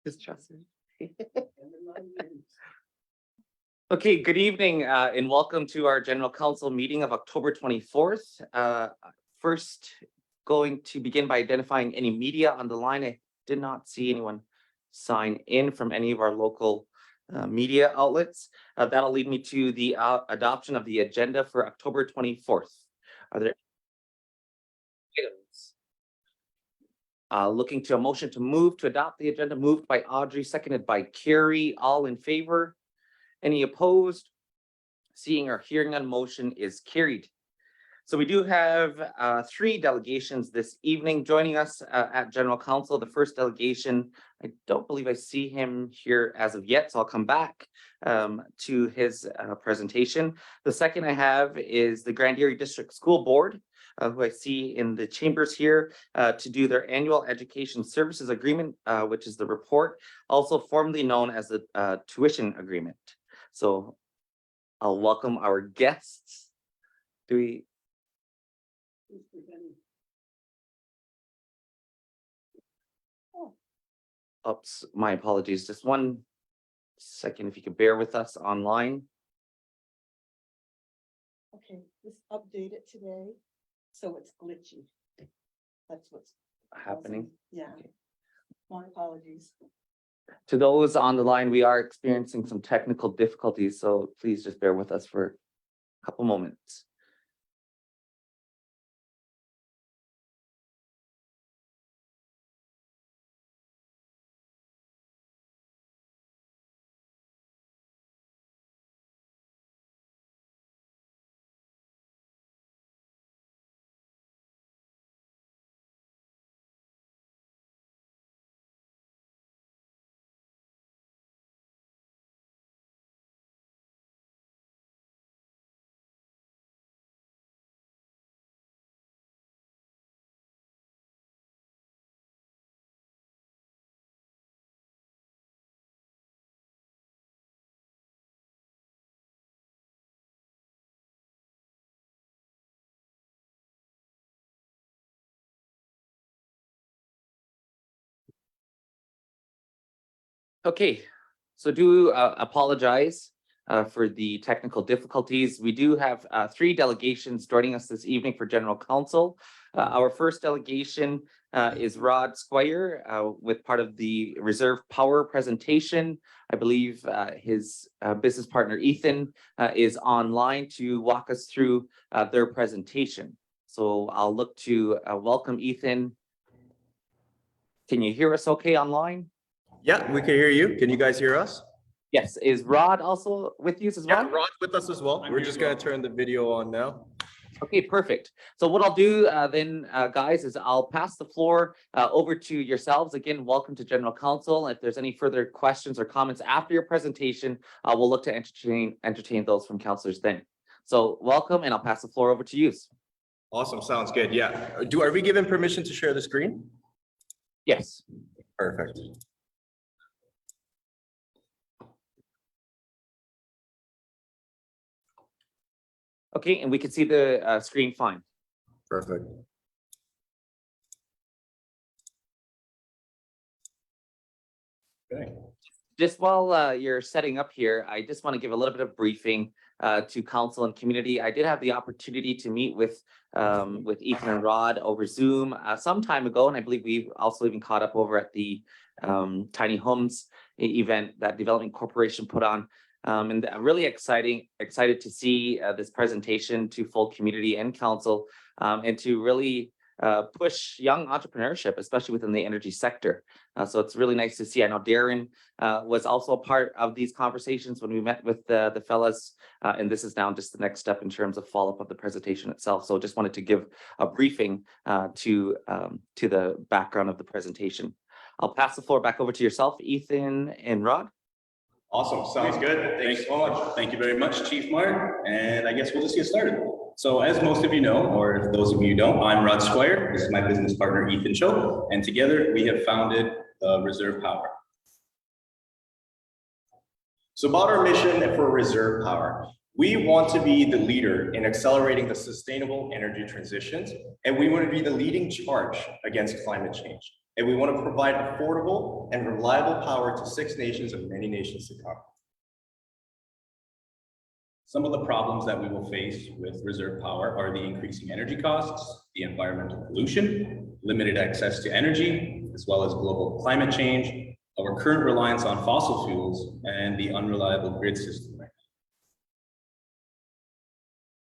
Just trust me. Okay, good evening and welcome to our General Council meeting of October 24th. First, going to begin by identifying any media on the line. I did not see anyone sign in from any of our local media outlets. That'll lead me to the adoption of the agenda for October 24th. Are there items? Looking to a motion to move to adopt the agenda, moved by Audrey, seconded by Carrie. All in favor? Any opposed? Seeing or hearing none, motion is carried. So we do have three delegations this evening joining us at General Council. The first delegation, I don't believe I see him here as of yet, so I'll come back to his presentation. The second I have is the Grand Erie District School Board, who I see in the chambers here to do their annual education services agreement, which is the report, also formerly known as the tuition agreement. So I'll welcome our guests. Do we? Oops, my apologies. Just one second, if you could bear with us online. Okay, this updated today, so it's glitchy. That's what's Happening. Yeah. Okay. My apologies. To those on the line, we are experiencing some technical difficulties, so please just bear with us for a couple moments. Okay, so do apologize for the technical difficulties. We do have three delegations joining us this evening for General Council. Our first delegation is Rod Squire with part of the Reserve Power presentation. I believe his business partner Ethan is online to walk us through their presentation. So I'll look to welcome Ethan. Can you hear us okay online? Yeah, we can hear you. Can you guys hear us? Yes, is Rod also with you as well? Yeah, Rod's with us as well. We're just gonna turn the video on now. Okay, perfect. So what I'll do then, guys, is I'll pass the floor over to yourselves. Again, welcome to General Council. If there's any further questions or comments after your presentation, we'll look to entertain those from councilors then. So welcome, and I'll pass the floor over to you. Awesome, sounds good. Yeah. Are we given permission to share the screen? Yes. Perfect. Okay, and we can see the screen fine. Perfect. Okay. Just while you're setting up here, I just want to give a little bit of briefing to council and community. I did have the opportunity to meet with Ethan and Rod over Zoom some time ago, and I believe we've also even caught up over at the Tiny Homes event that Development Corporation put on. And I'm really excited to see this presentation to full community and council and to really push young entrepreneurship, especially within the energy sector. So it's really nice to see. I know Darren was also a part of these conversations when we met with the fellas, and this is now just the next step in terms of follow-up of the presentation itself. So just wanted to give a briefing to the background of the presentation. I'll pass the floor back over to yourself, Ethan and Rod. Awesome, sounds good. Thanks so much. Thank you very much, Chief Mark. And I guess we'll just get started. So as most of you know, or if those of you don't, I'm Rod Squire. This is my business partner, Ethan Cho. And together we have founded Reserve Power. So about our mission for Reserve Power, we want to be the leader in accelerating the sustainable energy transitions, and we want to be the leading charge against climate change. And we want to provide affordable and reliable power to 6 nations and many nations to come. Some of the problems that we will face with reserve power are the increasing energy costs, the environmental pollution, limited access to energy, as well as global climate change, our current reliance on fossil fuels, and the unreliable grid system.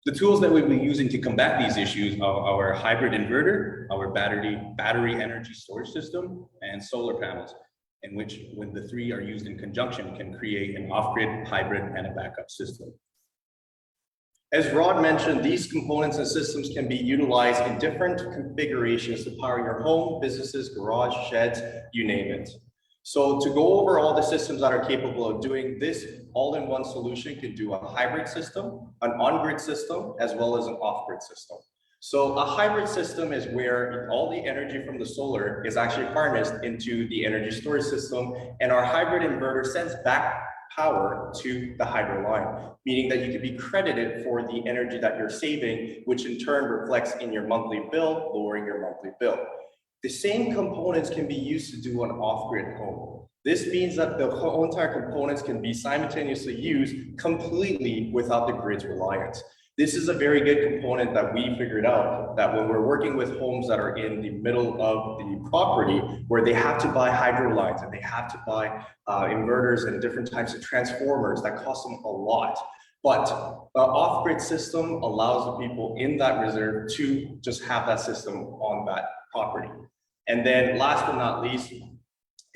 The tools that we'll be using to combat these issues are our hybrid inverter, our battery energy storage system, and solar panels, in which, when the three are used in conjunction, can create an off-grid, hybrid, and a backup system. As Rod mentioned, these components and systems can be utilized in different configurations to power your home, businesses, garage, sheds, you name it. So to go over all the systems that are capable of doing this all-in-one solution can do a hybrid system, an on-grid system, as well as an off-grid system. So a hybrid system is where all the energy from the solar is actually harnessed into the energy storage system, and our hybrid inverter sends back power to the hydro line, meaning that you can be credited for the energy that you're saving, which in turn reflects in your monthly bill, lowering your monthly bill. The same components can be used to do an off-grid home. This means that the whole entire components can be simultaneously used completely without the grid's reliance. This is a very good component that we figured out, that when we're working with homes that are in the middle of the property where they have to buy hydro lines and they have to buy inverters and different types of transformers that cost them a lot. But the off-grid system allows the people in that reserve to just have that system on that property. And then last but not least,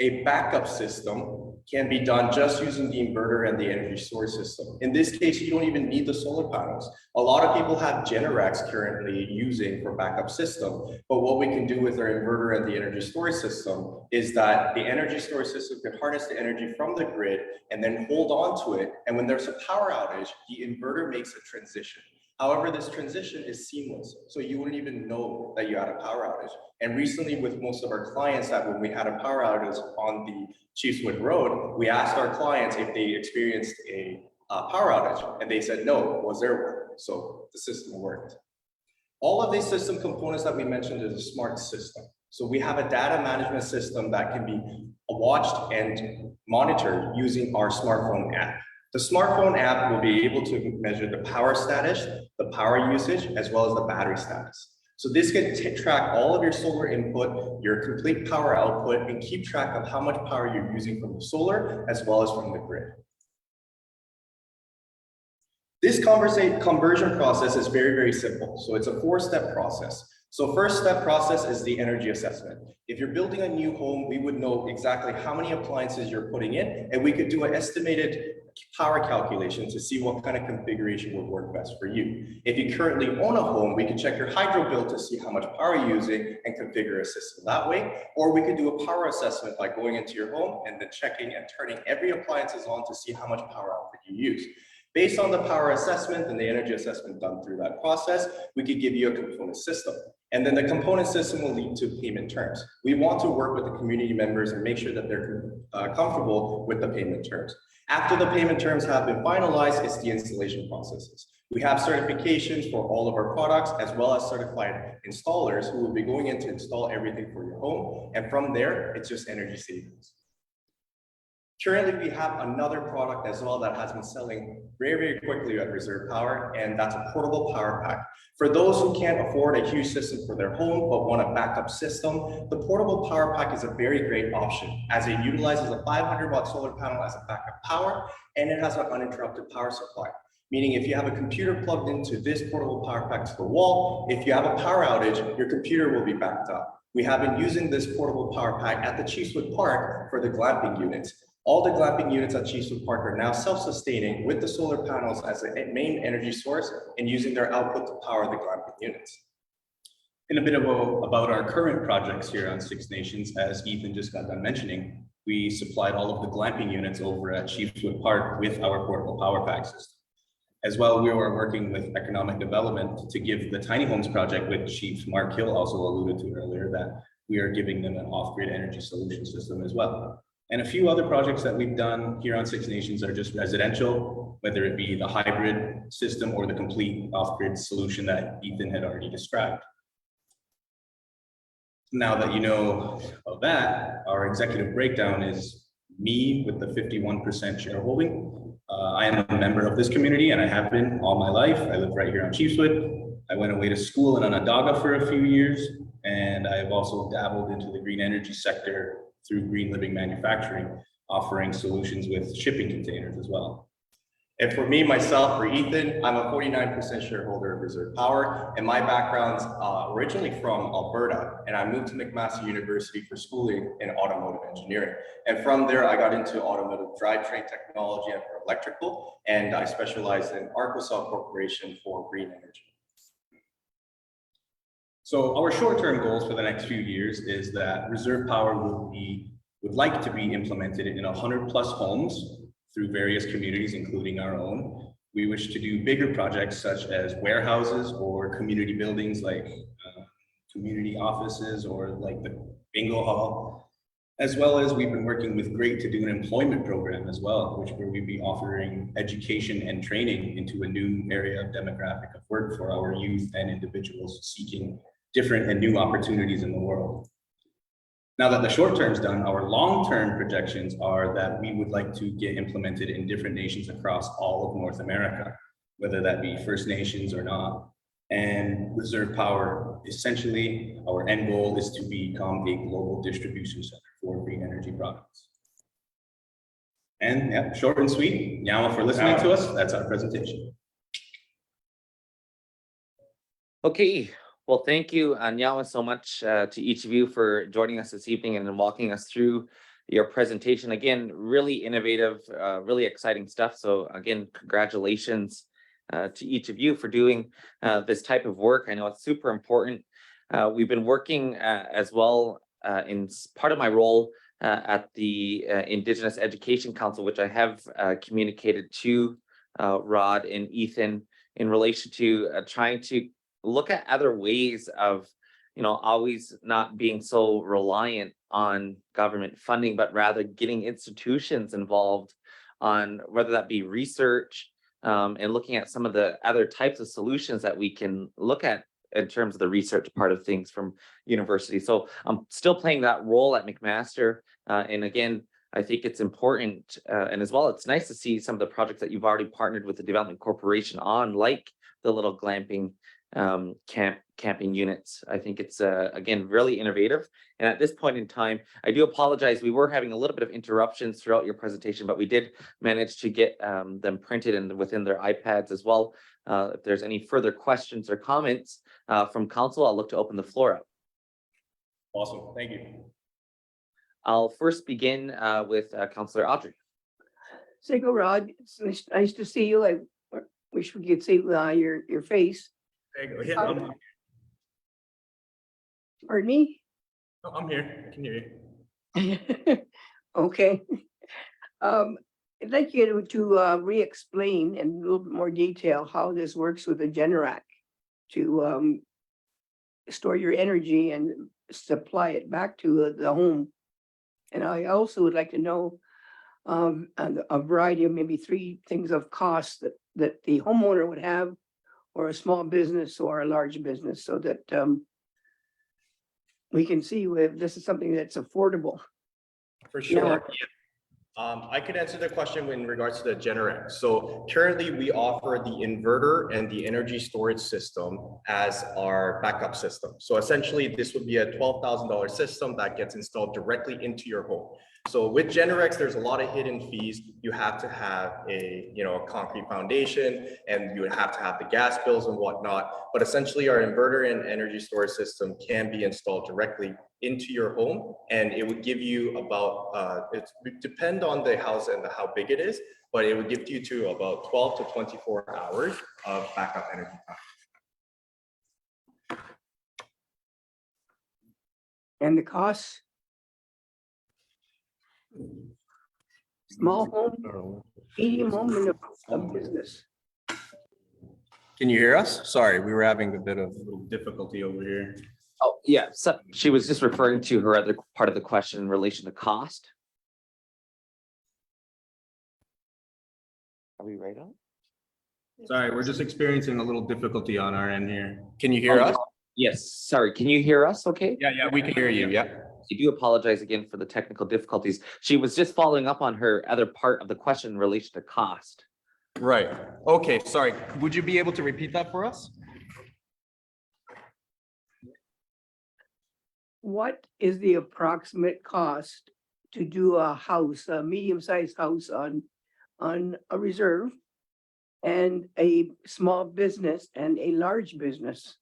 a backup system can be done just using the inverter and the energy storage system. In this case, you don't even need the solar panels. A lot of people have SNGRECs currently using for backup system, but what we can do with our inverter and the energy storage system is that the energy storage system can harness the energy from the grid and then hold on to it. And when there's a power outage, the inverter makes a transition. However, this transition is seamless, so you wouldn't even know that you had a power outage. And recently with most of our clients, that when we had a power outage on the Chiefswood Road, we asked our clients if they experienced a power outage, and they said no, was their work. So the system worked. All of these system components that we mentioned is a smart system. So we have a data management system that can be watched and monitored using our smartphone app. The smartphone app will be able to measure the power status, the power usage, as well as the battery status. So this can track all of your solar input, your complete power output, and keep track of how much power you're using from the solar as well as from the grid. This conversion process is very, very simple. So it's a 4-step process. So first step process is the energy assessment. If you're building a new home, we would know exactly how many appliances you're putting in, and we could do an estimated power calculation to see what kind of configuration would work best for you. If you currently own a home, we can check your hydro bill to see how much power you're using and configure a system that way. Or we could do a power assessment by going into your home and then checking and turning every appliances on to see how much power output you use. Based on the power assessment and the energy assessment done through that process, we could give you a component system. And then the component system will lead to payment terms. We want to work with the community members and make sure that they're comfortable with the payment terms. After the payment terms have been finalized, it's the installation processes. We have certifications for all of our products, as well as certified installers who will be going in to install everything for your home. And from there, it's just energy savings. Currently, we have another product as well that has been selling very, very quickly at Reserve Power, and that's a portable power pack. For those who can't afford a huge system for their home, but want a backup system, the portable power pack is a very great option, as it utilizes a 500-watt solar panel as a backup power, and it has an uninterrupted power supply. Meaning if you have a computer plugged into this portable power pack to the wall, if you have a power outage, your computer will be backed up. We have been using this portable power pack at the Chiefswood Park for the glamping units. All the glamping units at Chiefswood Park are now self-sustaining with the solar panels as a main energy source and using their output to power the glamping units. And a bit about our current projects here on Six Nations, as Ethan just got done mentioning, we supplied all of the glamping units over at Chiefswood Park with our portable power pack system. As well, we were working with economic development to give the tiny homes project, which Chief Mark Hill also alluded to earlier, that we are giving them an off-grid energy solution system as well. And a few other projects that we've done here on Six Nations are just residential, whether it be the hybrid system or the complete off-grid solution that Ethan had already described. Now that you know of that, our executive breakdown is me with the 51% shareholding. I am a member of this community and I have been all my life. I live right here on Chiefswood. I went away to school in Onondaga for a few years, and I've also dabbled into the green energy sector through Green Living Manufacturing, offering solutions with shipping containers as well. And for me, myself, for Ethan, I'm a 49% shareholder of Reserve Power, and my background's originally from Alberta, and I moved to McMaster University for schooling in automotive engineering. And from there, I got into automotive drivetrain technology and for electrical, and I specialized in Arcosol Corporation for green energy. So our short-term goals for the next few years is that Reserve Power would like to be implemented in 100+ homes through various communities, including our own. We wish to do bigger projects such as warehouses or community buildings like community offices or like the bingo hall, as well as we've been working with GREC to do an employment program as well, where we'd be offering education and training into a new area of demographic of work for our youth and individuals seeking different and new opportunities in the world. Now that the short term's done, our long-term projections are that we would like to get implemented in different nations across all of North America, whether that be First Nations or not. And Reserve Power, essentially, our end goal is to become a global distribution center for green energy products. And yeah, short and sweet. Nyama for listening to us. That's our presentation. Okay. Well, thank you, Anyawa, so much to each of you for joining us this evening and walking us through your presentation. Again, really innovative, really exciting stuff. So again, congratulations to each of you for doing this type of work. I know it's super important. We've been working as well in part of my role at the Indigenous Education Council, which I have communicated to Rod and Ethan in relation to trying to look at other ways of, always not being so reliant on government funding, but rather getting institutions involved on whether that be research and looking at some of the other types of solutions that we can look at in terms of the research part of things from university. So I'm still playing that role at McMaster. And again, I think it's important. And as well, it's nice to see some of the projects that you've already partnered with the Development Corporation on, like the little glamping camping units. I think it's again really innovative. And at this point in time, I do apologize. We were having a little bit of interruptions throughout your presentation, but we did manage to get them printed and within their iPads as well. If there's any further questions or comments from council, I'll look to open the floor up. Awesome, thank you. I'll first begin with Councillor Audrey. Sego Rod, it's nice to see you. I wish we could see your face. There you go. Yeah, I'm here. Pardon me? Oh, I'm here. I can hear you. Okay. I'd like you to re-explain in a little bit more detail how this works with the GENERAC to store your energy and supply it back to the home. And I also would like to know a variety of maybe 3 things of cost that the homeowner would have, or a small business or a large business, so that we can see if this is something that's affordable. For sure. I could answer the question in regards to the GENEREC. So currently we offer the inverter and the energy storage system as our backup system. So essentially this would be a $12,000 system that gets installed directly into your home. So with GENERECs, there's a lot of hidden fees. You have to have a concrete foundation, and you would have to have the gas bills and whatnot. But essentially our inverter and energy storage system can be installed directly into your home, and it would give you about, it depend on the house and how big it is, but it would give you to about 12 to 24 hours of backup energy time. And the costs? Small home, medium home, and a business. Can you hear us? Sorry, we were having a bit of Difficulty over here. Oh, yeah. So she was just referring to her other part of the question in relation to cost. Are we right on? Sorry, we're just experiencing a little difficulty on our end here. Can you hear us? Yes, sorry, can you hear us okay? Yeah, we can hear you. Yeah. I do apologize again for the technical difficulties. She was just following up on her other part of the question in relation to cost. Right. Okay, sorry. Would you be able to repeat that for us? What is the approximate cost to do a house, a medium-sized house on a reserve? And a small business and a large business?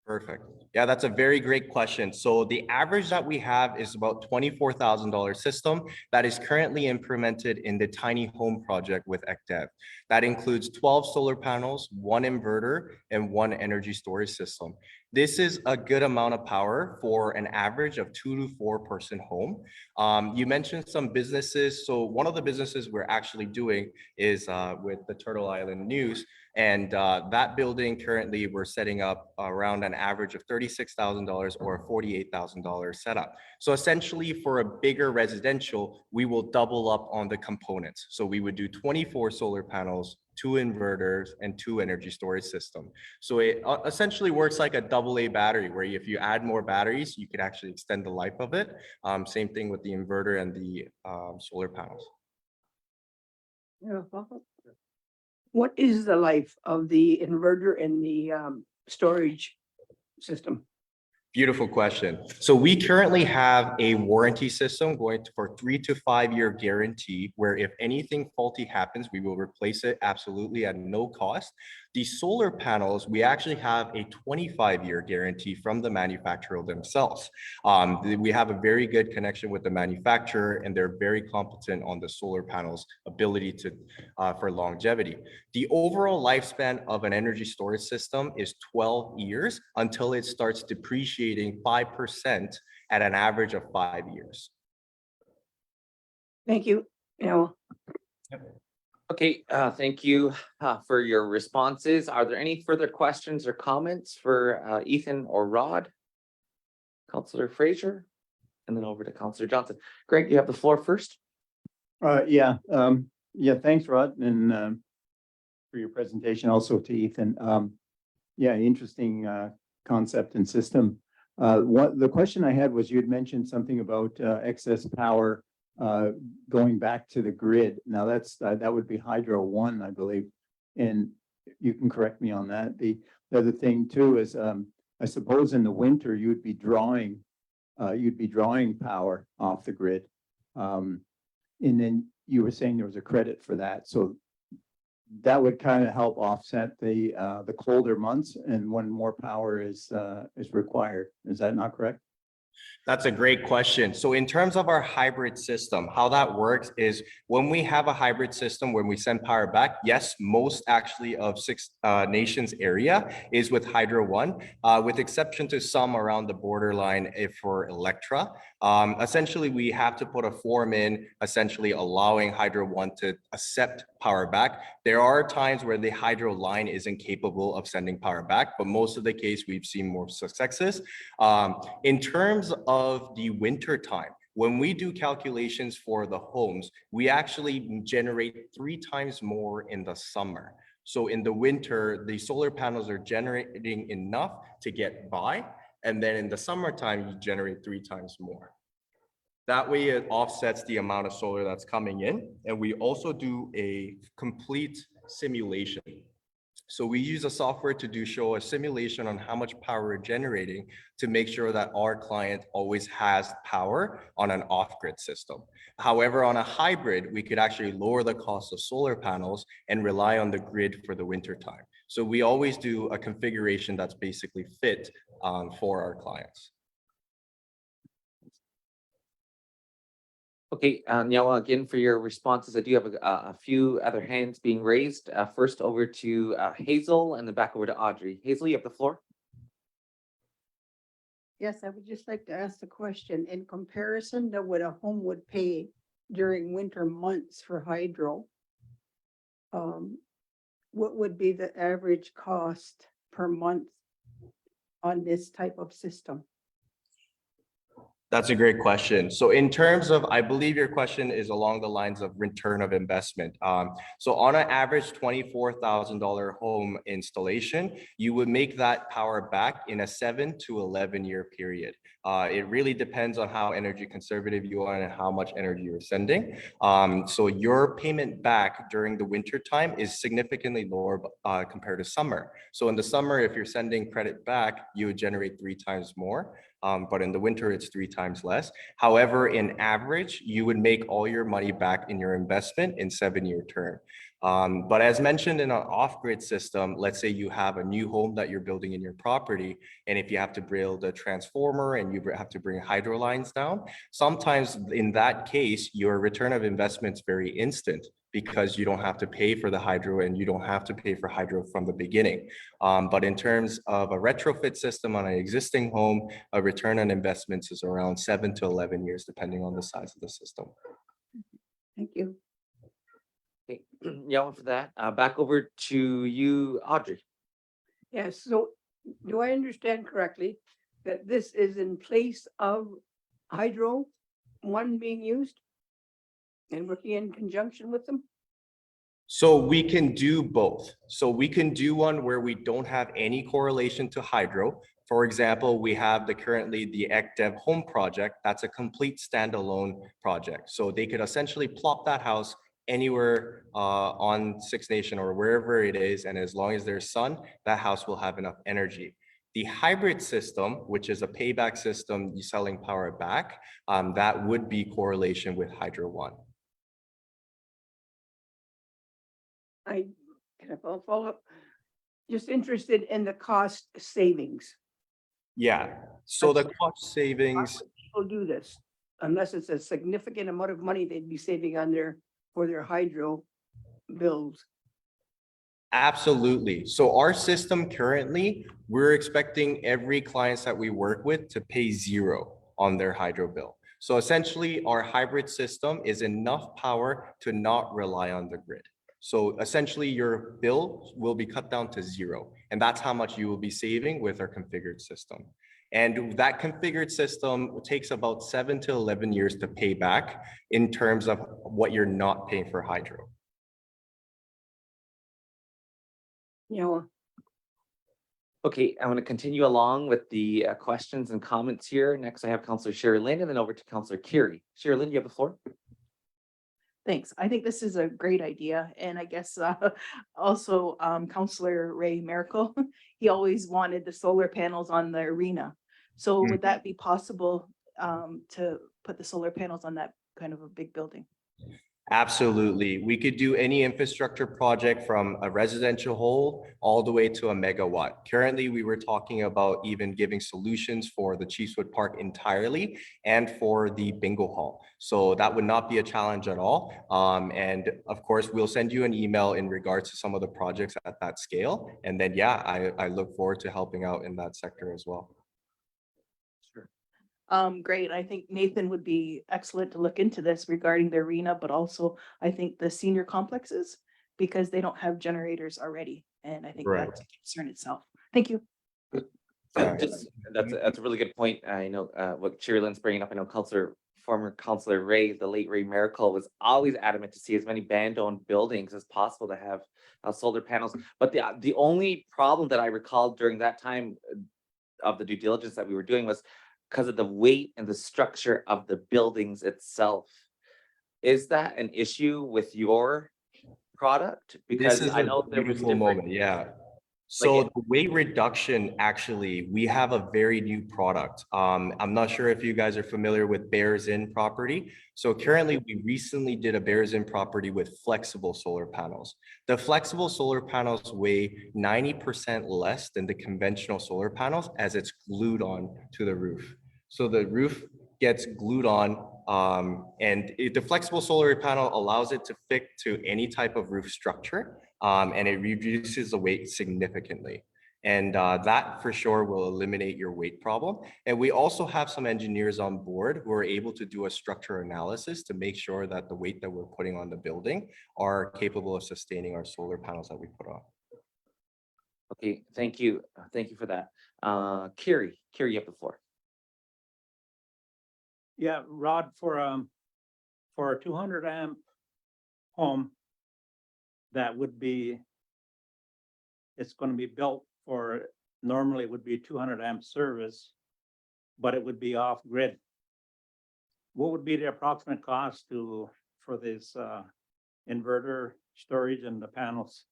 Perfect. Yeah, that's a very great question. So the average that we have is about $24,000 system that is currently implemented in the tiny home project with ECDEV. That includes 12 solar panels, 1 inverter, and 1 energy storage system. This is a good amount of power for an average of 2 to 4 person home. You mentioned some businesses. So one of the businesses we're actually doing is with the Turtle Island News. And that building currently we're setting up around an average of $36,000 or a $48,000 setup. So essentially for a bigger residential, we will double up on the components. So we would do 24 solar panels, 2 inverters, and 2 energy storage system. So it essentially works like a AA battery, where if you add more batteries, you could actually extend the life of it. Same thing with the inverter and the solar panels. Yeah. What is the life of the inverter and the storage system? Beautiful question. So we currently have a warranty system going for 3 to 5 year guarantee, where if anything faulty happens, we will replace it absolutely at no cost. The solar panels, we actually have a 25-year guarantee from the manufacturer themselves. We have a very good connection with the manufacturer, and they're very competent on the solar panels' ability to for longevity. The overall lifespan of an energy storage system is 12 years until it starts depreciating 5% at an average of 5 years. Thank you. Now, Okay, thank you for your responses. Are there any further questions or comments for Ethan or Rod? Councillor Fraser, and then over to Councillor Johnson. Greg, you have the floor first. Yeah, thanks, Rod, and for your presentation, also to Ethan. Yeah, interesting concept and system. The question I had was, you had mentioned something about excess power going back to the grid. Now that would be Hydro 1, I believe, and you can correct me on that. The other thing too is, I suppose in the winter you'd be drawing power off the grid, and then you were saying there was a credit for that, so that would kind of help offset the colder months and when more power is required. Is that not correct? That's a great question. So in terms of our hybrid system, how that works is when we have a hybrid system, when we send power back, yes, most actually of Six Nations area is with Hydro 1, with exception to some around the borderline for Electra. Essentially, we have to put a form in, essentially allowing Hydro 1 to accept power back. There are times where the hydro line isn't capable of sending power back, but most of the case, we've seen more successes. In terms of the winter time, when we do calculations for the homes, we actually generate 3 times more in the summer. So in the winter, the solar panels are generating enough to get by. And then in the summertime, you generate 3 times more. That way it offsets the amount of solar that's coming in. And we also do a complete simulation. So we use a software to show a simulation on how much power we're generating to make sure that our client always has power on an off-grid system. However, on a hybrid, we could actually lower the cost of solar panels and rely on the grid for the winter time. So we always do a configuration that's basically fit for our clients. Okay, Nyawa, again for your responses. I do have a few other hands being raised. First over to Hazel and then back over to Audrey. Hazel, you have the floor. Yes, I would just like to ask the question, in comparison to what a home would pay during winter months for hydro, what would be the average cost per month on this type of system? That's a great question. So in terms of, I believe your question is along the lines of return of investment. So on an average $24,000 home installation, you would make that power back in a 7 to 11 year period. It really depends on how energy conservative you are and how much energy you're sending. So your payment back during the winter time is significantly lower compared to summer. So in the summer, if you're sending credit back, you would generate 3 times more. But in the winter, it's 3 times less. However, in average, you would make all your money back in your investment in 7-year term. But as mentioned in an off-grid system, let's say you have a new home that you're building in your property, and if you have to build a transformer and you have to bring hydro lines down, sometimes in that case, your return of investment is very instant because you don't have to pay for the hydro and you don't have to pay for hydro from the beginning. But in terms of a retrofit system on an existing home, a return on investments is around 7 to 11 years, depending on the size of the system. Thank you. Okay, yeah, for that. Back over to you, Audrey. Yes, so do I understand correctly that this is in place of hydro one being used and working in conjunction with them? So we can do both. So we can do one where we don't have any correlation to hydro. For example, we have currently the ECDEV home project. That's a complete standalone project. So they could essentially plop that house anywhere on Six Nation or wherever it is. And as long as there's sun, that house will have enough energy. The hybrid system, which is a payback system, you selling power back, that would be correlation with Hydro One. Can I follow up? Just interested in the cost savings. Yeah, so the cost savings, People do this unless it's a significant amount of money they'd be saving on for their hydro bills. absolutely. So our system currently, we're expecting every clients that we work with to pay 0 on their hydro bill. So essentially, our hybrid system is enough power to not rely on the grid. So essentially, your bill will be cut down to 0, and that's how much you will be saving with our configured system. And that configured system takes about 7 to 11 years to pay back in terms of what you're not paying for hydro. You know, Okay, I'm going to continue along with the questions and comments here. Next, I have Councillor Sherry Lynn and then over to Councillor Curie. Sherry Lynn, you have the floor. Thanks. I think this is a great idea. And I guess also Councillor Ray Miracle, he always wanted the solar panels on the arena. So would that be possible to put the solar panels on that kind of a big building? Absolutely. We could do any infrastructure project from a residential hole all the way to a megawatt. Currently, we were talking about even giving solutions for the Chiefswood Park entirely and for the bingo hall. So that would not be a challenge at all. And of course, we'll send you an email in regards to some of the projects at that scale. And then, yeah, I look forward to helping out in that sector as well. Great. I think Nathan would be excellent to look into this regarding the arena, but also I think the senior complexes, because they don't have generators already. And I think Right. that's a concern itself. Thank you. That's a really good point. I know what Sherry Lynn's bringing up. I know former Councillor Ray, the late Ray Miracle, was always adamant to see as many band-owned buildings as possible to have solar panels. But the only problem that I recalled during that time of the due diligence that we were doing was because of the weight and the structure of the buildings itself. Is that an issue with your product? Because This is I know a there was beautiful different. moment, yeah. So Like the weight reduction, actually, we have a very new product. I'm not sure if you guys are familiar with Bears In property. So currently, we recently did a Bears In property with flexible solar panels. The flexible solar panels weigh 90% less than the conventional solar panels as it's glued on to the roof. So the roof gets glued on, and the flexible solar panel allows it to fit to any type of roof structure, and it reduces the weight significantly. And that for sure will eliminate your weight problem. And we also have some engineers on board who are able to do a structure analysis to make sure that the weight that we're putting on the building are capable of sustaining our solar panels that we put on. Okay, thank you. Thank you for that. Curie, you have the floor. Yeah, Rod, for a 200 amp home, that would be, it's going to be built for, normally it would be 200 amp service, but it would be off grid. What would be the approximate cost for this inverter storage and the panels?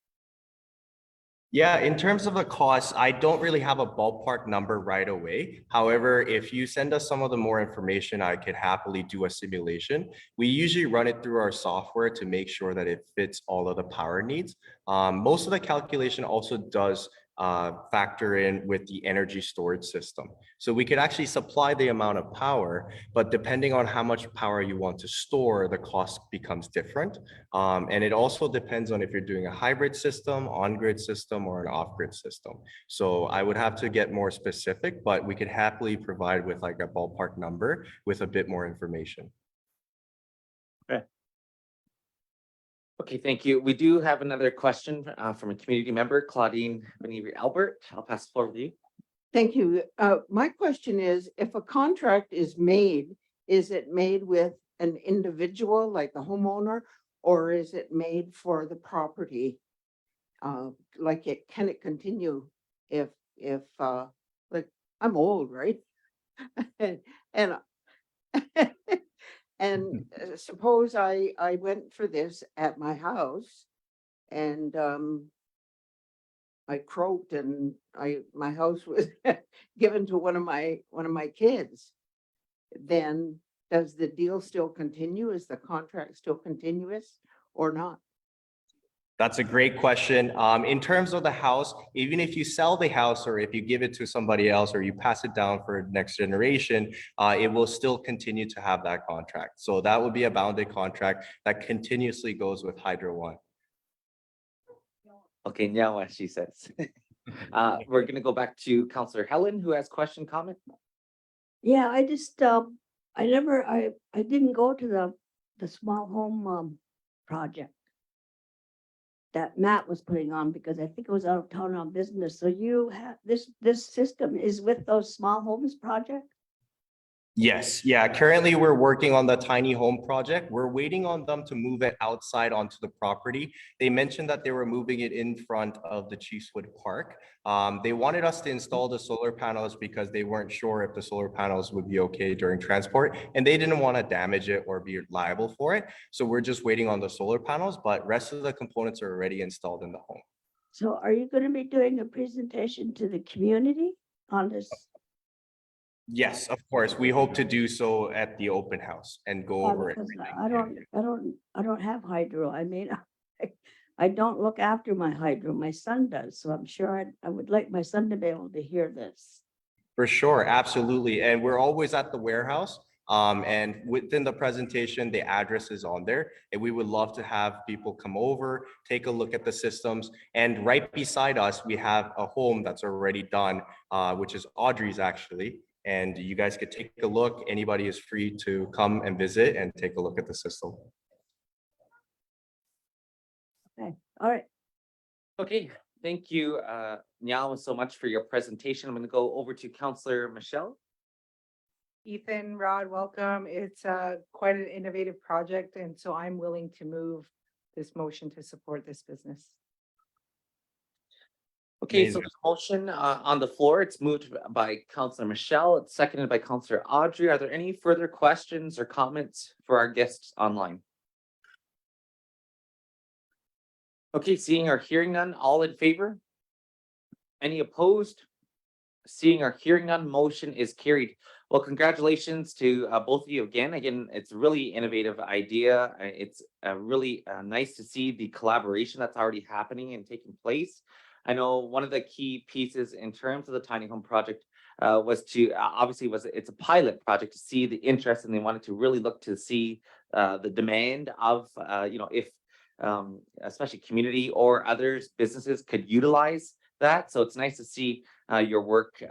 Yeah, in terms of the cost, I don't really have a ballpark number right away. However, if you send us some of the more information, I could happily do a simulation. We usually run it through our software to make sure that it fits all of the power needs. Most of the calculation also does factor in with the energy storage system. So we could actually supply the amount of power, but depending on how much power you want to store, the cost becomes different. And it also depends on if you're doing a hybrid system, on-grid system, or an off-grid system. So I would have to get more specific, but we could happily provide with like a ballpark number with a bit more information. Okay, thank you. We do have another question from a community member, Claudine Benevere Albert. I'll pass the floor to you. Thank you. My question is, if a contract is made, is it made with an individual, like a homeowner, or is it made for the property? Can it continue if like, I'm old, right? And and suppose I went for this at my house and I croaked and my house was given to one of my kids. Then does the deal still continue? Is the contract still continuous or not? That's a great question. In terms of the house, even if you sell the house or if you give it to somebody else or you pass it down for next generation, it will still continue to have that contract. So that would be a bounded contract that continuously goes with Hydro One. Okay, now as she says. We're gonna go back to Councillor Helen, who has question, comment. Yeah, I just, I didn't go to the small home, project that Matt was putting on because I think it was out of town on business. So you have, this system is with those small homes project? Yes, yeah, currently we're working on the tiny home project. We're waiting on them to move it outside onto the property. They mentioned that they were moving it in front of the Chiefswood Park. They wanted us to install the solar panels because they weren't sure if the solar panels would be okay during transport, and they didn't want to damage it or be liable for it. So we're just waiting on the solar panels, but rest of the components are already installed in the home. So are you going to be doing a presentation to the community on this? Yes, of course. We hope to do so at the open house and go over it. Because I don't have hydro. I mean, I don't look after my hydro. My son does. So I'm sure I would like my son to be able to hear this. For sure, absolutely. And we're always at the warehouse. And within the presentation, the address is on there. And we would love to have people come over, take a look at the systems. And right beside us, we have a home that's already done, which is Audrey's actually. And you guys could take a look. Anybody is free to come and visit and take a look at the system. Okay, all right. Okay, thank you, Nyao, so much for your presentation. I'm gonna go over to Councillor Michelle. Ethan, Rod, welcome. It's quite an innovative project, and so I'm willing to move this motion to support this business. Okay, so the motion on the floor, it's moved by Councillor Michelle, it's seconded by Councillor Audrey. Are there any further questions or comments for our guests online? Okay, seeing or hearing none, all in favor? Any opposed? Seeing or hearing none, motion is carried. Well, congratulations to both of you again. Again, it's a really innovative idea. It's really nice to see the collaboration that's already happening and taking place. I know one of the key pieces in terms of the tiny home project was to it's a pilot project to see the interest, and they wanted to really look to see the demand of if especially community or others businesses could utilize that. So it's nice to see your work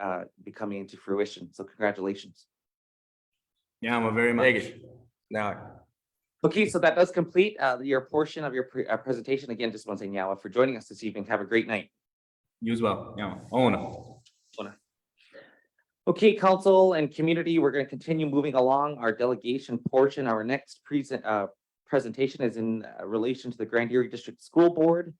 becoming into fruition. So congratulations. Yeah, I'm very much. Now, Okay, so that does complete your portion of your presentation. Again, just want to say Nyawa for joining us this evening. Have a great night. You as well. Yeah. Oh no. Okay, council and community, we're going to continue moving along our delegation portion. Our next presentation is in relation to the Grand Erie District School Board.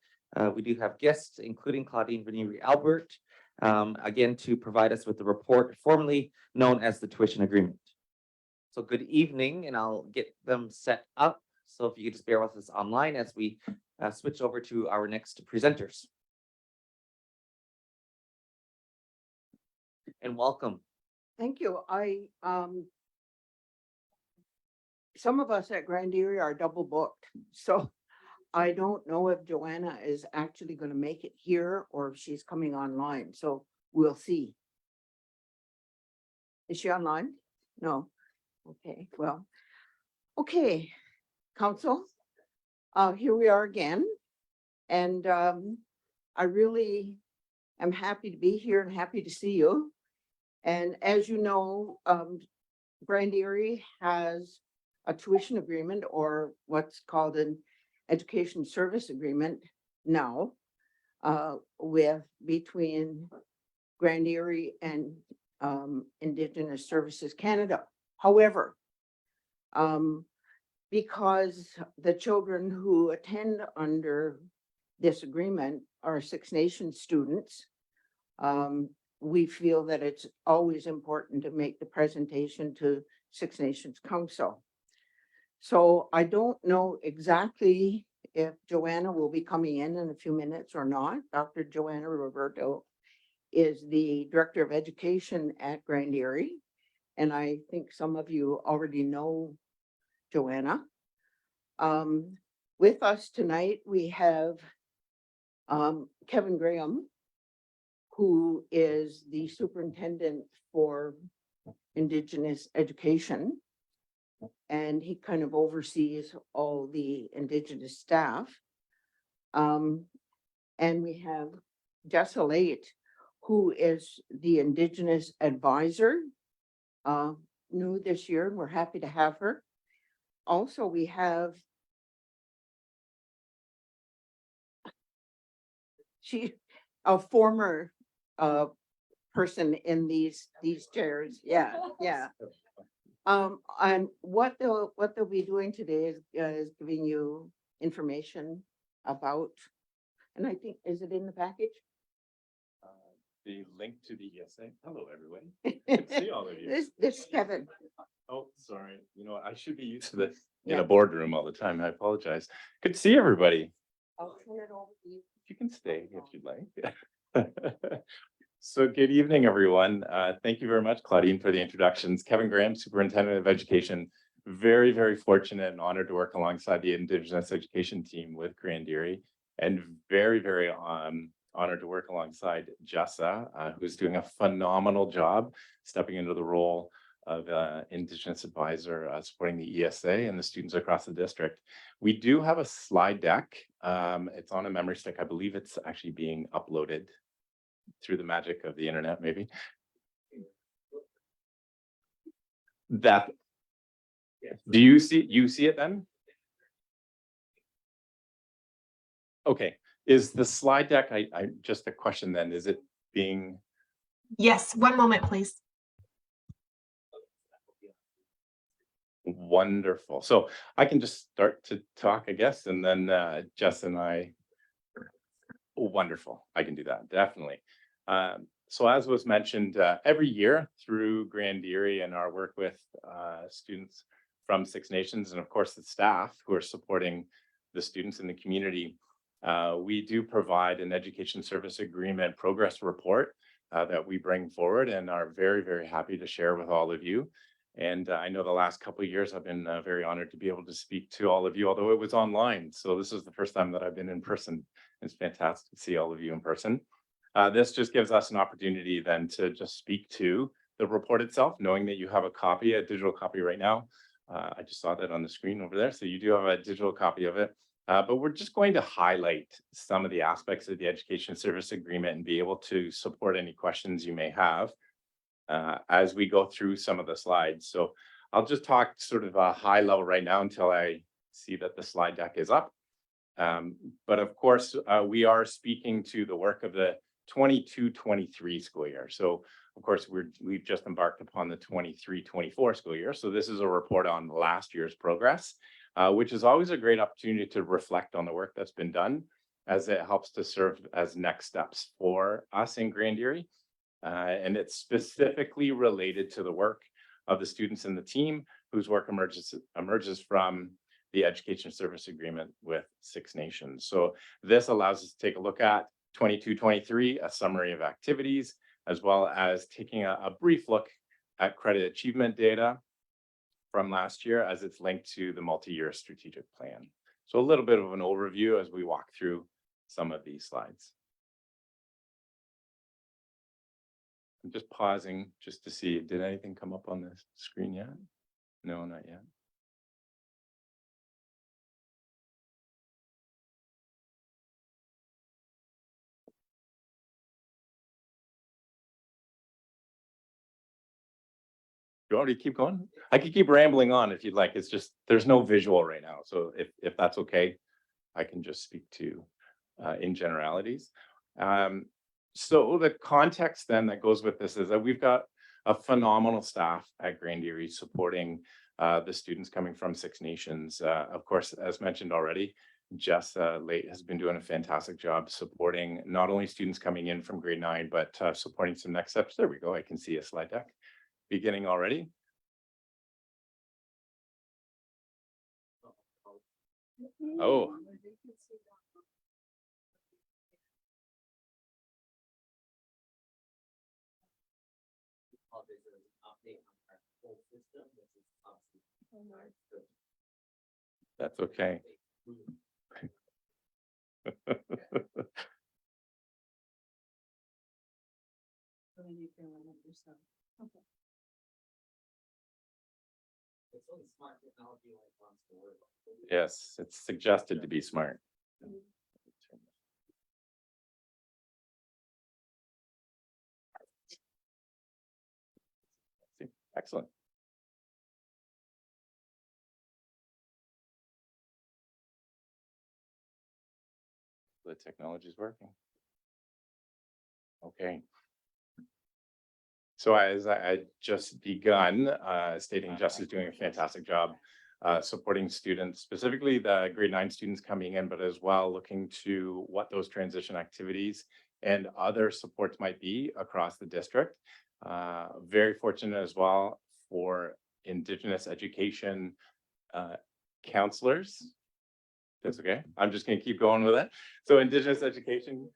We do have guests, including Claudine Venieri Albert, again, to provide us with the report formerly known as the tuition agreement. So good evening, and I'll get them set up. So if you could just bear with us online as we switch over to our next presenters. And welcome. Thank you. Some of us at Grand Erie are double booked, so I don't know if Joanna is actually going to make it here or if she's coming online, so we'll see. Is she online? No. Okay, well, okay, council, here we are again. And I really am happy to be here and happy to see you. And as you know, Grand Erie has a tuition agreement, or what's called an education service agreement now, between Grand Erie and Indigenous Services Canada. However, because the children who attend under this agreement are Six Nations students, we feel that it's always important to make the presentation to Six Nations Council. So I don't know exactly if Joanna will be coming in a few minutes or not. Dr. Joanna Roberto is the Director of Education at Grand Erie, and I think some of you already know Joanna. With us tonight, we have Kevin Graham, who is the superintendent for Indigenous education. And he kind of oversees all the Indigenous staff. And we have Jessa Late, who is the Indigenous advisor, new this year, and we're happy to have her. Also, we have a former person in these chairs. Yeah. And what they'll be doing today is giving you information about, and I think, is it in the package? The link to the ESA. Hello, everyone. Good to see all of you. This Kevin. Oh, sorry. You know, I should be used to this in a boardroom all the time. I apologize. Good to see everybody. I'll turn it over to you. You can stay if you'd like. So good evening, everyone. Thank you very much, Claudine, for the introductions. Kevin Graham, Superintendent of Education. Very, very fortunate and honored to work alongside the Indigenous education team with Grand Erie, and very, very honored to work alongside Jessa, who's doing a phenomenal job stepping into the role of Indigenous advisor, supporting the ESA and the students across the district. We do have a slide deck. It's on a memory stick. I believe it's actually being uploaded through the magic of the internet, maybe. That, do you see it then? Okay, is the slide deck, I just a question then, is it being? Yes, one moment, please. Wonderful. So I can just start to talk, I guess, and then Jess and I. Wonderful. I can do that, definitely. So as was mentioned, every year through Grand Erie and our work with students from Six Nations, and of course the staff who are supporting the students in the community, we do provide an education service agreement progress report that we bring forward and are very, very happy to share with all of you. And I know the last couple of years I've been very honored to be able to speak to all of you, although it was online. So this is the first time that I've been in person. It's fantastic to see all of you in person. This just gives us an opportunity then to just speak to the report itself, knowing that you have a copy, a digital copy right now. I just saw that on the screen over there. So you do have a digital copy of it. But we're just going to highlight some of the aspects of the education service agreement and be able to support any questions you may have as we go through some of the slides. So I'll just talk sort of a high level right now until I see that the slide deck is up. But of course, we are speaking to the work of the 22-23 school year. So of course, we've just embarked upon the 23-24 school year. So this is a report on last year's progress, which is always a great opportunity to reflect on the work that's been done, as it helps to serve as next steps for us in Grand Erie. And it's specifically related to the work of the students in the team whose work emerges from the education service agreement with Six Nations. So this allows us to take a look at 22-23, a summary of activities, as well as taking a brief look at credit achievement data from last year as it's linked to the multi-year strategic plan. So a little bit of an overview as we walk through some of these slides. I'm just pausing just to see, did anything come up on the screen yet? No, not yet. You already keep going? I could keep rambling on if you'd like. It's just, there's no visual right now. So if that's okay, I can just speak to in generalities. So the context then that goes with this is that we've got a phenomenal staff at Grand Erie supporting the students coming from Six Nations. Of course, as mentioned already, Jess Late has been doing a fantastic job supporting not only students coming in from grade 9, but supporting some next steps. There we go. I can see a slide deck beginning already. Oh. That's okay. Yes, it's suggested to be smart. Excellent. The technology is working. Okay. So as I just begun stating, Jess is doing a fantastic job supporting students, specifically the grade 9 students coming in, but as well looking to what those transition activities and other supports might be across the district. Very fortunate as well for Indigenous education counselors. That's okay. I'm just going to keep going with it. So Indigenous education.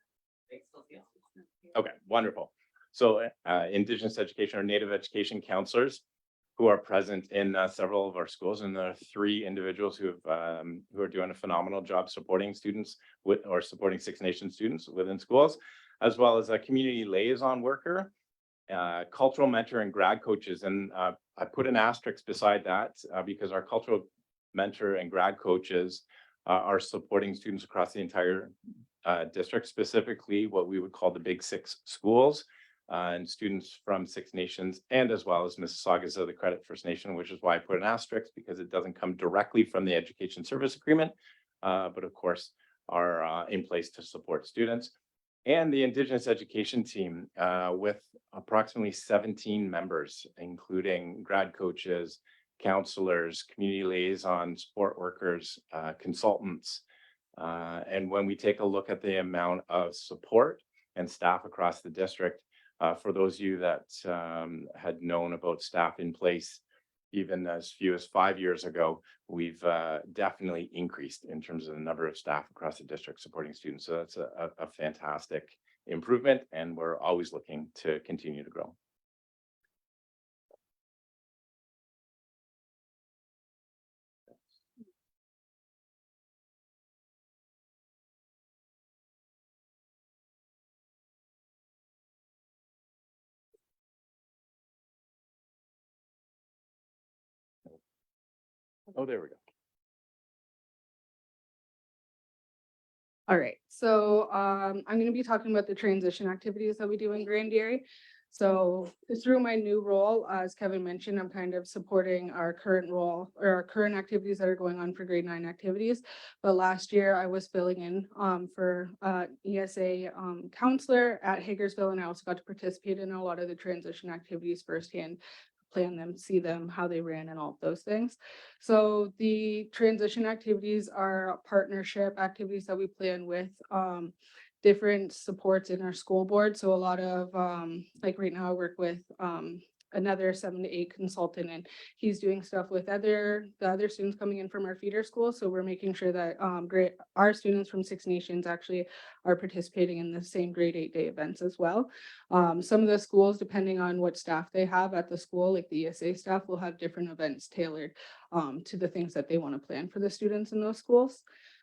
Okay, wonderful. So Indigenous education or Native education counselors who are present in several of our schools, and there are 3 individuals who are doing a phenomenal job supporting students with or supporting Six Nations students within schools, as well as a community liaison worker, cultural mentor, and grad coaches. And I put an asterisk beside that because our cultural mentor and grad coaches are supporting students across the entire district, specifically what we would call the Big 6 schools. And students from Six Nations, and as well as Mississaugas of the Credit First Nation, which is why I put an asterisk, because it doesn't come directly from the education service agreement, but of course are in place to support students. And the Indigenous education team with approximately 17 members, including grad coaches, counselors, community liaisons, support workers, consultants. And when we take a look at the amount of support and staff across the district, for those of you that had known about staff in place even as few as 5 years ago, we've definitely increased in terms of the number of staff across the district supporting students. So that's a fantastic improvement, and we're always looking to continue to grow. Oh, there we go. All right, so I'm going to be talking about the transition activities that we do in Grand Erie. So through my new role, as Kevin mentioned, I'm kind of supporting our current role or our current activities that are going on for grade 9 activities. But last year I was filling in for ESA counselor at Hagersville, and I also got to participate in a lot of the transition activities firsthand, plan them, see them, how they ran, and all of those things. So the transition activities are partnership activities that we plan with different supports in our school board. So a lot of like right now I work with another 7 to 8 consultant, and he's doing stuff with the other students coming in from our feeder school. So we're making sure that our students from Six Nations actually are participating in the same grade 8 day events as well. Some of the schools, depending on what staff they have at the school, like the ESA staff, will have different events tailored to the things that they want to plan for the students in those schools.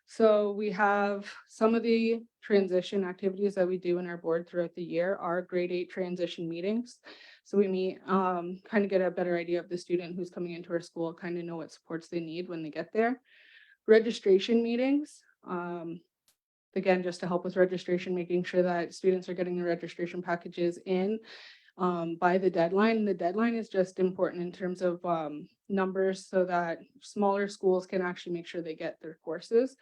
So we have some of the transition activities that we do in our board throughout the year are grade 8 transition meetings. So we meet, kind of get a better idea of the student who's coming into our school, kind of know what supports they need when they get there. Registration meetings, again, just to help with registration, making sure that students are getting the registration packages in by the deadline. The deadline is just important in terms of numbers so that smaller schools can actually make sure they get their courses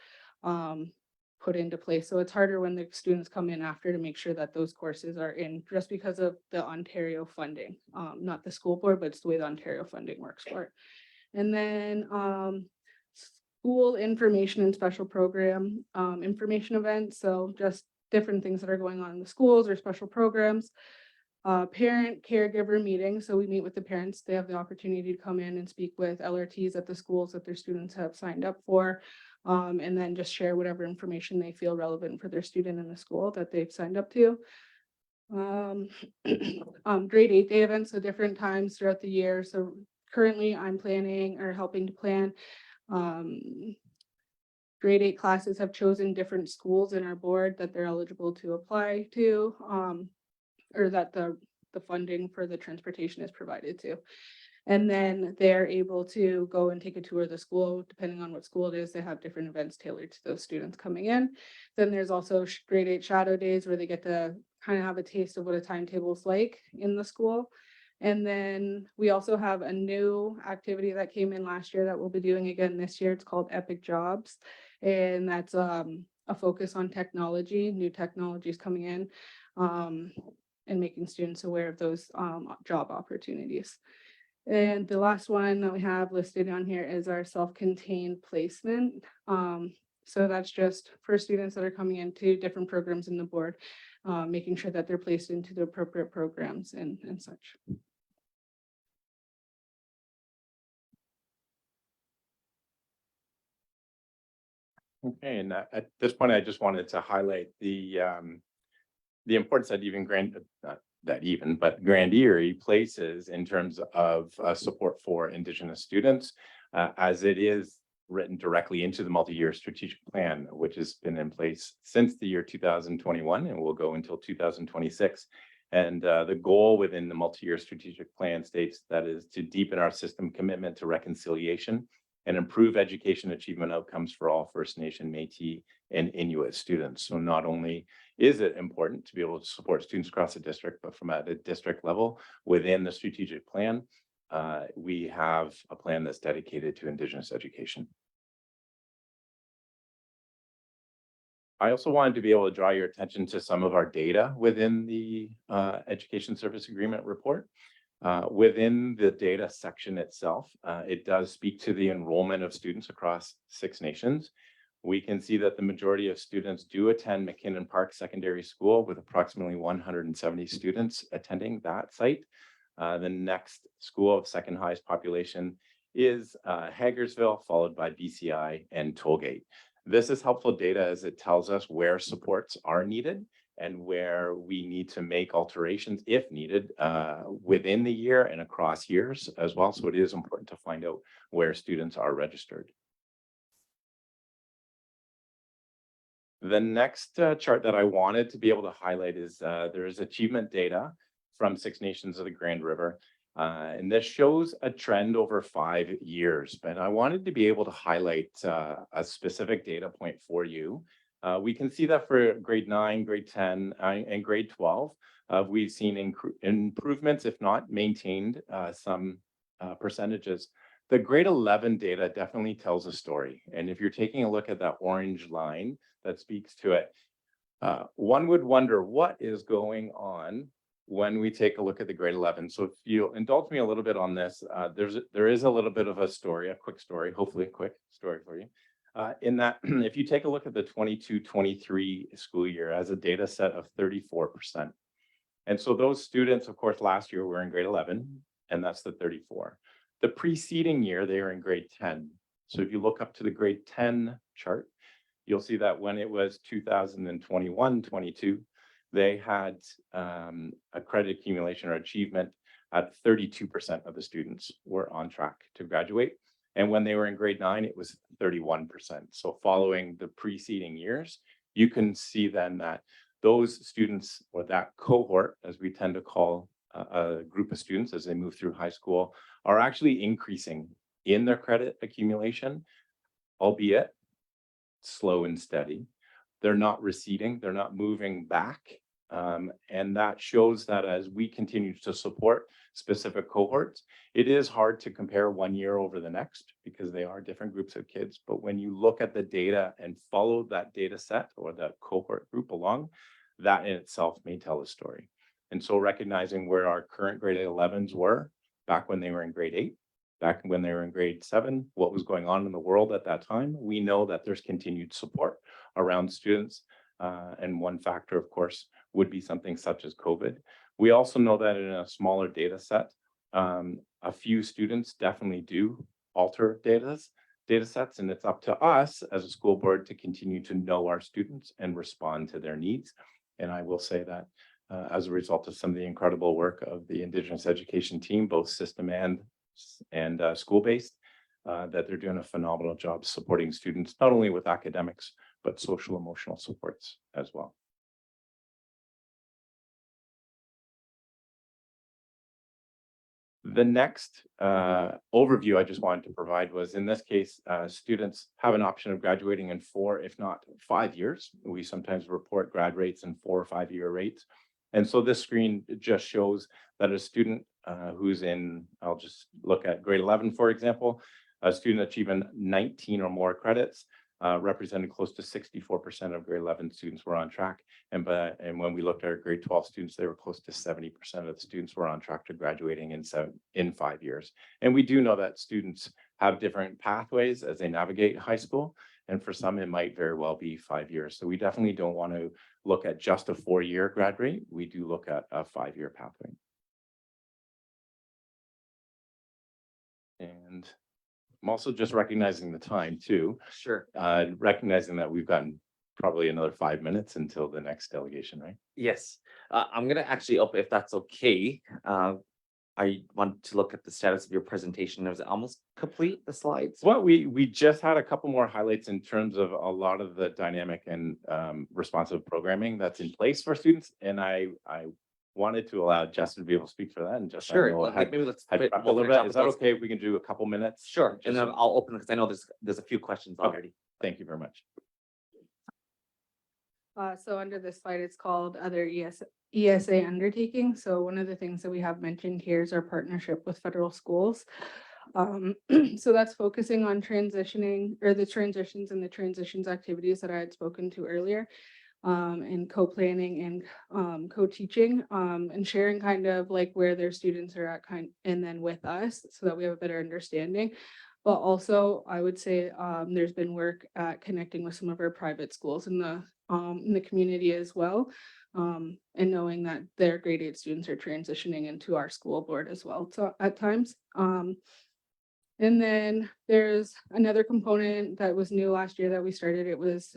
put into place. So it's harder when the students come in after to make sure that those courses are in, just because of the Ontario funding, not the school board, but it's the way the Ontario funding works for it. And then school information and special program information events. So just different things that are going on in the schools or special programs. Parent caregiver meetings. So we meet with the parents. They have the opportunity to come in and speak with LRTs at the schools that their students have signed up for, and then just share whatever information they feel relevant for their student in the school that they've signed up to. Grade 8 day events, so different times throughout the year. So currently I'm planning or helping to plan. Grade 8 classes have chosen different schools in our board that they're eligible to apply to. Or that the funding for the transportation is provided to. And then they're able to go and take a tour of the school, depending on what school it is. They have different events tailored to those students coming in. Then there's also grade 8 shadow days where they get to kind of have a taste of what a timetable is like in the school. And then we also have a new activity that came in last year that we'll be doing again this year. It's called Epic Jobs. And that's a focus on technology, new technologies coming in. And making students aware of those job opportunities. And the last one that we have listed on here is our self-contained placement. So that's just for students that are coming into different programs in the board, making sure that they're placed into the appropriate programs and such. Okay, and at this point, I just wanted to highlight the importance that Grand Erie places in terms of support for Indigenous students, as it is written directly into the multi-year strategic plan, which has been in place since the year 2021 and will go until 2026. And the goal within the multi-year strategic plan states that is to deepen our system commitment to reconciliation and improve education achievement outcomes for all First Nation, Métis, and Inuit students. So not only is it important to be able to support students across the district, but from at a district level within the strategic plan, we have a plan that's dedicated to Indigenous education. I also wanted to be able to draw your attention to some of our data within the Education Service Agreement report. Within the data section itself, it does speak to the enrollment of students across Six Nations. We can see that the majority of students do attend McKinnon Park Secondary School, with approximately 170 students attending that site. The next school of second highest population is Hagersville, followed by BCI and Tollgate. This is helpful data as it tells us where supports are needed and where we need to make alterations if needed within the year and across years as well. So it is important to find out where students are registered. The next chart that I wanted to be able to highlight is there is achievement data from Six Nations of the Grand River. And this shows a trend over 5 years, but I wanted to be able to highlight a specific data point for you We can see that for grade 9, grade 10, and grade 12. We've seen improvements, if not maintained, some percentages. The grade 11 data definitely tells a story. And if you're taking a look at that orange line that speaks to it, one would wonder what is going on when we take a look at the grade 11. So if you indulge me a little bit on this, there is a little bit of a story, a quick story, hopefully a quick story for you. In that, if you take a look at the 22-23 school year as a data set of 34%. And so those students, of course, last year were in grade 11, and that's the 34. The preceding year, they were in grade 10. So if you look up to the grade 10 chart, you'll see that when it was 2021-22, they had a credit accumulation or achievement at 32% of the students were on track to graduate. And when they were in grade 9, it was 31%. So following the preceding years, you can see then that those students, or that cohort, as we tend to call a group of students as they move through high school, are actually increasing in their credit accumulation, albeit slow and steady. They're not receding, they're not moving back. And that shows that as we continue to support specific cohorts, it is hard to compare one year over the next because they are different groups of kids. But when you look at the data and follow that data set or that cohort group along, that in itself may tell a story. And so recognizing where our current grade 11s were back when they were in grade 8, back when they were in grade 7, what was going on in the world at that time, we know that there's continued support around students. And one factor, of course, would be something such as COVID. We also know that in a smaller data set, a few students definitely do alter data sets, and it's up to us as a school board to continue to know our students and respond to their needs. And I will say that as a result of some of the incredible work of the Indigenous education team, both system and school-based, that they're doing a phenomenal job supporting students, not only with academics, but social emotional supports as well. The next overview I just wanted to provide was, in this case, students have an option of graduating in 4, if not 5 years. We sometimes report grad rates in 4 or 5 year rates. And so this screen just shows that a student who's in, I'll just look at grade 11, for example, a student achieving 19 or more credits, represented close to 64% of grade 11 students were on track. And when we looked at our grade 12 students, they were close to 70% of the students were on track to graduating in 5 years. And we do know that students have different pathways as they navigate high school. And for some, it might very well be 5 years. So we definitely don't want to look at just a 4-year grad rate. We do look at a 5-year pathway. And I'm also just recognizing the time too. Sure. Recognizing that we've gotten probably another 5 minutes until the next delegation, right? Yes, I'm gonna actually open, if that's okay. I want to look at the status of your presentation. Was it almost complete, the slides? Well, we just had a couple more highlights in terms of a lot of the dynamic and responsive programming that's in place for students. And I wanted to allow Justin to be able to speak for that. And just Sure, maybe let's. a little bit. Is that okay if we can do a couple minutes? Sure, and then I'll open, because I know there's a few questions already. Thank you very much. So under this slide, it's called other ESA undertaking. So one of the things that we have mentioned here is our partnership with federal schools. So that's focusing on transitioning, or the transitions and the transitions activities that I had spoken to earlier, and co-planning and co-teaching, and sharing kind of like where their students are at and then with us, so that we have a better understanding. But also, I would say there's been work at connecting with some of our private schools in the community as well, and knowing that their grade 8 students are transitioning into our school board as well. So at times, and then there's another component that was new last year that we started. It was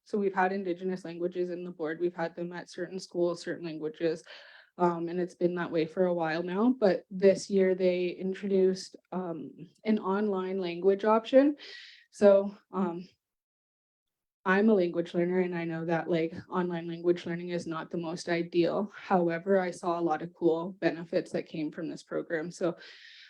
so we've had Indigenous languages in the board. We've had them at certain schools, certain languages. And it's been that way for a while now, but this year they introduced an online language option. So I'm a language learner, and I know that like online language learning is not the most ideal. However, I saw a lot of cool benefits that came from this program. So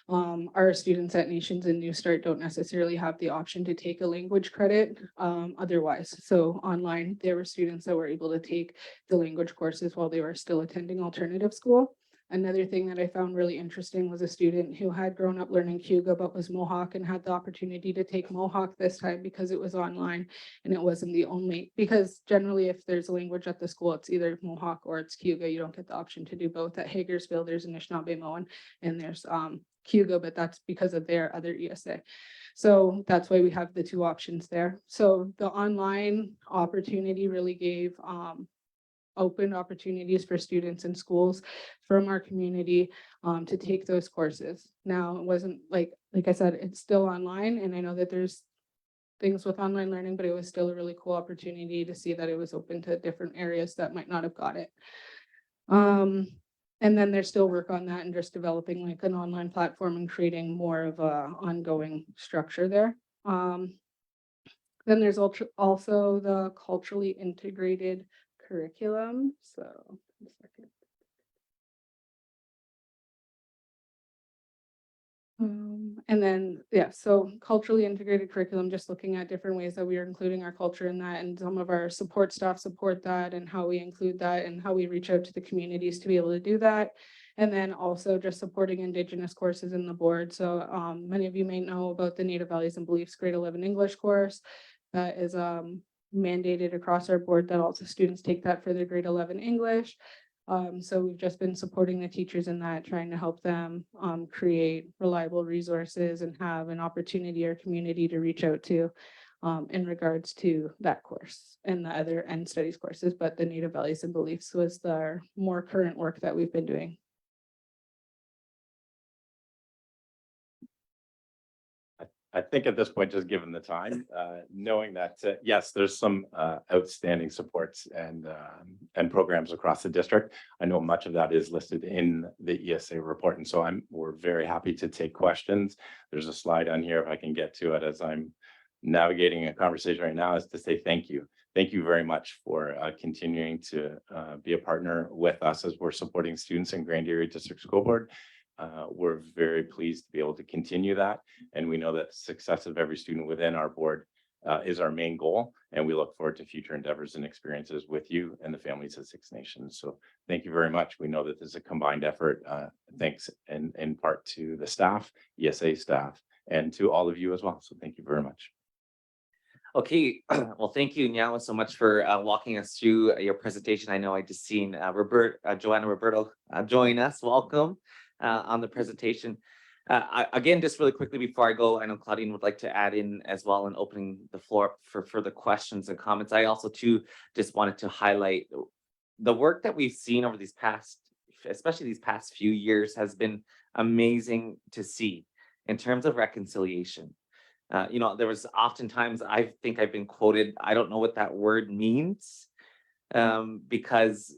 Our students at Nations and New Start don't necessarily have the option to take a language credit otherwise. So online, there were students that were able to take the language courses while they were still attending alternative school. Another thing that I found really interesting was a student who had grown up learning Cayuga but was Mohawk and had the opportunity to take Mohawk this time because it was online and it wasn't the only, because generally if there's a language at the school, it's either Mohawk or it's Cayuga. You don't get the option to do both. At Hagersville, there's Anishinaabemowin and there's Cayuga, but that's because of their other ESA. So that's why we have the two options there. So the online opportunity really gave open opportunities for students and schools from our community to take those courses. Now, it wasn't like I said, it's still online, and I know that there's things with online learning, but it was still a really cool opportunity to see that it was open to different areas that might not have got it. And then there's still work on that and just developing like an online platform and creating more of a ongoing structure there. Then there's also the culturally integrated curriculum. So, a second. And then, yeah, so culturally integrated curriculum, just looking at different ways that we are including our culture in that, and some of our support staff support that, and how we include that, and how we reach out to the communities to be able to do that. And then also just supporting Indigenous courses in the board. So many of you may know about the Native Values and Beliefs grade 11 English course that is mandated across our board, that also students take that for their grade 11 English. So we've just been supporting the teachers in that, trying to help them create reliable resources and have an opportunity or community to reach out to in regards to that course and the other end studies courses. But the Native Values and Beliefs was the more current work that we've been doing. I think at this point, just given the time, knowing that, yes, there's some outstanding supports and programs across the district. I know much of that is listed in the ESA report. And so we're very happy to take questions. There's a slide on here, if I can get to it as I'm navigating a conversation right now, is to say thank you. Thank you very much for continuing to be a partner with us as we're supporting students in Grand Area District School Board. We're very pleased to be able to continue that. And we know that success of every student within our board is our main goal. And we look forward to future endeavors and experiences with you and the families of Six Nations. So thank you very much. We know that this is a combined effort. Thanks in part to the staff, ESA staff, and to all of you as well. So thank you very much. Okay, well, thank you, Nyawa, so much for walking us through your presentation. I know I just seen Joanna Roberto join us. Welcome. On the presentation. Again, just really quickly before I go, I know Claudine would like to add in as well in opening the floor up for further questions and comments. I also too just wanted to highlight the work that we've seen over these past, especially these past few years, has been amazing to see in terms of reconciliation. There was oftentimes I think I've been quoted, I don't know what that word means, because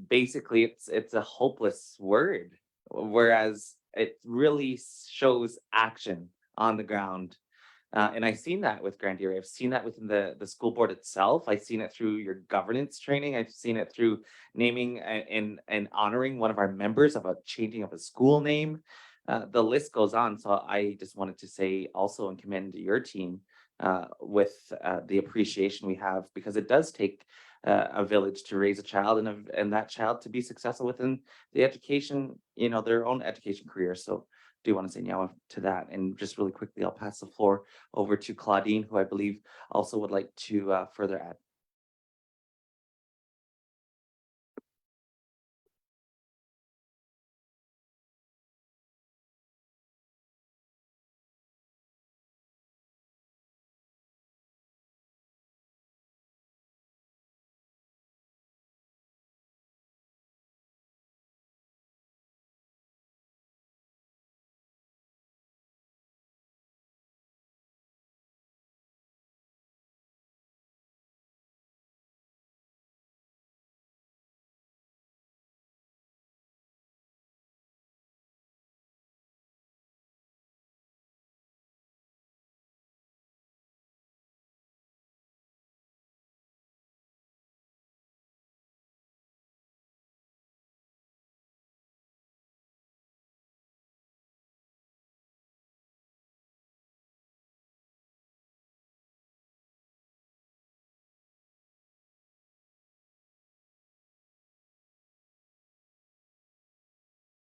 basically it's a hopeless word. Whereas it really shows action on the ground. And I've seen that with Grand Area. I've seen that within the school board itself. I've seen it through your governance training. I've seen it through naming and honoring one of our members of a changing of a school name. The list goes on. So I just wanted to say also and commend your team with the appreciation we have, because it does take a village to raise a child and that child to be successful within the education, their own education career. So do want to say now to that. And just really quickly, I'll pass the floor over to Claudine, who I believe also would like to further add.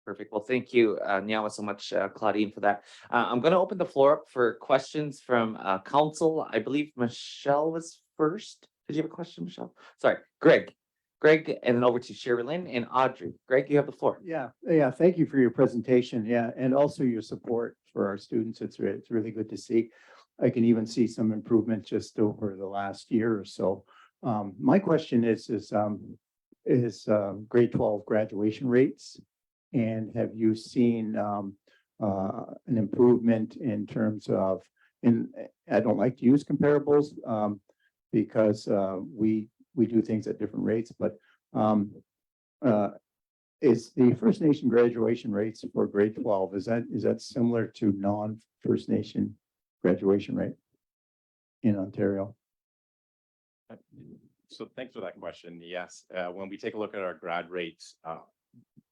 Perfect. Well, thank you, Nyawa, so much, Claudine, for that. I'm going to open the floor up for questions from council. I believe Michelle was first. Did you have a question, Michelle? Sorry, Greg. Greg, and then over to Sherilyn and Audrey. Greg, you have the floor. Yeah, thank you for your presentation. Yeah, and also your support for our students. It's really good to see. I can even see some improvement just over the last year or so. My question is grade 12 graduation rates? And have you seen an improvement in terms of, and I don't like to use comparables because we do things at different rates, but is the First Nation graduation rates for grade 12, is that similar to non-First Nation graduation rate in Ontario? So thanks for that question. Yes, when we take a look at our grad rates,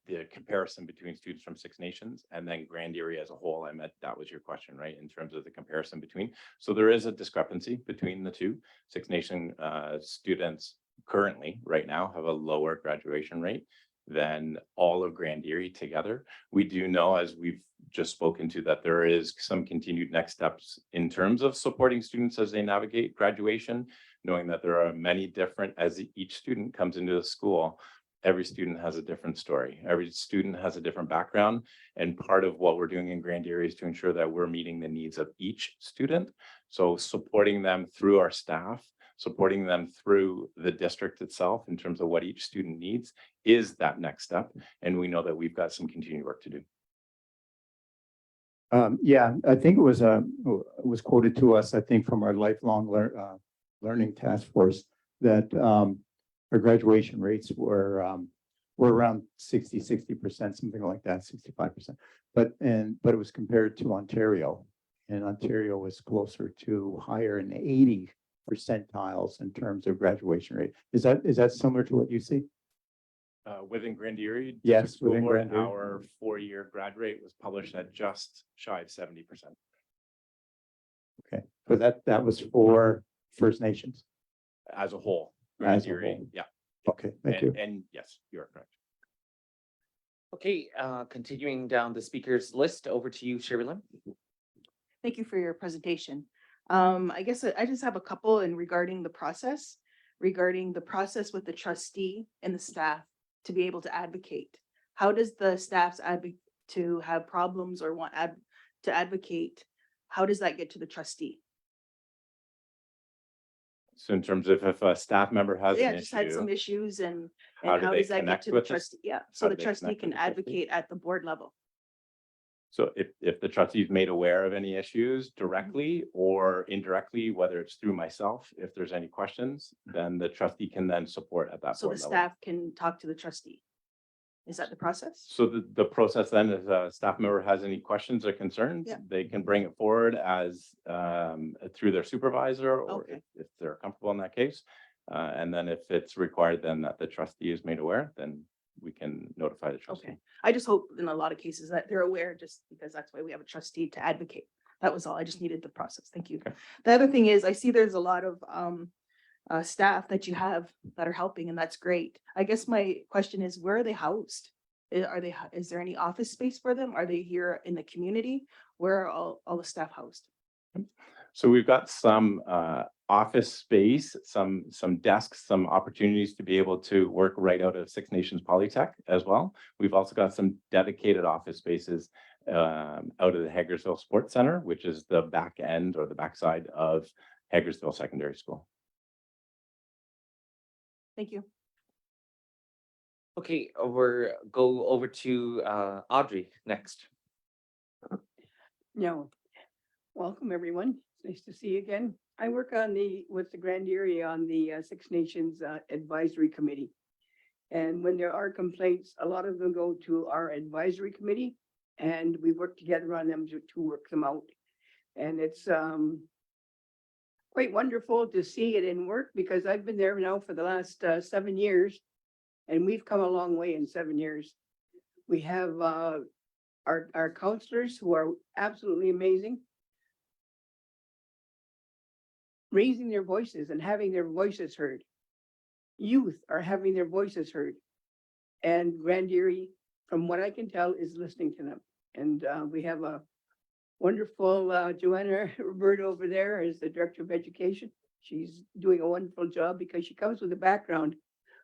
the comparison between students from Six Nations and then Grand Erie as a whole, I meant that was your question, right? In terms of the comparison between. So there is a discrepancy between the two. Six Nation students currently right now have a lower graduation rate than all of Grand Erie together. We do know, as we've just spoken to, that there is some continued next steps in terms of supporting students as they navigate graduation, knowing that there are many different, as each student comes into the school, every student has a different story. Every student has a different background. And part of what we're doing in Grand Erie is to ensure that we're meeting the needs of each student. So supporting them through our staff, supporting them through the district itself in terms of what each student needs is that next step. And we know that we've got some continued work to do. Yeah, I think it was quoted to us, I think, from our lifelong learning task force that our graduation rates were around 60%, something like that, 65%. But it was compared to Ontario, and Ontario was closer to higher in 80 percentiles in terms of graduation rate. Is that similar to what you see? Within Grand Erie, Yes, District School within Board, Grand Erie. our 4-year grad rate was published at just shy of 70%. Okay, but that was for First Nations As a whole. as a Erie, whole. yeah. Okay, thank you. And yes, you are correct. Okay, continuing down the speakers list, over to you, Sherilyn. Thank you for your presentation. I guess I just have a couple in regarding the process with the trustee and the staff to be able to advocate. How does the staff's to have problems or want to advocate? How does that get to the trustee? So in terms of if a staff member has Yeah, an just had some issue, issues and how do how they does that get connect to the with the- trustee? Yeah, how so do the they trustee connect can with the trustee? advocate at the board level. so if the trustee is made aware of any issues directly or indirectly, whether it's through myself, if there's any questions, then the trustee can then support at that So the board level. staff can talk to the trustee. Is that the process? So the process then, if a staff member has any questions or concerns, Yeah. they can bring it forward as through their supervisor or Okay. if they're comfortable in that case. And then if it's required then that the trustee is made aware, then we can notify the trustee. Okay, I just hope in a lot of cases that they're aware, just because that's why we have a trustee to advocate. That was all. I just needed the process. Thank you. Okay. The other thing is, I see there's a lot of staff that you have that are helping, and that's great. I guess my question is, where are they housed? Is there any office space for them? Are they here in the community? Where are all the staff housed? So we've got some office space, some desks, some opportunities to be able to work right out of Six Nations Polytech as well. We've also got some dedicated office spaces out of the Hagersville Sports Center, which is the back end or the backside of Hagersville Secondary School. Thank you. Okay, go over to Audrey next. No. Welcome, everyone. It's nice to see you again. I work with the Grand Erie on the Six Nations Advisory Committee. And when there are complaints, a lot of them go to our advisory committee and we work together on them to work them out. And it's quite wonderful to see it in work because I've been there now for the last 7 years and we've come a long way in 7 years. We have our counselors who are absolutely amazing, raising their voices and having their voices heard. Youth are having their voices heard. And Grand Erie from what I can tell, is listening to them. And we have a wonderful Joanna Roberta over there as the Director of Education. She's doing a wonderful job because she comes with a background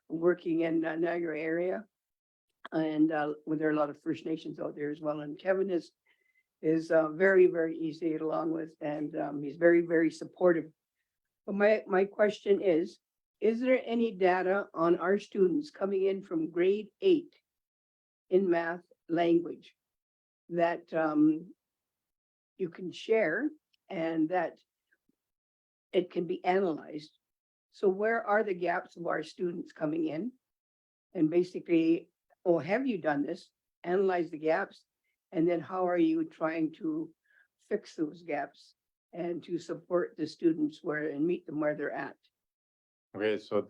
of working in Niagara area. And well, there are a lot of First Nations out there as well. And Kevin is very, very easy to get along with, and he's very, very supportive. But my question is there any data on our students coming in from grade 8 in math language that you can share and that it can be analyzed? So where are the gaps of our students coming in? And basically, or have you done this, analyze the gaps? And then how are you trying to fix those gaps and to support the students where and meet them where they're at? Okay, so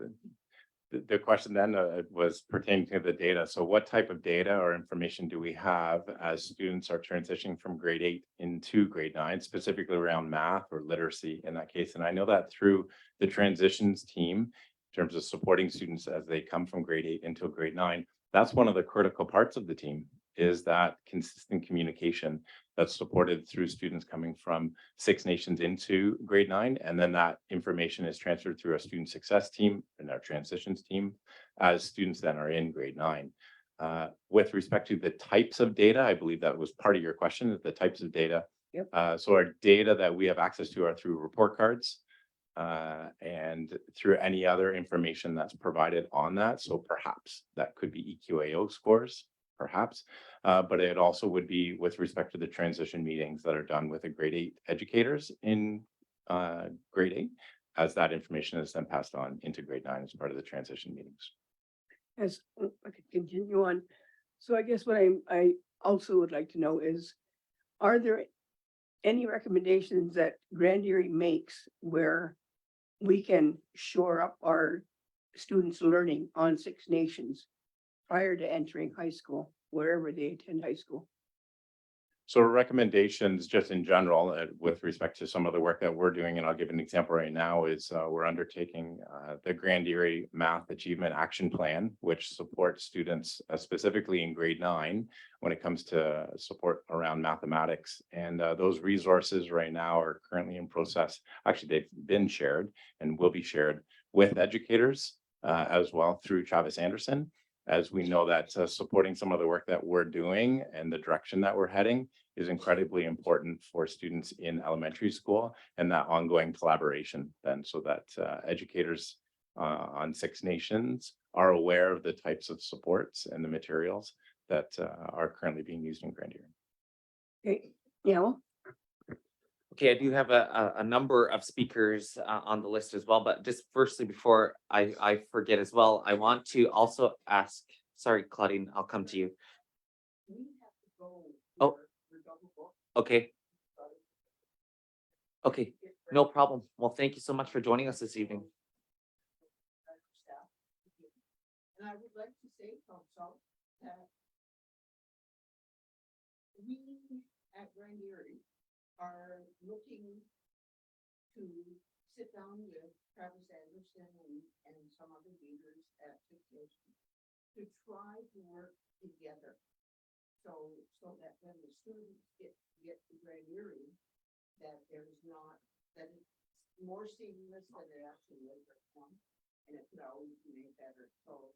the question then was pertaining to the data. So what type of data or information do we have as students are transitioning from grade 8 into grade 9, specifically around math or literacy in that case? And I know that through the transitions team, in terms of supporting students as they come from grade 8 into grade 9, that's one of the critical parts of the team, is that consistent communication that's supported through students coming from Six Nations into grade 9. And then that information is transferred through our student success team and our transitions team as students then are in grade 9. With respect to the types of data, I believe that was part of your question, the types of data. Yep. So our data that we have access to are through report cards and through any other information that's provided on that. So perhaps that could be EQAO scores, perhaps, but it also would be with respect to the transition meetings that are done with the grade 8 educators in grade 8, as that information is then passed on into grade 9 as part of the transition meetings. As I could continue on. So I guess what I also would like to know is, are there any recommendations that Grand Erie makes where we can shore up our students' learning on Six Nations prior to entering high school, wherever they attend high school? So recommendations just in general with respect to some of the work that we're doing, and I'll give an example right now, is we're undertaking the Grand Erie Math Achievement Action Plan, which supports students specifically in grade 9 when it comes to support around mathematics. And those resources right now are currently in process. Actually, they've been shared and will be shared with educators as well through Travis Anderson, as we know that supporting some of the work that we're doing and the direction that we're heading is incredibly important for students in elementary school, and that ongoing collaboration then, so that educators on Six Nations are aware of the types of supports and the materials that are currently being used in Grand Erie. Okay, yeah. Okay, I do have a number of speakers on the list as well, but just firstly, before I forget as well, I want to also ask, sorry, Claudine, I'll come to you. Oh, okay. Okay, no problem. Well, thank you so much for joining us this evening. And I would like to say also that we at Grand Erie are looking to sit down with Travis Anderson and some other leaders at Six Nations to try to work together. So that when the students get to Grand Erie, that there's not, that it's more seamless than it actually is right now, and it could always be made better. So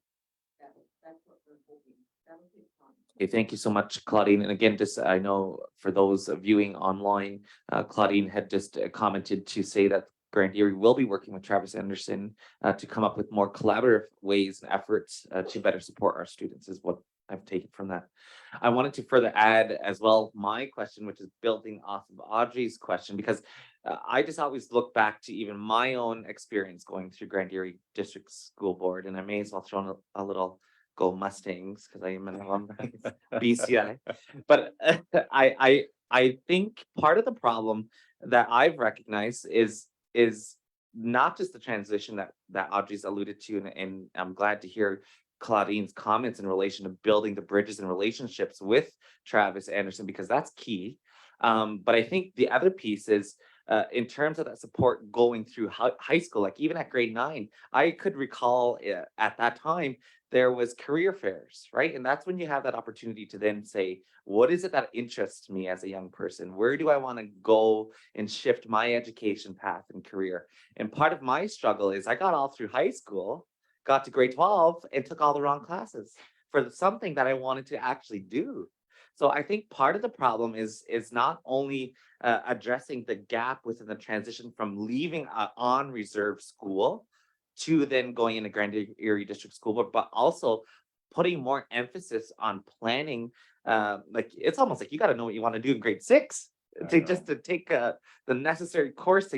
that's what we're hoping. That'll take time. Okay, thank you so much, Claudine. And again, just I know for those viewing online, Claudine had just commented to say that Grand Erie will be working with Travis Anderson to come up with more collaborative ways and efforts to better support our students, is what I've taken from that. I wanted to further add as well my question, which is building off of Audrey's question, because I just always look back to even my own experience going through Grand Erie District School Board, and I may as well throw in a little go Mustangs because I am an alumni of BCI. But I think part of the problem that I've recognized is not just the transition that Audrey's alluded to, and I'm glad to hear Claudine's comments in relation to building the bridges and relationships with Travis Anderson, because that's key. But I think the other piece is in terms of that support going through high school, like even at grade 9, I could recall at that time there was career fairs, right? And that's when you have that opportunity to then say, what is it that interests me as a young person? Where do I want to go and shift my education path and career? And part of my struggle is I got all through high school, got to grade 12 and took all the wrong classes for something that I wanted to actually do. So I think part of the problem is not only addressing the gap within the transition from leaving on reserve school to then going into Grand Erie District School Board, but also putting more emphasis on planning. Like it's almost like you got to know what you want to do in grade 6 to take the necessary course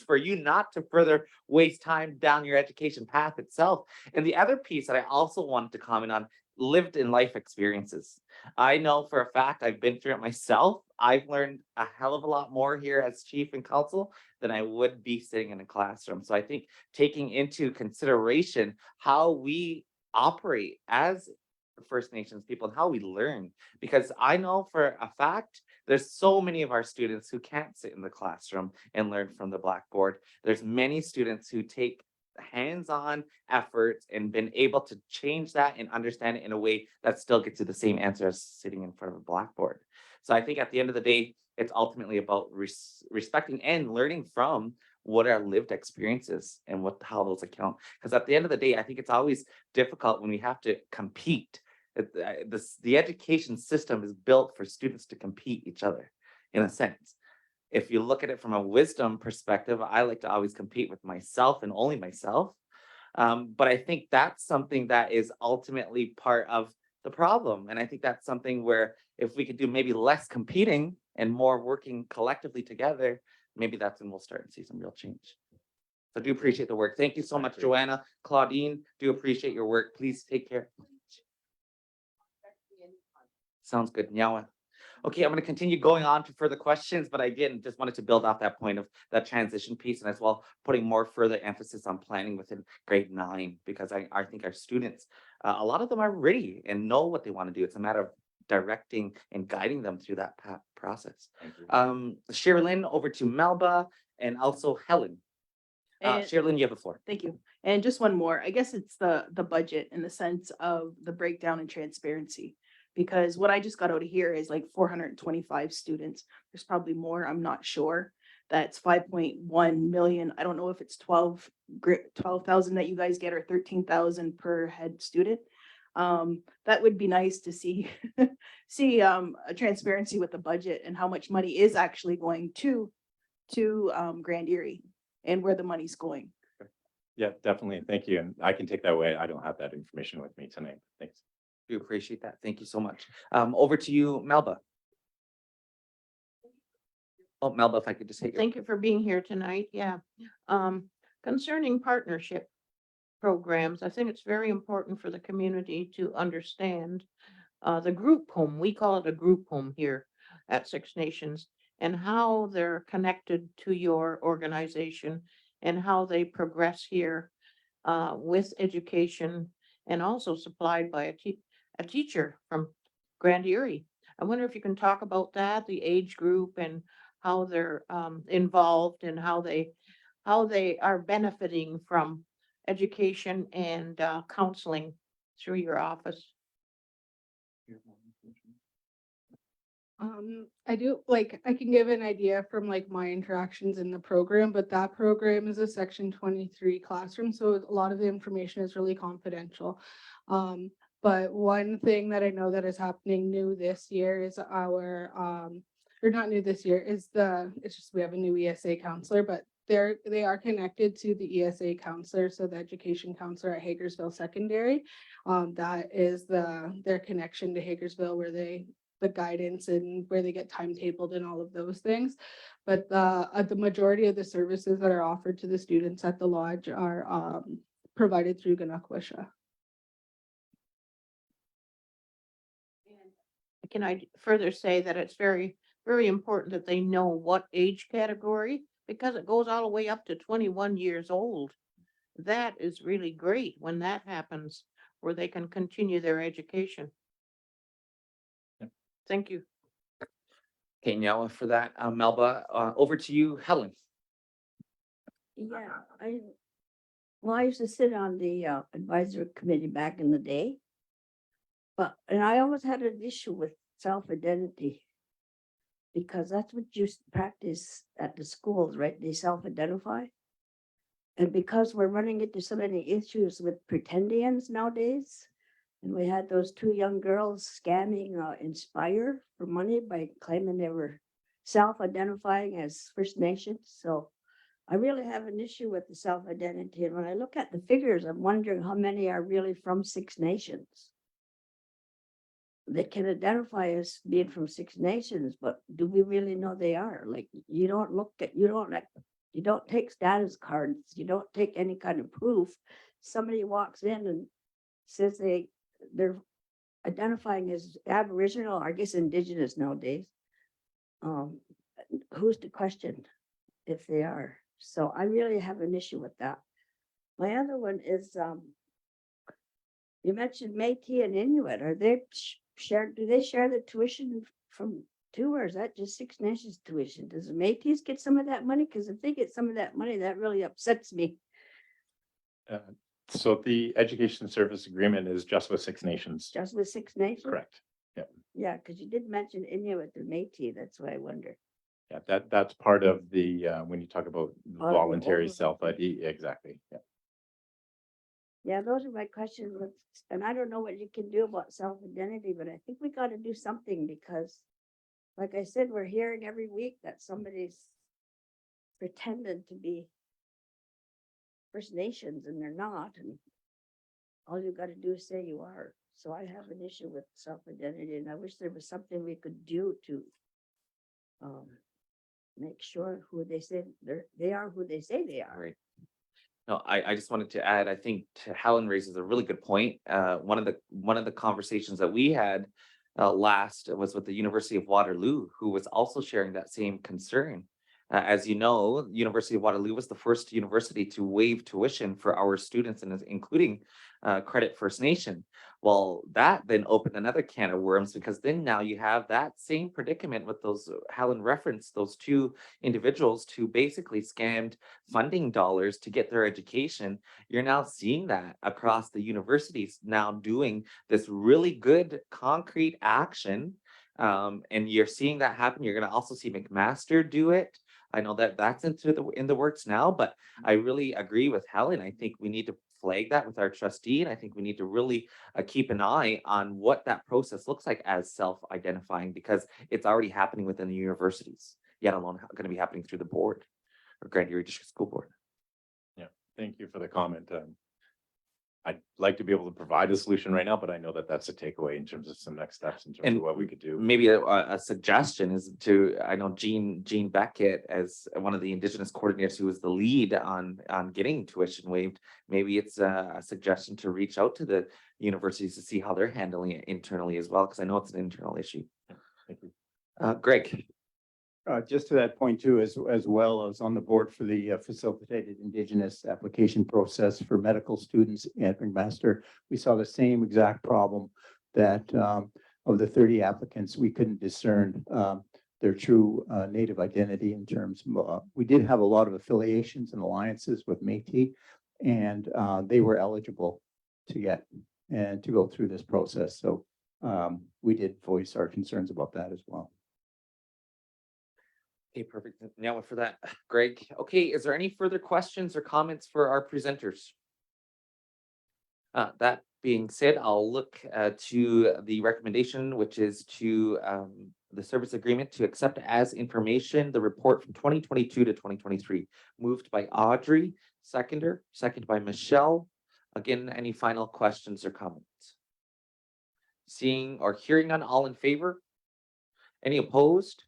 for you not to further waste time down your education path itself. And the other piece that I also wanted to comment on, lived in life experiences. I know for a fact, I've been through it myself. I've learned a hell of a lot more here as chief and council than I would be sitting in a classroom. So I think taking into consideration how we operate as First Nations people and how we learn, because I know for a fact there's so many of our students who can't sit in the classroom and learn from the blackboard. There's many students who take hands-on efforts and been able to change that and understand it in a way that still gets you the same answer as sitting in front of a blackboard. So I think at the end of the day, it's ultimately about respecting and learning from what our lived experiences and how those account. Because at the end of the day, I think it's always difficult when we have to compete. The education system is built for students to compete each other, in a sense. If you look at it from a wisdom perspective, I like to always compete with myself and only myself. But I think that's something that is ultimately part of the problem. And I think that's something where if we could do maybe less competing and more working collectively together, maybe that's when we'll start and see some real change. So I do appreciate the work. Thank you so much, Joanna. Claudine, do appreciate your work. Please take care. Sounds good. Nyawa. Okay, I'm going to continue going on to further questions, but again, just wanted to build off that point of that transition piece and as well putting more further emphasis on planning within grade 9, because I think our students, a lot of them are ready and know what they want to do. It's a matter of directing and guiding them through that process. Sherilyn, over to Melba and also Helen. And- Sherilyn, you have the floor. Thank you. And just one more, I guess it's the budget in the sense of the breakdown and transparency. Because what I just got out of here is like 425 students. There's probably more, I'm not sure. That's 5.1 million. I don't know if it's 12,000 that you guys get or 13,000 per head student. That would be nice to see a transparency with the budget and how much money is actually going to Grand Erie and where the money's going. Yeah, definitely. Thank you. And I can take that away. I don't have that information with me tonight. Thanks. Do appreciate that. Thank you so much. Over to you, Melba. Oh, Melba, if I could just hit your. Thank you for being here tonight. Yeah. Concerning partnership programs, I think it's very important for the community to understand the group home. We call it a group home here at Six Nations, and how they're connected to your organization and how they progress here with education, and also supplied by a teacher from Grand Erie. I wonder if you can talk about that, the age group and how they're involved and how they are benefiting from education and counseling through your office. I can give an idea from like my interactions in the program, but that program is a Section 23 classroom, so a lot of the information is really confidential. But one thing that I know that is happening new this year is or not new this year, it's just we have a new ESA counselor, but they are connected to the ESA counselor, so the education counselor at Hagersville Secondary. That is their connection to Hagersville, where the guidance and where they get timetabled and all of those things. But the majority of the services that are offered to the students at the lodge are provided through Ganakwisha. Can I further say that it's very, very important that they know what age category, because it goes all the way up to 21 years old. That is really great when that happens, where they can continue their education. Yeah. Thank you. Okay, now for that, Melba, over to you, Helen. Yeah, well, I used to sit on the advisory committee back in the day. And I always had an issue with self-identity. Because that's what you practice at the schools, right? They self-identify. And because we're running into so many issues with pretendians nowadays, and we had those two young girls scamming Inspire for money by claiming they were self-identifying as First Nations. So I really have an issue with the self-identity. And when I look at the figures, I'm wondering how many are really from Six Nations. They can identify as being from Six Nations, but do we really know they are? Like, you don't take status cards, you don't take any kind of proof. Somebody walks in and says they're identifying as Aboriginal, I guess Indigenous nowadays. Who's to question if they are? So I really have an issue with that. My other one is, you mentioned Métis and Inuit. Are they do they share the tuition from too, or is that just Six Nations tuition? Does the Métis get some of that money? Because if they get some of that money, that really upsets me. So the education service agreement is just with Six Nations. Just with Six Nations? Correct. Yeah, because you did mention Inuit and Métis. That's why I wonder. Yeah, that's part of the, when you talk about Part of the voluntary overall. self-ID, exactly, yeah. Yeah, those are my questions. And I don't know what you can do about self-identity, but I think we got to do something because, like I said, we're hearing every week that somebody's pretending to be First Nations and they're not. And all you got to do is say you are. So I have an issue with self-identity, and I wish there was something we could do to make sure who they say they are, who they say they are. Right. No, I just wanted to add, I think Helen raises a really good point. One of the conversations that we had last was with the University of Waterloo, who was also sharing that same concern. As you know, University of Waterloo was the first university to waive tuition for our students, and including credit First Nation. Well, that then opened another can of worms, because then now you have that same predicament with those, Helen referenced those two individuals who basically scammed funding dollars to get their education. You're now seeing that across the universities now doing this really good concrete action. And you're seeing that happen. You're going to also see McMaster do it. I know that that's in the works now, but I really agree with Helen. I think we need to flag that with our trustee, and I think we need to really keep an eye on what that process looks like as self-identifying, because it's already happening within the universities, yet alone going to be happening through the board or Grand Erie District School Board. Yeah, thank you for the comment. I'd like to be able to provide a solution right now, but I know that that's a takeaway in terms of some next steps in terms And of what we could do. Maybe a suggestion is I know Jean Beckett, as one of the Indigenous coordinators who was the lead on getting tuition waived, maybe it's a suggestion to reach out to the universities to see how they're handling it internally as well, because I know it's an internal issue. Thank you. Greg. Just to that point too, as well as on the board for the facilitated Indigenous application process for medical students at McMaster, we saw the same exact problem that of the 30 applicants, we couldn't discern their true Native identity in terms of, we did have a lot of affiliations and alliances with Métis, and they were eligible to get and to go through this process. So we did voice our concerns about that as well. Okay, perfect. Now for that, Greg. Okay, is there any further questions or comments for our presenters? That being said, I'll look to the recommendation, which is to the service agreement to accept as information the report from 2022 to 2023. Moved by Audrey, second by Michelle. Again, any final questions or comments? Seeing or hearing none, all in favor? Any opposed?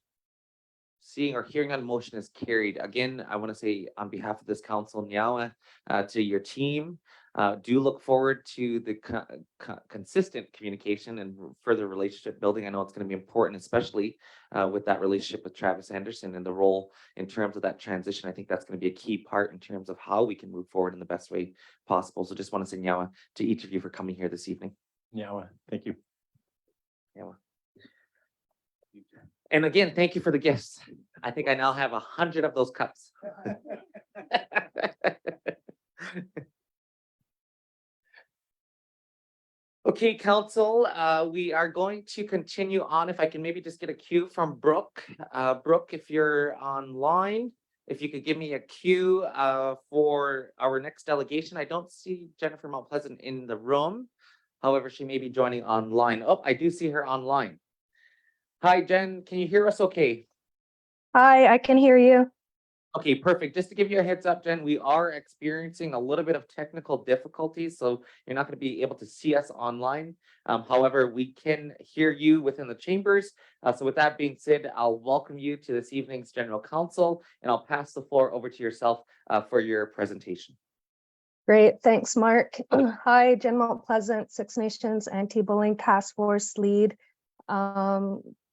Seeing or hearing on motion is carried. Again, I want to say on behalf of this council, Nyawa, to your team, do look forward to the consistent communication and further relationship building. I know it's going to be important, especially with that relationship with Travis Anderson and the role in terms of that transition. I think that's going to be a key part in terms of how we can move forward in the best way possible. So just want to say Nyawa to each of you for coming here this evening. Yeah, thank you. Nyawa. And again, thank you for the gifts. I think I now have 100 of those cups. Okay, council, we are going to continue on. If I can maybe just get a cue from Brooke. Brooke, if you're online, if you could give me a cue for our next delegation. I don't see Jennifer Mount Pleasant in the room. However, she may be joining online. Oh, I do see her online. Hi, Jen, can you hear us okay? Hi, I can hear you. Okay, perfect. Just to give you a heads up, Jen, we are experiencing a little bit of technical difficulties, so you're not going to be able to see us online. However, we can hear you within the chambers. So with that being said, I'll welcome you to this evening's General Council, and I'll pass the floor over to yourself for your presentation. Great, thanks, Mark. Hi, Jen Mount Pleasant, Six Nations Anti-Bullying Task Force Lead.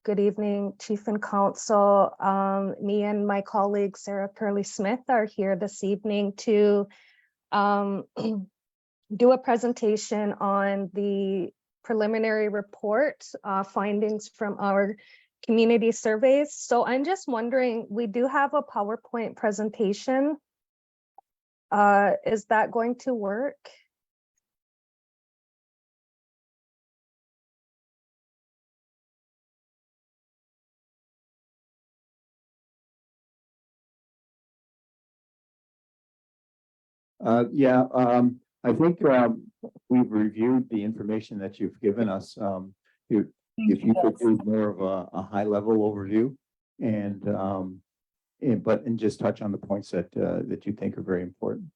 Good evening, Chief and Council. Me and my colleague Sarah Curley Smith are here this evening to do a presentation on the preliminary report findings from our community surveys. So I'm just wondering, we do have a PowerPoint presentation. Is that going to work? Yeah, I think we've reviewed the information that you've given us. If you could do more of a high level overview and just touch on the points that you think are very important.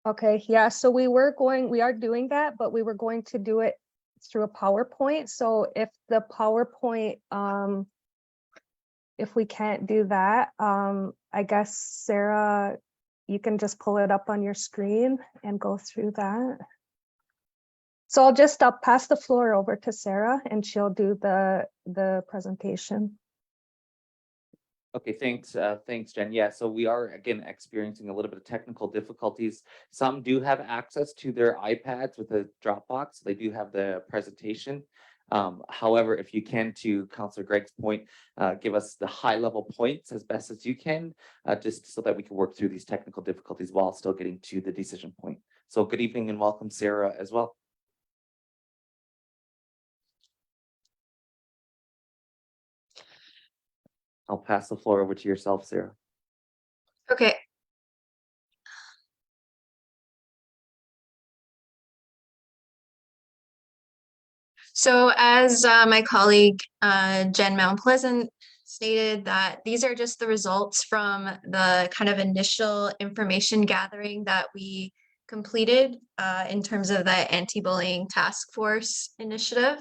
Okay, yeah, so we are doing that, but we were going to do it through a PowerPoint. So if the PowerPoint, if we can't do that, I guess, Sarah, you can just pull it up on your screen and go through that. So I'll just pass the floor over to Sarah and she'll do the presentation. Okay, thanks. Thanks, Jen. Yeah, so we are again experiencing a little bit of technical difficulties. Some do have access to their iPads with a Dropbox. They do have the presentation. However, if you can, to Councillor Greg's point, give us the high level points as best as you can, just so that we can work through these technical difficulties while still getting to the decision point. So good evening and welcome, Sarah, as well. I'll pass the floor over to yourself, Sarah. Okay. So as my colleague Jen Mount Pleasant stated, that these are just the results from the kind of initial information gathering that we completed in terms of the anti-bullying task force initiative.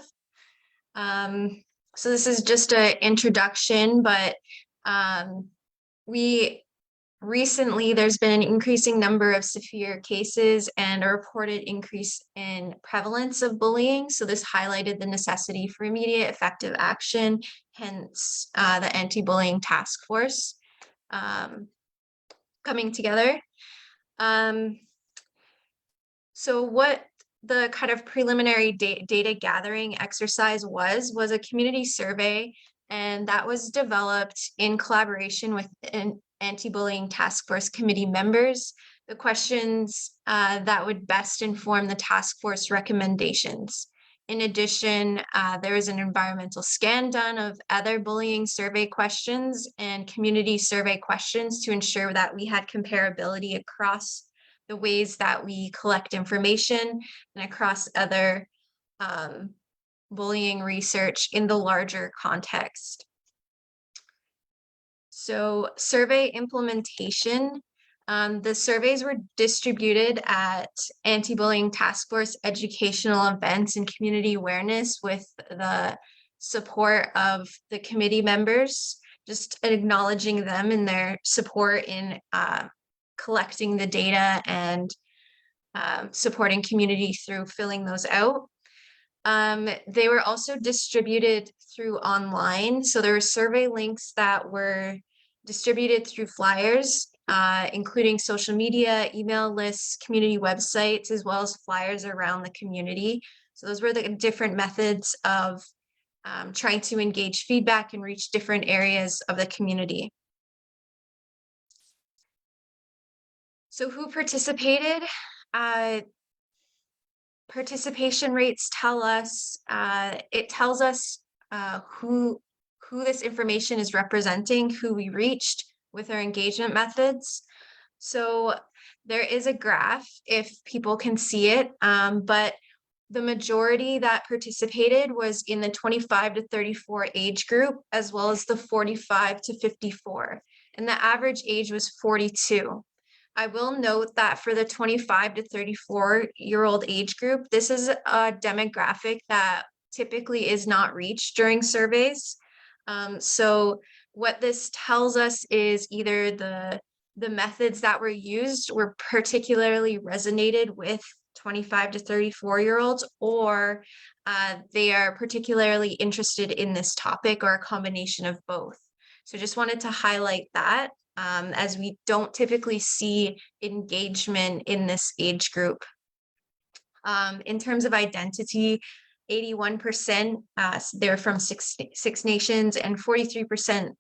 So this is just an introduction, but recently there's been an increasing number of severe cases and a reported increase in prevalence of bullying. So this highlighted the necessity for immediate effective action, hence the anti-bullying task force coming together. So what the kind of preliminary data gathering exercise was a community survey, and that was developed in collaboration with an anti-bullying task force committee members. The questions that would best inform the task force recommendations. In addition, there was an environmental scan done of other bullying survey questions and community survey questions to ensure that we had comparability across the ways that we collect information and across other bullying research in the larger context. So survey implementation, the surveys were distributed at anti-bullying task force educational events and community awareness with the support of the committee members, just acknowledging them in their support in collecting the data and supporting community through filling those out. They were also distributed through online. So there were survey links that were distributed through flyers, including social media, email lists, community websites, as well as flyers around the community. So those were the different methods of trying to engage feedback and reach different areas of the community. So who participated? Participation rates tell us, it tells us who this information is representing, who we reached with our engagement methods. So there is a graph if people can see it, but the majority that participated was in the 25 to 34 age group, as well as the 45 to 54. And the average age was 42. I will note that for the 25 to 34-year-old age group, this is a demographic that typically is not reached during surveys. So what this tells us is either the methods that were used were particularly resonated with 25 to 34-year-olds, or they are particularly interested in this topic, or a combination of both. So just wanted to highlight that, as we don't typically see engagement in this age group. In terms of identity, 81% they're from Six Nations, and 43%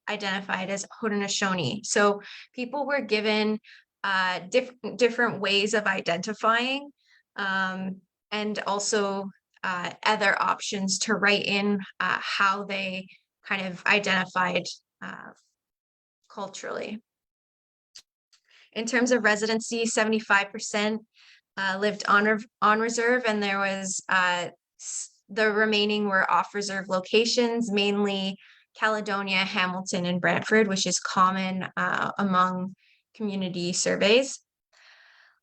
identified as Haudenosaunee. So people were given different ways of identifying, and also other options to write in how they kind of identified culturally. In terms of residency, 75% lived on reserve, and there was the remaining were off reserve locations, mainly Caledonia, Hamilton, and Brantford, which is common among community surveys.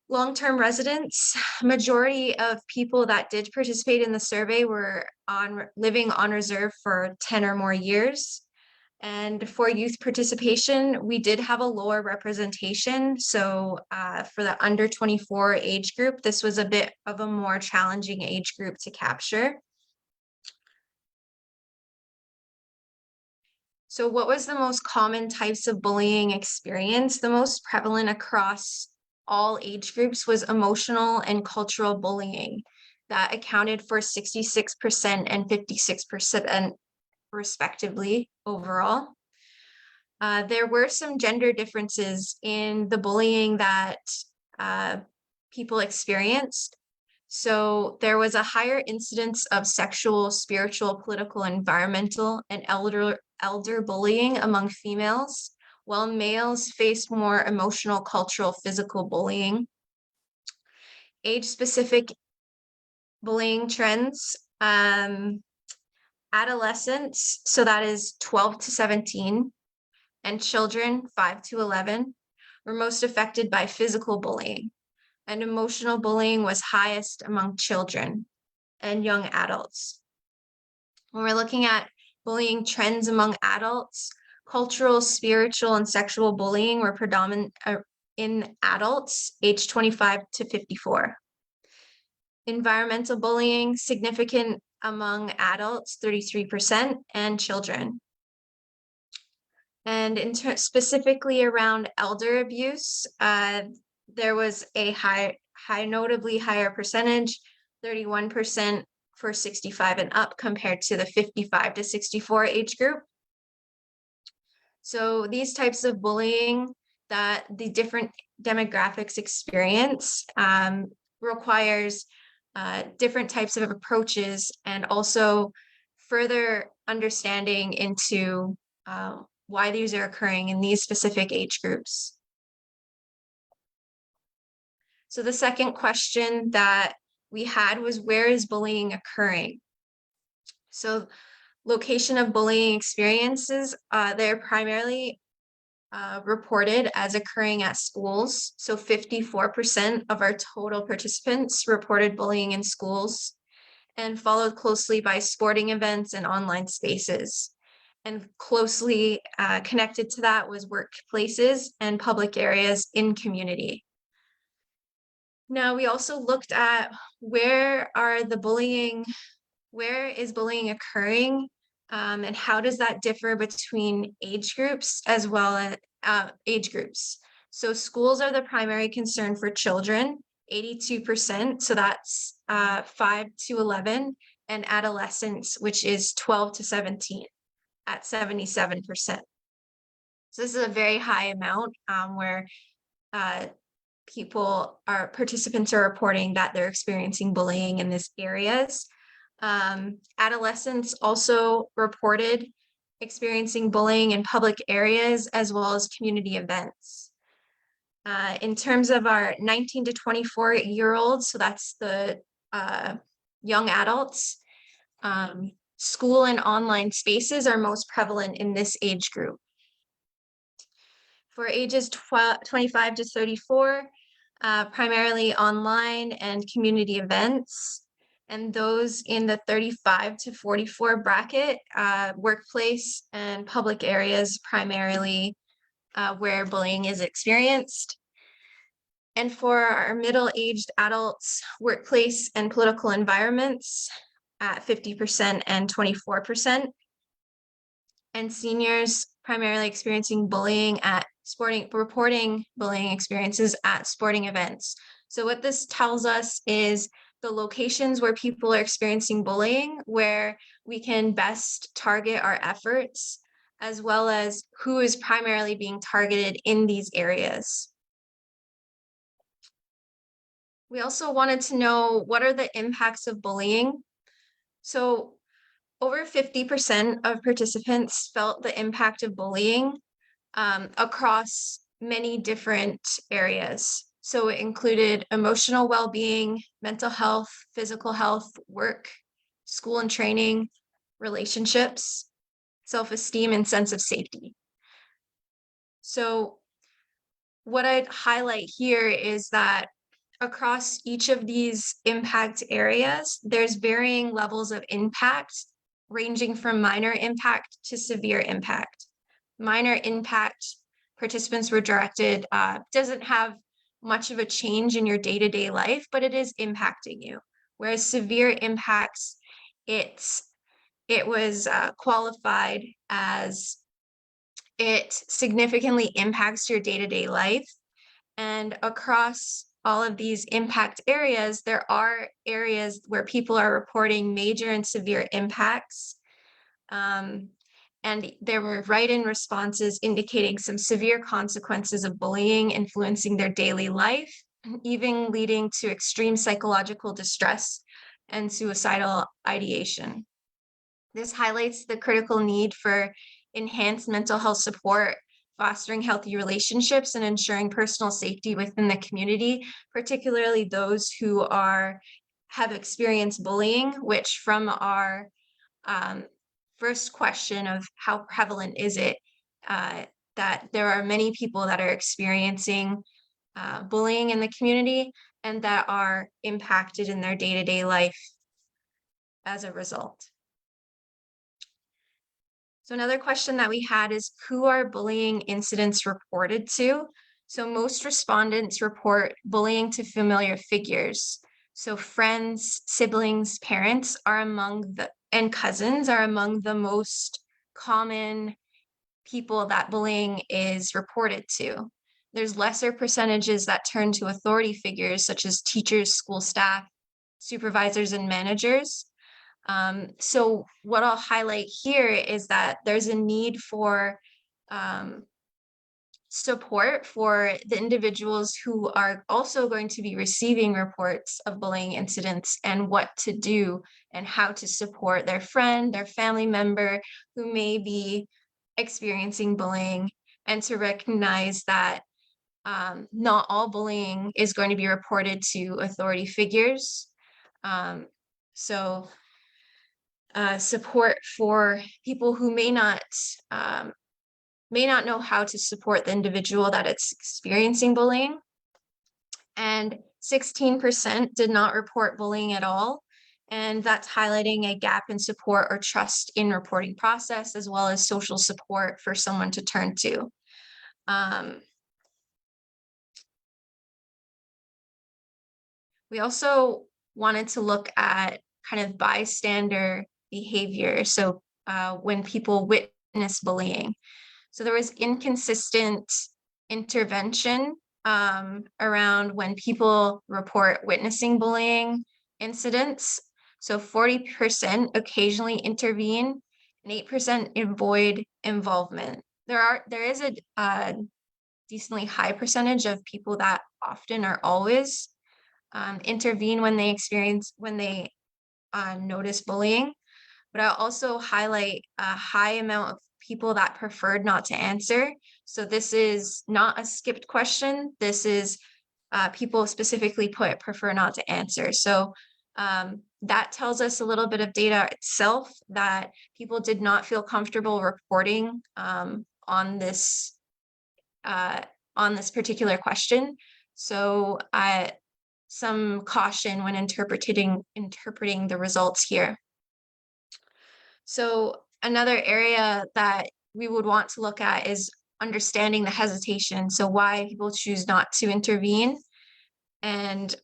Long-term residents, majority of people that did participate in the survey were living on reserve for 10 or more years. And for youth participation, we did have a lower representation. So for the under 24 age group, this was a bit of a more challenging age group to capture. So what was the most common types of bullying experience? The most prevalent across all age groups was emotional and cultural bullying. That accounted for 66% and 56% respectively overall. There were some gender differences in the bullying that people experienced. So there was a higher incidence of sexual, spiritual, political, environmental, and elder bullying among females, while males faced more emotional, cultural, physical bullying. Age-specific bullying trends. Adolescents, so that is 12 to 17, and children 5 to 11 were most affected by physical bullying, and emotional bullying was highest among children and young adults. When we're looking at bullying trends among adults, cultural, spiritual, and sexual bullying were predominant in adults aged 25 to 54. Environmental bullying, significant among adults, 33%, and children. And specifically around elder abuse, there was a notably higher percentage, 31% for 65 and up compared to the 55 to 64 age group. So these types of bullying that the different demographics experience requires different types of approaches, and also further understanding into why these are occurring in these specific age groups. So the second question that we had was, where is bullying occurring? So location of bullying experiences, they're primarily reported as occurring at schools. So 54% of our total participants reported bullying in schools, and followed closely by sporting events and online spaces. And closely connected to that was workplaces and public areas in community. Now, we also looked at where is bullying occurring, and how does that differ between age groups as well as age groups. So schools are the primary concern for children, 82%, so that's 5 to 11, and adolescents, which is 12 to 17 at 77%. So this is a very high amount where participants are reporting that they're experiencing bullying in these areas. Adolescents also reported experiencing bullying in public areas as well as community events. In terms of our 19 to 24-year-olds, so that's the young adults, school and online spaces are most prevalent in this age group. For ages 25 to 34, primarily online and community events. And those in the 35 to 44 bracket, workplace and public areas, primarily where bullying is experienced. And for our middle-aged adults, workplace and political environments at 50% and 24%. And seniors primarily experiencing bullying at reporting bullying experiences at sporting events. So what this tells us is the locations where people are experiencing bullying, where we can best target our efforts, as well as who is primarily being targeted in these areas. We also wanted to know, what are the impacts of bullying? So over 50% of participants felt the impact of bullying across many different areas. So it included emotional well-being, mental health, physical health, work, school and training, relationships, self-esteem, and sense of safety. So what I'd highlight here is that across each of these impact areas, there's varying levels of impact, ranging from minor impact to severe impact. Minor impact, participants were directed, doesn't have much of a change in your day-to-day life, but it is impacting you. Whereas severe impacts, it was qualified as it significantly impacts your day-to-day life. And across all of these impact areas, there are areas where people are reporting major and severe impacts. And there were write-in responses indicating some severe consequences of bullying influencing their daily life, even leading to extreme psychological distress and suicidal ideation. This highlights the critical need for enhanced mental health support, fostering healthy relationships, and ensuring personal safety within the community, particularly those who have experienced bullying, which from our first question of how prevalent is it, that there are many people that are experiencing bullying in the community and that are impacted in their day-to-day life as a result. So another question that we had is, who are bullying incidents reported to? So most respondents report bullying to familiar figures. So friends, siblings, parents and cousins are among the most common people that bullying is reported to. There's lesser percentages that turn to authority figures such as teachers, school staff, supervisors, and managers. So what I'll highlight here is that there's a need for support for the individuals who are also going to be receiving reports of bullying incidents, and what to do and how to support their friend, their family member who may be experiencing bullying, and to recognize that not all bullying is going to be reported to authority figures. Support for people who may not know how to support the individual that is experiencing bullying. And 16% did not report bullying at all. And that's highlighting a gap in support or trust in reporting process, as well as social support for someone to turn to. We also wanted to look at kind of bystander behavior. So when people witness bullying. So there was inconsistent intervention around when people report witnessing bullying incidents. So 40% occasionally intervene and 8% avoid involvement. There is a decently high percentage of people that often or always intervene when they notice bullying. But I'll also highlight a high amount of people that preferred not to answer. So this is not a skipped question. This is people specifically prefer not to answer. So that tells us a little bit of data itself that people did not feel comfortable reporting on this particular question. So some caution when interpreting the results here. So another area that we would want to look at is understanding the hesitation. So why people choose not to intervene, and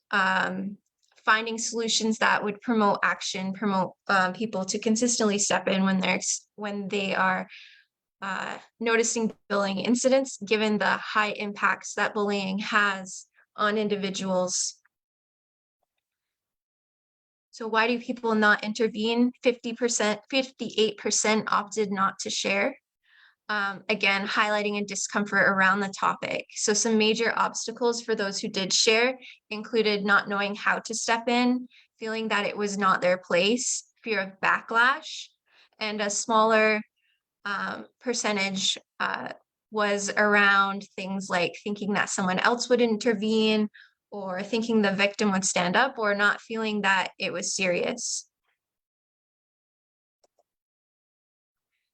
finding solutions that would promote action, promote people to consistently step in when they are noticing bullying incidents, given the high impacts that bullying has on individuals. So why do people not intervene? 58% opted not to share. Again, highlighting a discomfort around the topic. So some major obstacles for those who did share included not knowing how to step in, feeling that it was not their place, fear of backlash, and a smaller percentage was around things like thinking that someone else would intervene, or thinking the victim would stand up, or not feeling that it was serious.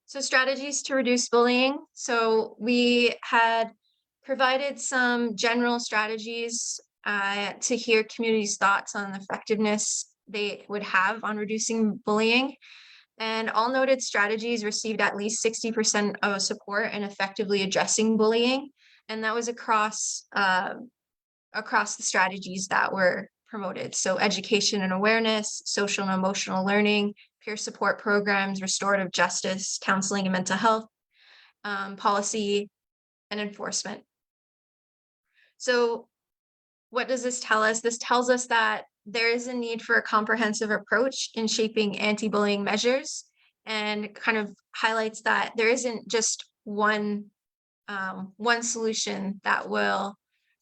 So strategies to reduce bullying. So we had provided some general strategies to hear community's thoughts on the effectiveness they would have on reducing bullying. And all noted strategies received at least 60% of support in effectively addressing bullying. And that was across the strategies that were promoted. So education and awareness, social and emotional learning, peer support programs, restorative justice, counseling and mental health, policy, and enforcement. So what does this tell us? This tells us that there is a need for a comprehensive approach in shaping anti-bullying measures, and kind of highlights that there isn't just one solution that will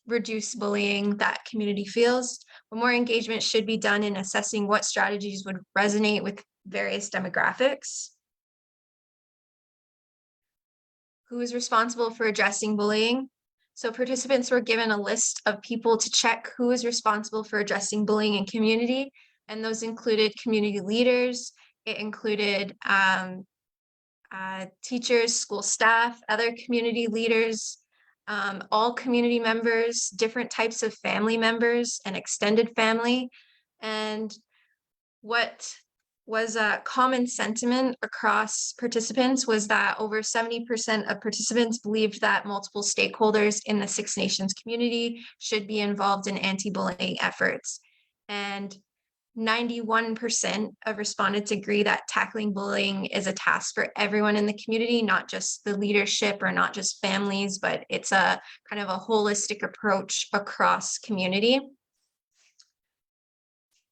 reduce bullying that community feels, but more engagement should be done in assessing what strategies would resonate with various demographics. Who is responsible for addressing bullying? So participants were given a list of people to check who is responsible for addressing bullying in community, and those included community leaders, it included teachers, school staff, other community leaders, all community members, different types of family members and extended family. And what was a common sentiment across participants was that over 70% of participants believed that multiple stakeholders in the Six Nations community should be involved in anti-bullying efforts. And 91% of respondents agree that tackling bullying is a task for everyone in the community, not just the leadership or not just families, but it's a kind of a holistic approach across community.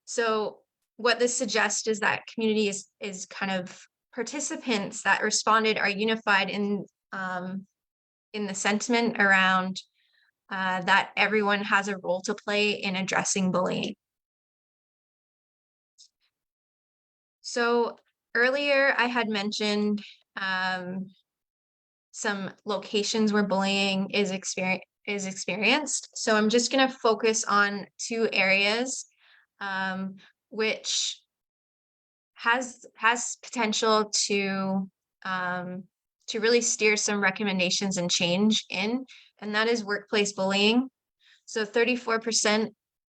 So what this suggests is that community is kind of participants that responded are unified in the sentiment around that everyone has a role to play in addressing bullying. So earlier I had mentioned some locations where bullying is experienced. So I'm just going to focus on 2 areas which has potential to really steer some recommendations and change in, and that is workplace bullying. So 34%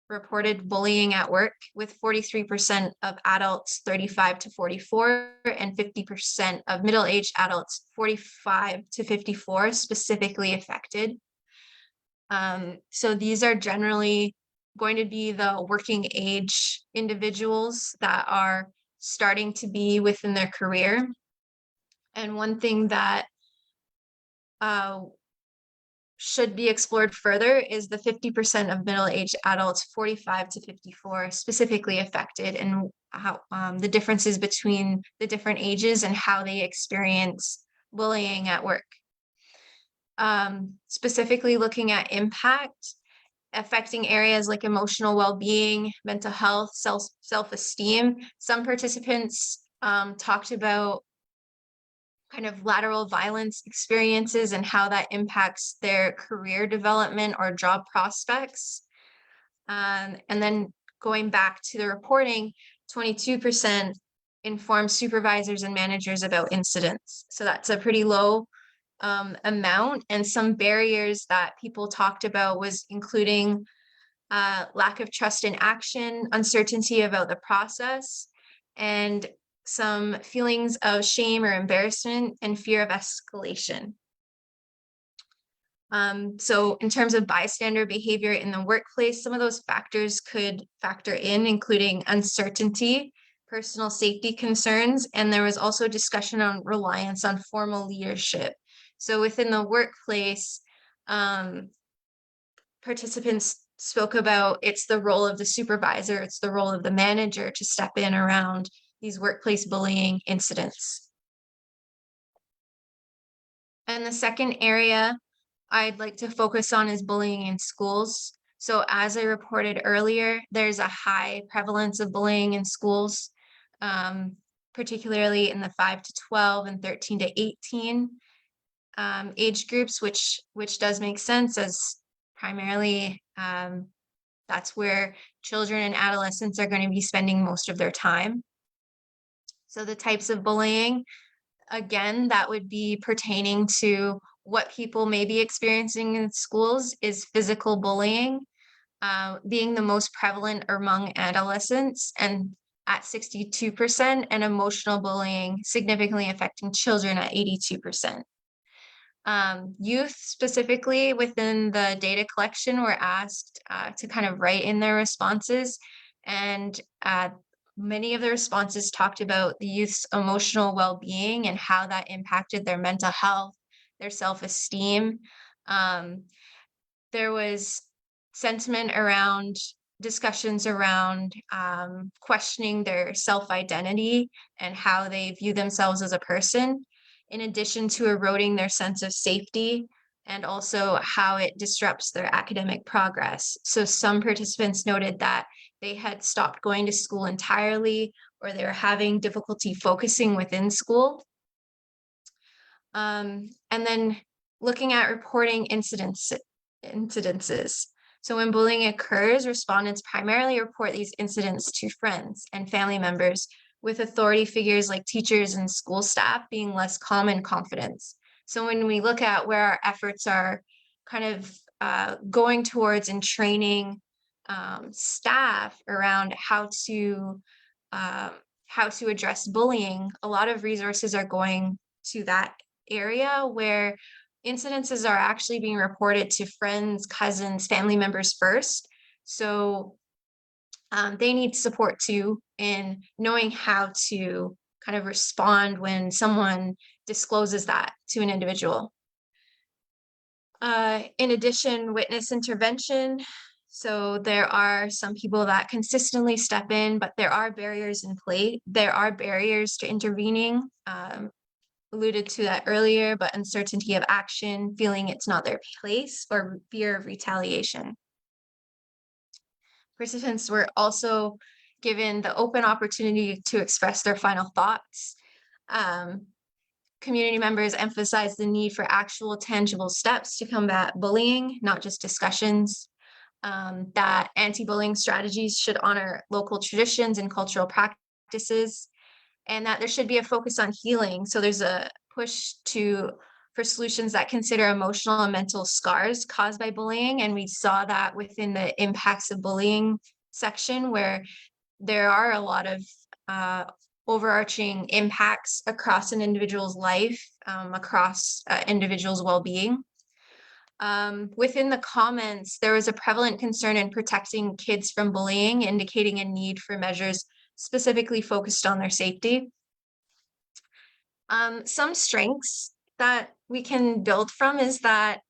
reported bullying at work, with 43% of adults 35 to 44 and 50% of middle-aged adults 45 to 54 specifically affected. So these are generally going to be the working age individuals that are starting to be within their career. And one thing that should be explored further is the 50% of middle-aged adults 45 to 54 specifically affected, and how the differences between the different ages and how they experience bullying at work. Specifically looking at impact affecting areas like emotional well-being, mental health, self-esteem. Some participants talked about kind of lateral violence experiences and how that impacts their career development or job prospects. And then going back to the reporting, 22% inform supervisors and managers about incidents. So that's a pretty low amount. And some barriers that people talked about was including lack of trust in action, uncertainty about the process, and some feelings of shame or embarrassment and fear of escalation. So in terms of bystander behavior in the workplace, some of those factors could factor in, including uncertainty, personal safety concerns, and there was also discussion on reliance on formal leadership. So within the workplace, participants spoke about it's the role of the supervisor, it's the role of the manager to step in around these workplace bullying incidents. And the second area I'd like to focus on is bullying in schools. So as I reported earlier, there's a high prevalence of bullying in schools, particularly in the 5 to 12 and 13 to 18 age groups, which does make sense, as primarily that's where children and adolescents are going to be spending most of their time. So the types of bullying, again, that would be pertaining to what people may be experiencing in schools is physical bullying, being the most prevalent among adolescents and at 62%, and emotional bullying significantly affecting children at 82%. Youth specifically within the data collection were asked to kind of write in their responses, and many of the responses talked about the youth's emotional well-being and how that impacted their mental health, their self-esteem. There was sentiment around discussions around questioning their self-identity and how they view themselves as a person, in addition to eroding their sense of safety and also how it disrupts their academic progress. So some participants noted that they had stopped going to school entirely, or they were having difficulty focusing within school. And then looking at reporting incidences. So when bullying occurs, respondents primarily report these incidents to friends and family members, with authority figures like teachers and school staff being less common confidence. So when we look at where our efforts are kind of going towards and training staff around how to address bullying, a lot of resources are going to that area where incidences are actually being reported to friends, cousins, family members first. So they need support too in knowing how to kind of respond when someone discloses that to an individual. In addition, witness intervention. So there are some people that consistently step in, but there are barriers in play. There are barriers to intervening. Alluded to that earlier, but uncertainty of action, feeling it's not their place, or fear of retaliation. Participants were also given the open opportunity to express their final thoughts. Community members emphasized the need for actual tangible steps to combat bullying, not just discussions. That anti-bullying strategies should honor local traditions and cultural practices, and that there should be a focus on healing. So there's a push for solutions that consider emotional and mental scars caused by bullying. And we saw that within the impacts of bullying section, where there are a lot of overarching impacts across an individual's life, across individual's well-being. Within the comments, there was a prevalent concern in protecting kids from bullying, indicating a need for measures specifically focused on their safety. Some strengths that we can build from is that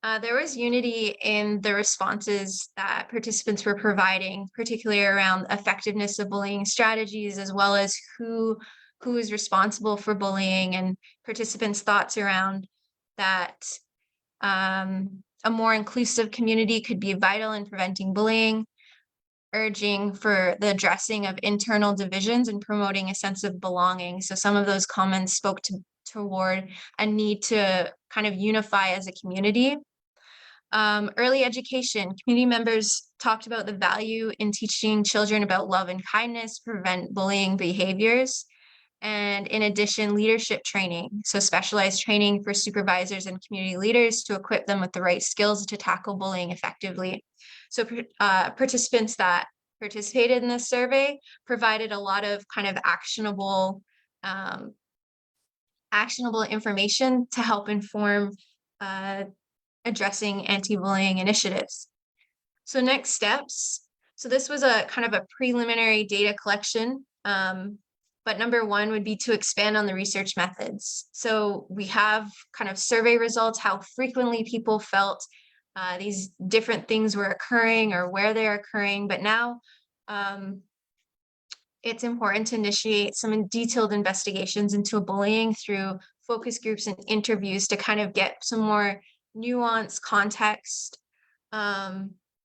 There was unity in the responses that participants were providing, particularly around effectiveness of bullying strategies, as well as who is responsible for bullying, and participants' thoughts around that. A more inclusive community could be vital in preventing bullying, urging for the addressing of internal divisions and promoting a sense of belonging. So some of those comments spoke toward a need to kind of unify as a community. Early education, community members talked about the value in teaching children about love and kindness, prevent bullying behaviors. And in addition, leadership training, so specialized training for supervisors and community leaders to equip them with the right skills to tackle bullying effectively. So participants that participated in this survey provided a lot of kind of actionable information to help inform addressing anti-bullying initiatives. So next steps. So this was a kind of a preliminary data collection. But number one would be to expand on the research methods. So we have kind of survey results, how frequently people felt these different things were occurring or where they're occurring. But now it's important to initiate some detailed investigations into bullying through focus groups and interviews to kind of get some more nuanced context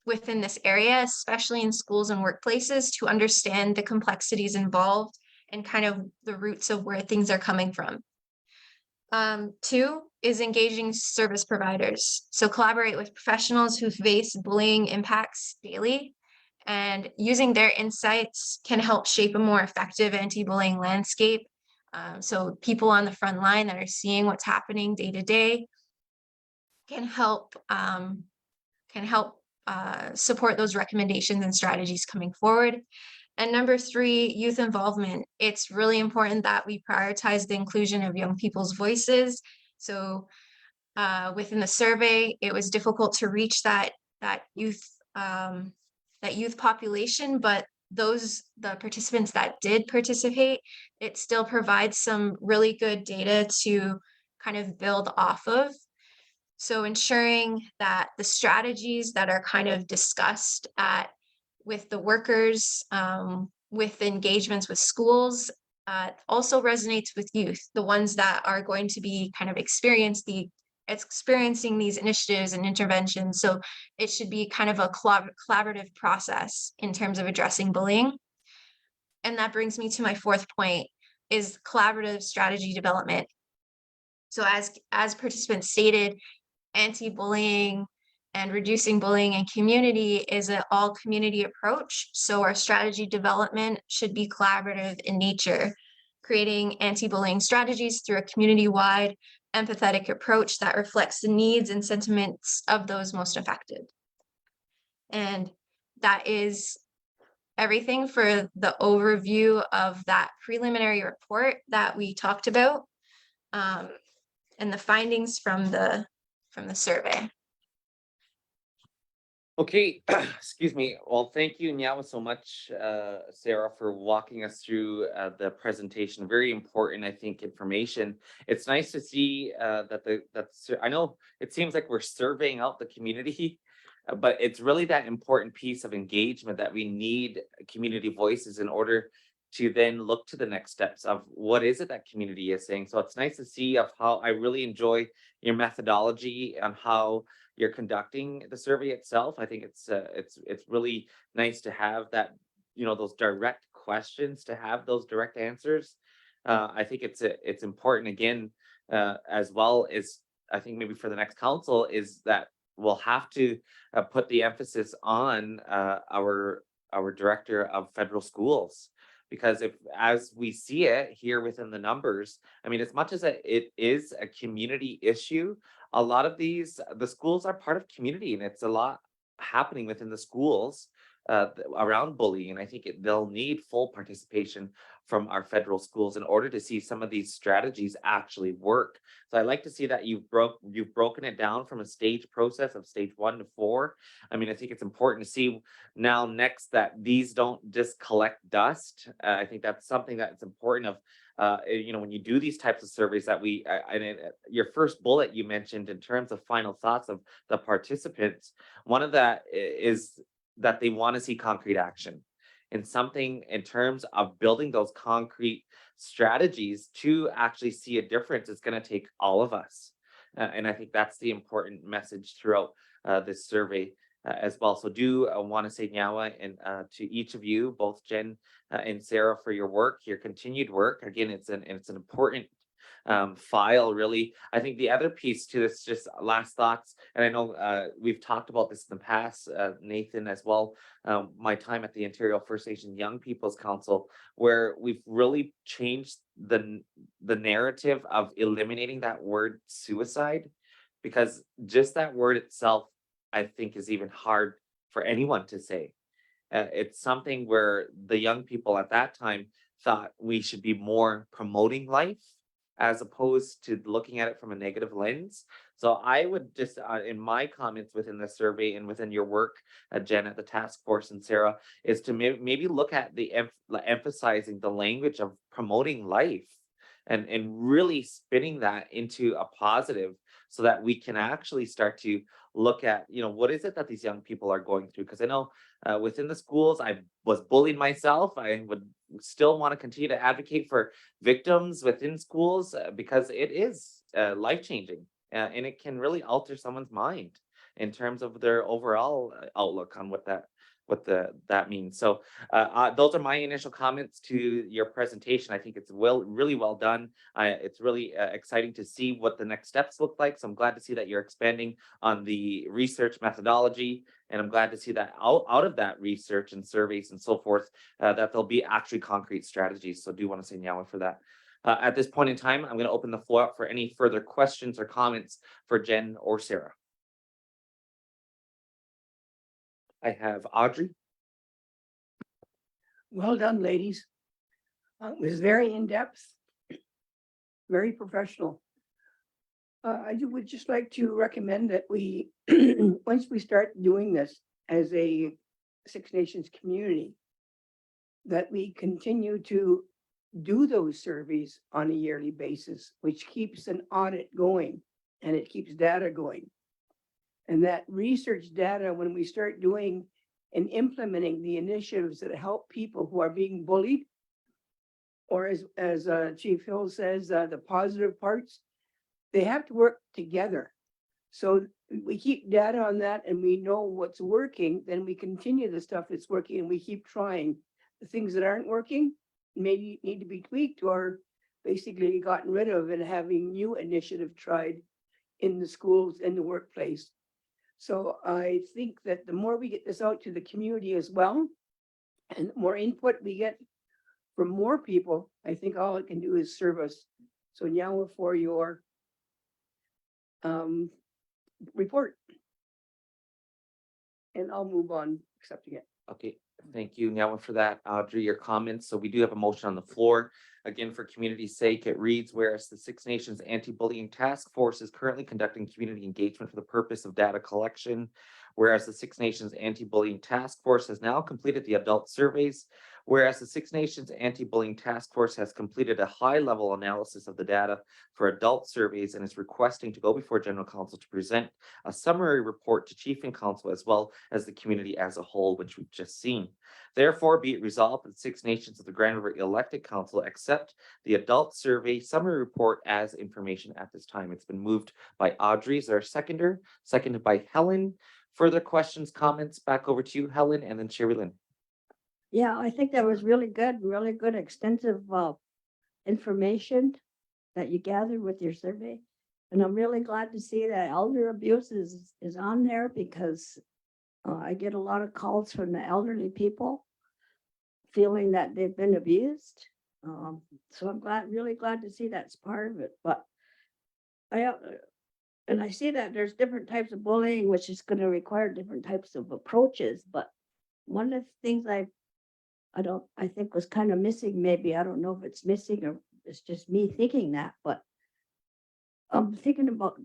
within this area, especially in schools and workplaces, to understand the complexities involved and kind of the roots of where things are coming from. Two is engaging service providers. So collaborate with professionals who face bullying impacts daily, and using their insights can help shape a more effective anti-bullying landscape. So people on the front line that are seeing what's happening day to day can help support those recommendations and strategies coming forward. And number three, youth involvement. It's really important that we prioritize the inclusion of young people's voices. So within the survey, it was difficult to reach that youth population, but the participants that did participate, it still provides some really good data to kind of build off of. So ensuring that the strategies that are kind of discussed with the workers, with engagements with schools, also resonates with youth, the ones that are going to be kind of experiencing these initiatives and interventions. So it should be kind of a collaborative process in terms of addressing bullying. And that brings me to my fourth point, is collaborative strategy development. So as participants stated, anti-bullying and reducing bullying in community is an all community approach. So our strategy development should be collaborative in nature, creating anti-bullying strategies through a community-wide empathetic approach that reflects the needs and sentiments of those most affected. And that is everything for the overview of that preliminary report that we talked about, and the findings from the survey. Okay, excuse me. Well, thank you, Nyawa, so much, Sarah, for walking us through the presentation. Very important, I think, information. It's nice to see I know it seems like we're surveying out the community, but it's really that important piece of engagement that we need community voices in order to then look to the next steps of what is it that community is saying. So it's nice to see of how I really enjoy your methodology and how you're conducting the survey itself. I think it's really nice to have that, those direct questions, to have those direct answers. I think it's important, again, as well as I think maybe for the next council, is that we'll have to put the emphasis on our director of federal schools. Because as we see it here within the numbers, I mean, as much as it is a community issue, a lot of the schools are part of community, and it's a lot happening within the schools around bullying. And I think they'll need full participation from our federal schools in order to see some of these strategies actually work. So I'd like to see that you've broken it down from a stage process of stage 1 to 4. I mean, I think it's important to see now next that these don't just collect dust. I think that's something that's important of when you do these types of surveys that your first bullet you mentioned in terms of final thoughts of the participants, one of that is that they want to see concrete action and something in terms of building those concrete strategies to actually see a difference. It's going to take all of us. And I think that's the important message throughout this survey as well. So do want to say nyawa and to each of you, both Jen and Sarah, for your work, your continued work. Again, it's an important file, really. I think the other piece to this, just last thoughts, and I know we've talked about this in the past, Nathan, as well, my time at the Ontario First Nation Young People's Council, where we've really changed the narrative of eliminating that word suicide, because just that word itself, I think, is even hard for anyone to say. It's something where the young people at that time thought we should be more promoting life as opposed to looking at it from a negative lens. So I would just, in my comments within the survey and within your work, Jen, at the task force, and Sarah, is to maybe look at the emphasizing the language of promoting life and really spinning that into a positive, so that we can actually start to look at, what is it that these young people are going through? Because I know within the schools, I was bullied myself. I would still want to continue to advocate for victims within schools because it is life-changing and it can really alter someone's mind in terms of their overall outlook on what that means. So those are my initial comments to your presentation. I think it's really well done. It's really exciting to see what the next steps look like. So I'm glad to see that you're expanding on the research methodology, and I'm glad to see that out of that research and surveys and so forth, that there'll be actually concrete strategies. So do want to say nyawa for that. At this point in time, I'm going to open the floor up for any further questions or comments for Jen or Sarah. I have Audrey. Well done, ladies. It was very in-depth, very professional. I would just like to recommend that we, once we start doing this as a Six Nations community, that we continue to do those surveys on a yearly basis, which keeps an audit going and it keeps data going. And that research data, when we start doing and implementing the initiatives that help people who are being bullied, or as Chief Hill says, the positive parts, they have to work together. So we keep data on that and we know what's working, then we continue the stuff that's working and we keep trying. The things that aren't working maybe need to be tweaked or basically gotten rid of, and having new initiative tried in the schools and the workplace. So I think that the more we get this out to the community as well, and the more input we get from more people, I think all it can do is serve us. So now for your report. And I'll move on accepting it. Okay, thank you, Nyawa, for that. Audrey, your comments. So we do have a motion on the floor. Again, for community's sake, it reads, whereas the Six Nations Anti-Bullying Task Force is currently conducting community engagement for the purpose of data collection, whereas the Six Nations Anti-Bullying Task Force has now completed the adult surveys, whereas the Six Nations Anti-Bullying Task Force has completed a high-level analysis of the data for adult surveys and is requesting to go before General Council to present a summary report to Chief and Council as well as the community as a whole, which we've just seen. Therefore, be it resolved that the Six Nations of the Grand River Elected Council accept the adult survey summary report as information at this time. It's been moved by Audrey as our seconder, seconded by Helen. Further questions, comments? Back over to you, Helen, and then Sherry Lynn. Yeah, I think that was really good, extensive information that you gathered with your survey. And I'm really glad to see that elder abuse is on there, because I get a lot of calls from the elderly people feeling that they've been abused. So I'm really glad to see that's part of it. But I see that there's different types of bullying, which is going to require different types of approaches. But one of the things I think was kind of missing, maybe, I don't know if it's missing or it's just me thinking that, but I'm thinking about,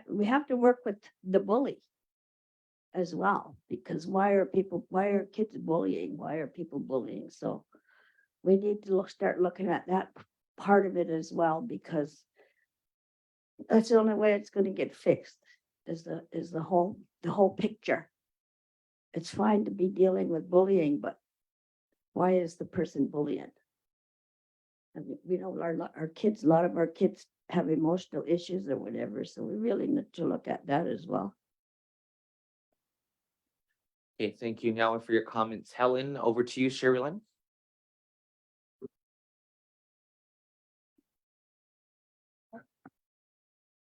we have to work with the bully as well, because why are kids bullying? Why are people bullying? So we need to start looking at that part of it as well, because that's the only way it's going to get fixed, is the whole picture. It's fine to be dealing with bullying, but why is the person bullying? I mean, we know our kids, a lot of our kids have emotional issues or whatever, so we really need to look at that as well. Okay, thank you. Now for your comments, Helen, over to you, Sherilyn.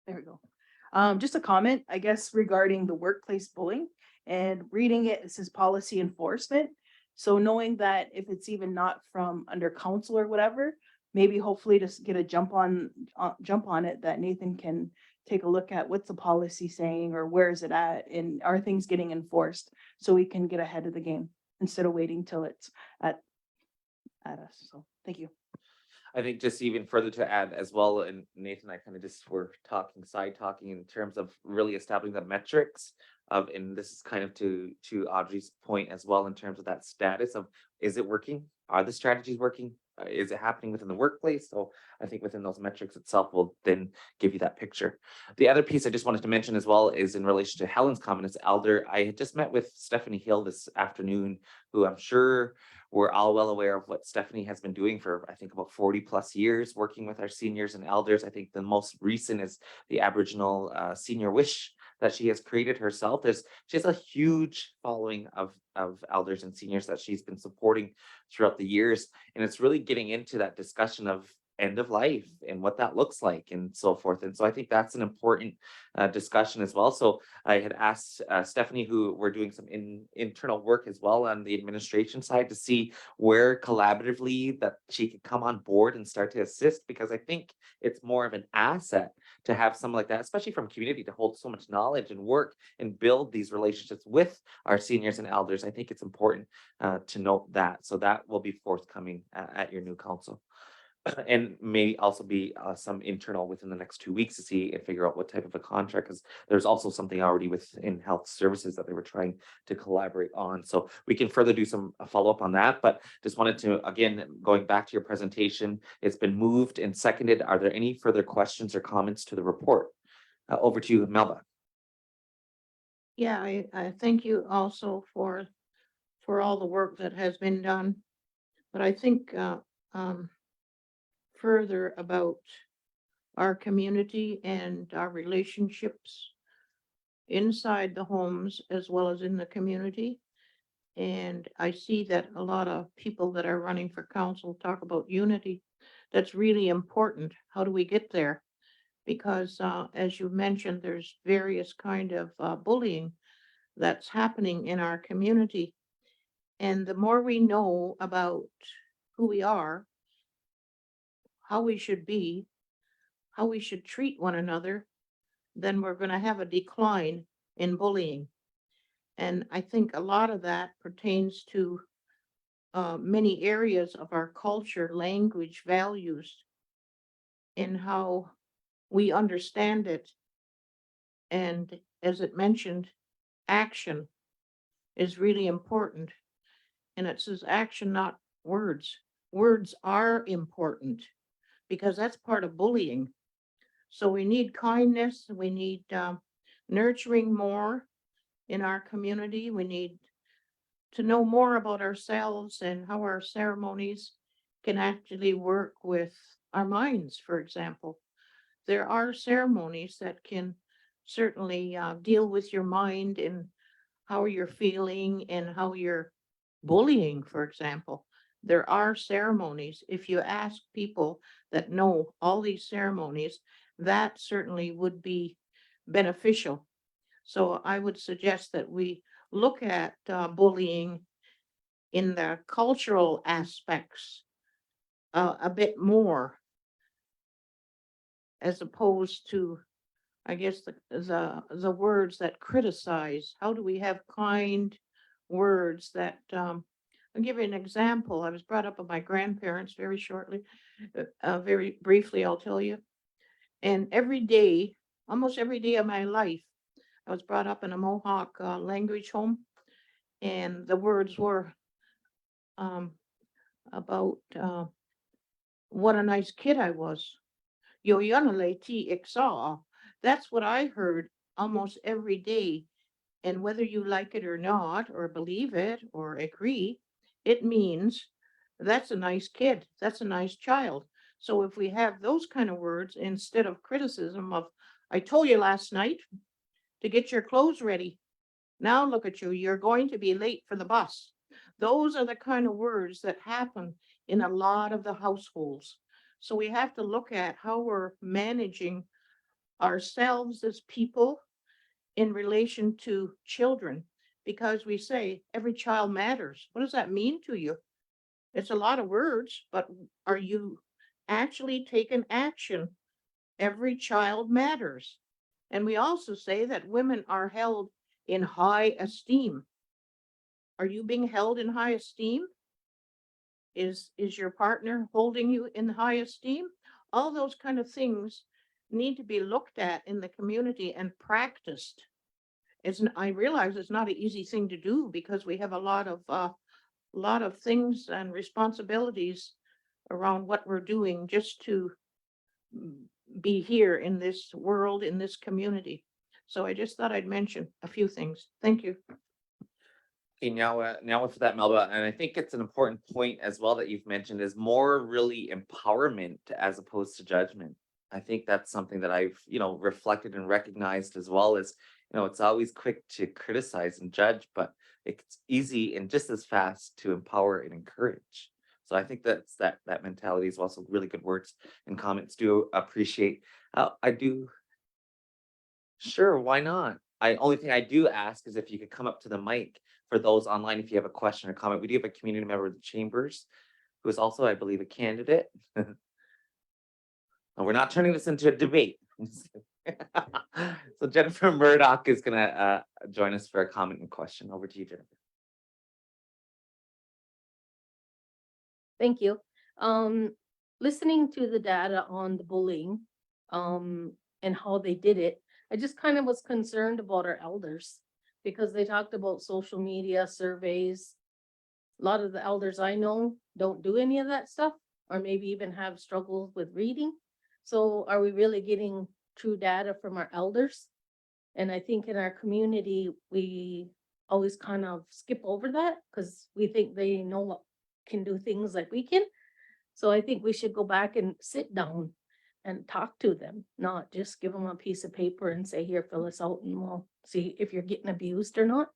There we go. Just a comment, I guess, regarding the workplace bullying, and reading it says policy enforcement. So knowing that if it's even not from under council or whatever, maybe hopefully just get a jump on it, that Nathan can take a look at what's the policy saying, or where is it at, and are things getting enforced, so we can get ahead of the game instead of waiting till it's at us. So thank you. I think just even further to add as well, and Nathan and I kind of just were side talking in terms of really establishing the metrics of, and this is kind of to Audrey's point as well, in terms of that status of, is it working? Are the strategies working? Is it happening within the workplace? So I think within those metrics itself will then give you that picture. The other piece I just wanted to mention as well is in relation to Helen's comment as elder. I had just met with Stephanie Hill this afternoon, who I'm sure we're all well aware of what Stephanie has been doing for, I think, about 40+ years, working with our seniors and elders. I think the most recent is the Aboriginal Senior Wish that she has created herself. She has a huge following of elders and seniors that she's been supporting throughout the years. And it's really getting into that discussion of end of life and what that looks like and so forth. And so I think that's an important discussion as well. So I had asked Stephanie, who we're doing some internal work as well on the administration side, to see where collaboratively that she could come on board and start to assist, because I think it's more of an asset to have someone like that, especially from community, to hold so much knowledge and work and build these relationships with our seniors and elders. I think it's important to note that. So that will be forthcoming at your new council. And may also be some internal within the next 2 weeks to see and figure out what type of a contract, because there's also something already within health services that they were trying to collaborate on. So we can further do some follow-up on that, but just wanted to, again, going back to your presentation, it's been moved and seconded. Are there any further questions or comments to the report? Over to you, Melba. Yeah, I thank you also for all the work that has been done. But I think further about our community and our relationships inside the homes as well as in the community. And I see that a lot of people that are running for council talk about unity. That's really important. How do we get there? Because as you mentioned, there's various kind of bullying that's happening in our community. And the more we know about who we are, how we should be, how we should treat one another, then we're going to have a decline in bullying. And I think a lot of that pertains to many areas of our culture, language, values, and how we understand it. And as it mentioned, action is really important. And it says action, not words. Words are important because that's part of bullying. So we need kindness, we need nurturing more in our community. We need to know more about ourselves and how our ceremonies can actually work with our minds, for example. There are ceremonies that can certainly deal with your mind and how you're feeling and how you're bullying, for example. There are ceremonies. If you ask people that know all these ceremonies, that certainly would be beneficial. So I would suggest that we look at bullying in the cultural aspects a bit more, as opposed to, I guess, the words that criticize. How do we have kind words that, I'll give you an example. I was brought up by my grandparents very shortly, very briefly, I'll tell you. And every day, almost every day of my life, I was brought up in a Mohawk language home. And the words were about what a nice kid I was. Yo yanale ti iksa. That's what I heard almost every day. And whether you like it or not, or believe it or agree, it means that's a nice kid. That's a nice child. So if we have those kind of words instead of criticism of, I told you last night to get your clothes ready. Now look at you, you're going to be late for the bus. Those are the kind of words that happen in a lot of the households. So we have to look at how we're managing ourselves as people in relation to children, because we say every child matters. What does that mean to you? It's a lot of words, but are you actually taking action? Every child matters. And we also say that women are held in high esteem. Are you being held in high esteem? Is your partner holding you in high esteem? All those kind of things need to be looked at in the community and practiced. I realize it's not an easy thing to do because we have a lot of things and responsibilities around what we're doing just to be here in this world, in this community. So I just thought I'd mention a few things. Thank you. Okay, now for that, Melba, and I think it's an important point as well that you've mentioned is more really empowerment as opposed to judgment. I think that's something that I've, reflected and recognized as well as, it's always quick to criticize and judge, but it's easy and just as fast to empower and encourage. So I think that's that mentality is also really good words and comments. Do appreciate. I do. Sure, why not? Only thing I do ask is if you could come up to the mic for those online, if you have a question or comment. We do have a community member of the chambers who is also, I believe, a candidate. And we're not turning this into a debate. So Jennifer Murdoch is gonna join us for a comment and question. Over to you, Jennifer. Thank you. Listening to the data on the bullying, and how they did it, I just kind of was concerned about our elders because they talked about social media surveys. A lot of the elders I know don't do any of that stuff, or maybe even have struggles with reading. So are we really getting true data from our elders? And I think in our community, we always kind of skip over that because we think they know what can do things like we can. So I think we should go back and sit down and talk to them, not just give them a piece of paper and say, here, fill us out and we'll see if you're getting abused or not.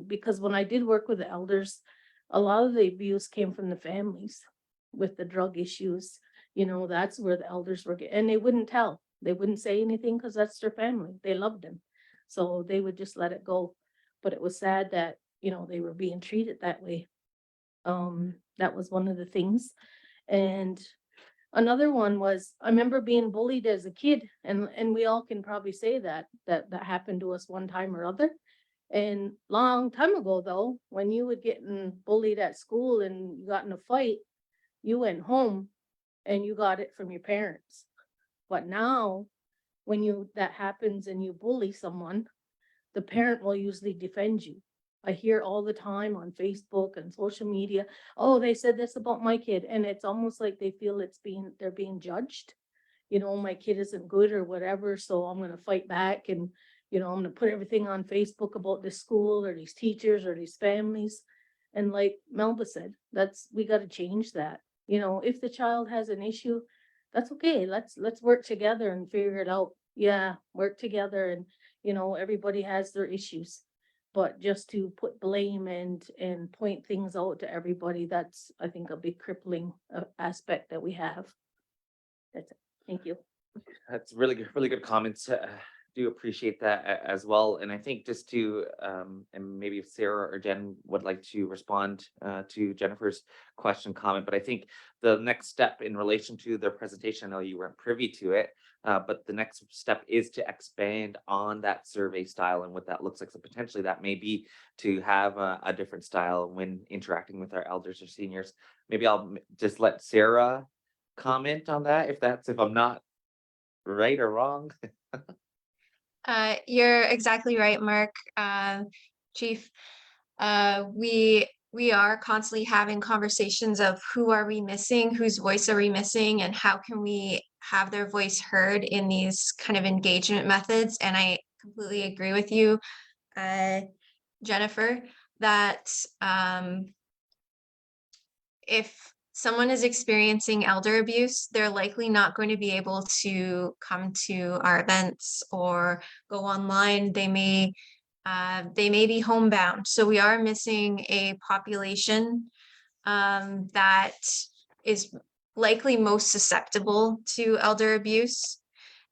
Because when I did work with the elders, a lot of the abuse came from the families with the drug issues. That's where the elders were getting, and they wouldn't tell. They wouldn't say anything because that's their family. They loved them. So they would just let it go. But it was sad that, they were being treated that way. That was one of the things. And another one was, I remember being bullied as a kid, and we all can probably say that happened to us one time or other. And long time ago though, when you would get bullied at school and you got in a fight, you went home and you got it from your parents. But now when that happens and you bully someone, the parent will usually defend you. I hear all the time on Facebook and social media, oh, they said this about my kid. And it's almost like they feel they're being judged. My kid isn't good or whatever. So I'm going to fight back and, I'm going to put everything on Facebook about this school or these teachers or these families. And like Melba said, we got to change that. If the child has an issue, that's okay. Let's work together and figure it out. Yeah, work together and, everybody has their issues. But just to put blame and point things out to everybody, that's, I think, a big crippling aspect that we have. That's it. Thank you. That's really good comments. Do appreciate that as well. And I think just to, and maybe if Sarah or Jen would like to respond to Jennifer's question comment, but I think the next step in relation to their presentation, I know you weren't privy to it, But the next step is to expand on that survey style and what that looks like. So potentially that may be to have a different style when interacting with our elders or seniors. Maybe I'll just let Sarah comment on that if I'm not right or wrong. You're exactly right, Mark, Chief. We are constantly having conversations of who are we missing, whose voice are we missing, and how can we have their voice heard in these kind of engagement methods. And I completely agree with you, Jennifer, that if someone is experiencing elder abuse, they're likely not going to be able to come to our events or go online. They may be homebound. So we are missing a population that is likely most susceptible to elder abuse.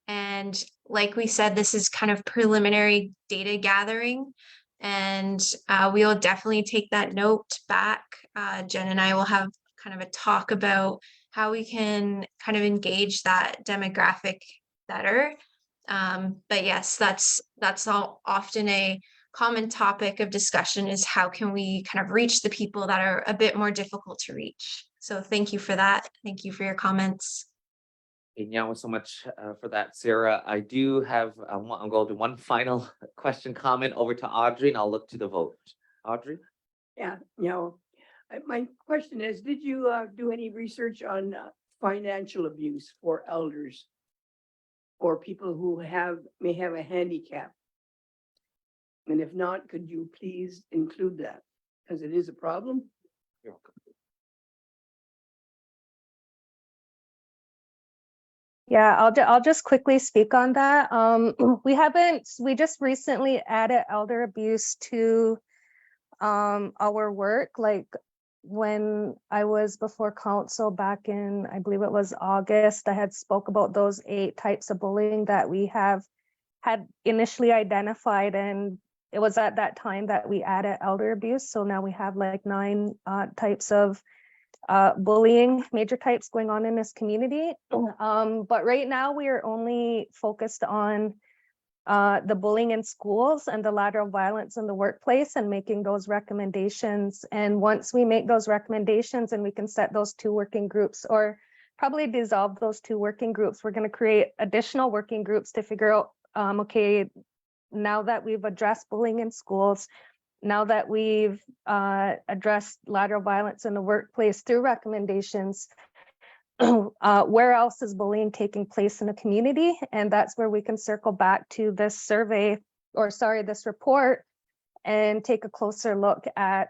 And like we said, this is kind of preliminary data gathering. And we will definitely take that note back. Jen and I will have kind of a talk about how we can kind of engage that demographic better. But yes, that's all often a common topic of discussion, is how can we kind of reach the people that are a bit more difficult to reach. So thank you for that. Thank you for your comments. Thank you so much for that, Sarah. I do have, I'm going to do one final question comment over to Audrey, and I'll look to the vote. Audrey? Yeah, my question is, did you do any research on financial abuse for elders or people who may have a handicap? And if not, could you please include that? Because it is a problem. You're welcome. Yeah, I'll just quickly speak on that. We just recently added elder abuse to our work. Like when I was before council back in, I believe it was August, I had spoke about those 8 types of bullying that we had initially identified, and it was at that time that we added elder abuse. So now we have like 9 types of bullying, major types going on in this community. But right now we are only focused on the bullying in schools and the lateral violence in the workplace and making those recommendations. And once we make those recommendations and we can set those 2 working groups, or probably dissolve those 2 working groups, we're going to create additional working groups to figure out, okay, now that we've addressed bullying in schools, now that we've addressed lateral violence in the workplace through recommendations, where else is bullying taking place in the community? And that's where we can circle back to this survey, or sorry, this report, and take a closer look at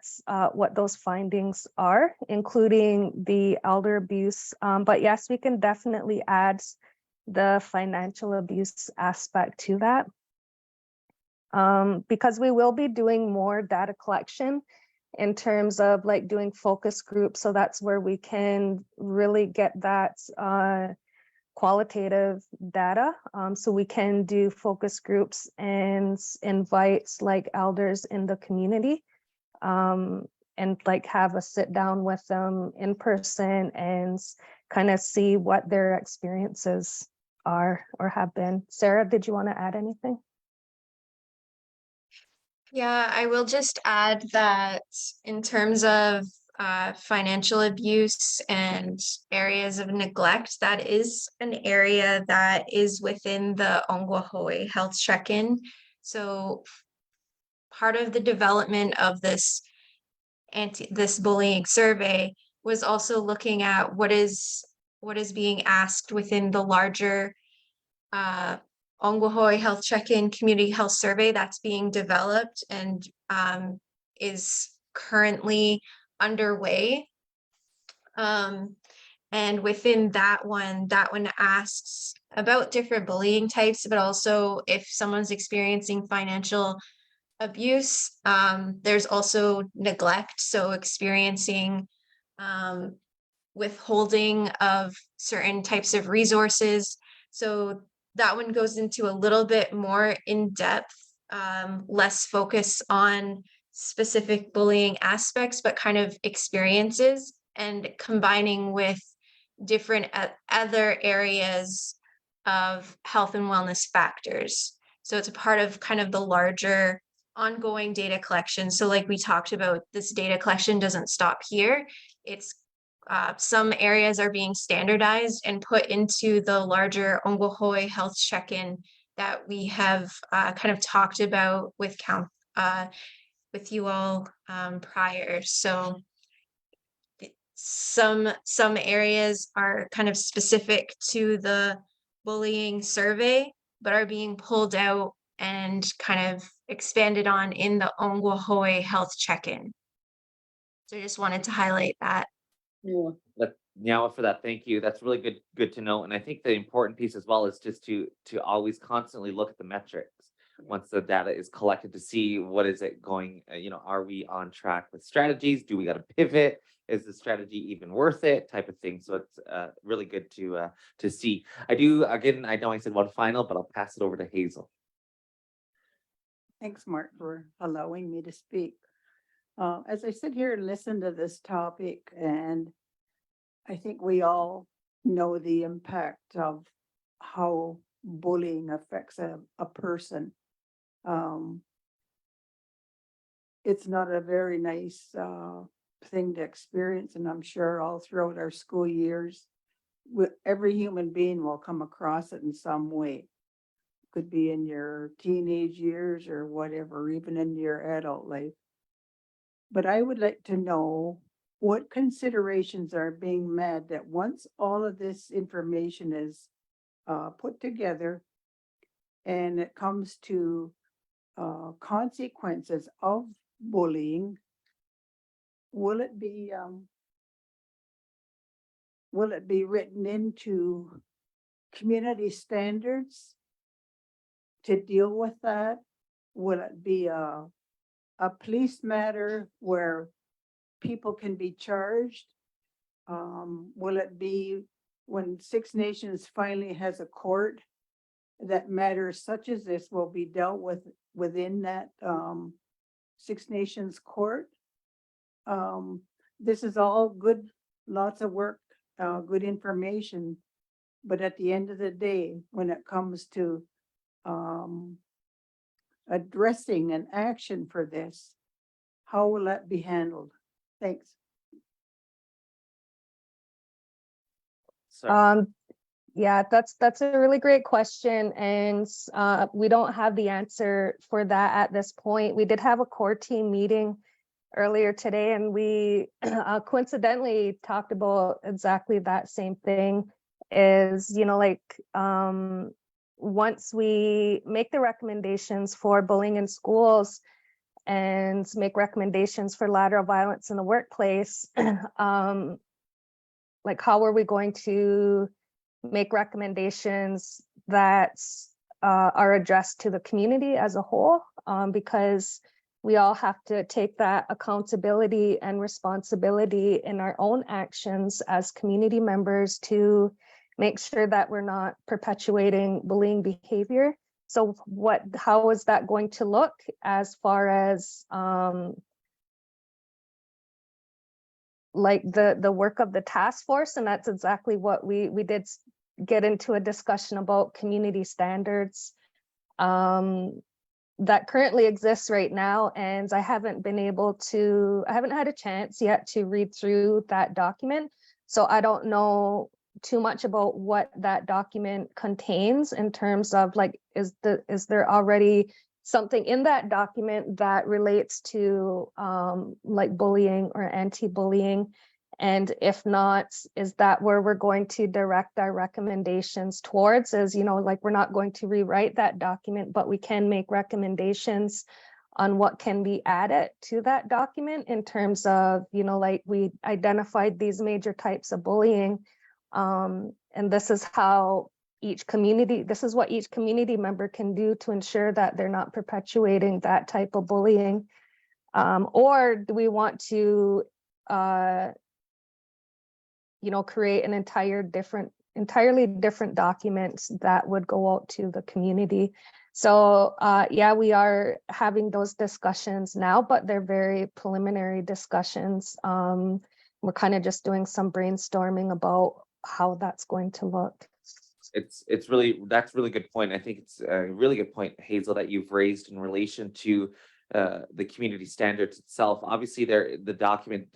what those findings are, including the elder abuse. But yes, we can definitely add the financial abuse aspect to that. Because we will be doing more data collection in terms of like doing focus groups. So that's where we can really get that qualitative data. So we can do focus groups and invite like elders in the community and like have a sit down with them in person and kind of see what their experiences are or have been. Sarah, did you want to add anything? Yeah, I will just add that in terms of financial abuse and areas of neglect, that is an area that is within the Ongwahoe Health Check-in. So part of the development of this bullying survey was also looking at what is being asked within the larger Ongwahoe Health Check-in Community Health Survey that's being developed and is currently underway. And within that one asks about different bullying types, but also if someone's experiencing financial abuse, there's also neglect, so experiencing withholding of certain types of resources. So that one goes into a little bit more in depth, less focus on specific bullying aspects, but kind of experiences, and combining with different other areas of health and wellness factors. So it's a part of kind of the larger ongoing data collection. So like we talked about, this data collection doesn't stop here. It's some areas are being standardized and put into the larger Ongwahoe health check-in that we have kind of talked about with you all prior. So some areas are kind of specific to the bullying survey, but are being pulled out and kind of expanded on in the Ongwahoe health check-in. So I just wanted to highlight that. Now for that, thank you. That's really good to know. And I think the important piece as well is just to always constantly look at the metrics once the data is collected to see what is it going, are we on track with strategies? Do we got to pivot? Is the strategy even worth it? Type of thing. So it's really good to see. I know I said one final, but I'll pass it over to Hazel. Thanks, Mark, for allowing me to speak. As I sit here and listen to this topic, and I think we all know the impact of how bullying affects a person. It's not a very nice thing to experience, and I'm sure all throughout our school years, every human being will come across it in some way. Could be in your teenage years or whatever, even in your adult life. But I would like to know what considerations are being met that once all of this information is put together and it comes to consequences of bullying, will it be written into community standards to deal with that? Will it be a police matter where people can be charged? Will it be when Six Nations finally has a court that matters such as this will be dealt with within that Six Nations court? This is all good, lots of work, good information. But at the end of the day, when it comes to addressing an action for this, how will that be handled? Thanks. Yeah, that's a really great question, and we don't have the answer for that at this point. We did have a core team meeting earlier today, and we coincidentally talked about exactly that same thing. Is once we make the recommendations for bullying in schools and make recommendations for lateral violence in the workplace, how are we going to make recommendations that are addressed to the community as a whole? Because we all have to take that accountability and responsibility in our own actions as community members to make sure that we're not perpetuating bullying behavior. So how is that going to look as far as the work of the task force? And that's exactly what we did get into a discussion about community standards that currently exists right now. And I haven't had a chance yet to read through that document. So I don't know too much about what that document contains in terms of is there already something in that document that relates to bullying or anti-bullying? And if not, is that where we're going to direct our recommendations towards? We're not going to rewrite that document, but we can make recommendations on what can be added to that document in terms of, we identified these major types of bullying. And this is what each community member can do to ensure that they're not perpetuating that type of bullying. Or do we want to, create an entirely different document that would go out to the community? So yeah, we are having those discussions now, but they're very preliminary discussions. We're kind of just doing some brainstorming about how that's going to look. it's really, that's a really good point. I think it's a really good point, Hazel, that you've raised in relation to the community standards itself. Obviously, the document,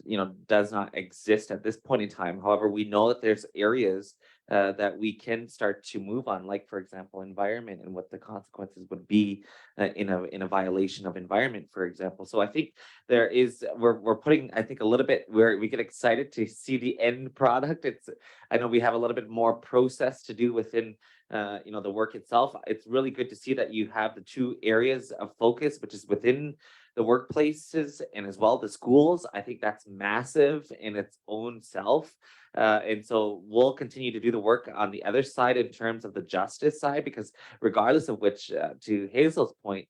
does not exist at this point in time. However, we know that there's areas that we can start to move on, like, for example, environment and what the consequences would be in a violation of environment, for example. So I think we're putting, I think, a little bit where we get excited to see the end product. I know we have a little bit more process to do within the work itself. It's really good to see that you have the two areas of focus, which is within the workplaces and as well the schools. I think that's massive in its own self. And so we'll continue to do the work on the other side in terms of the justice side, because regardless of which, to Hazel's point,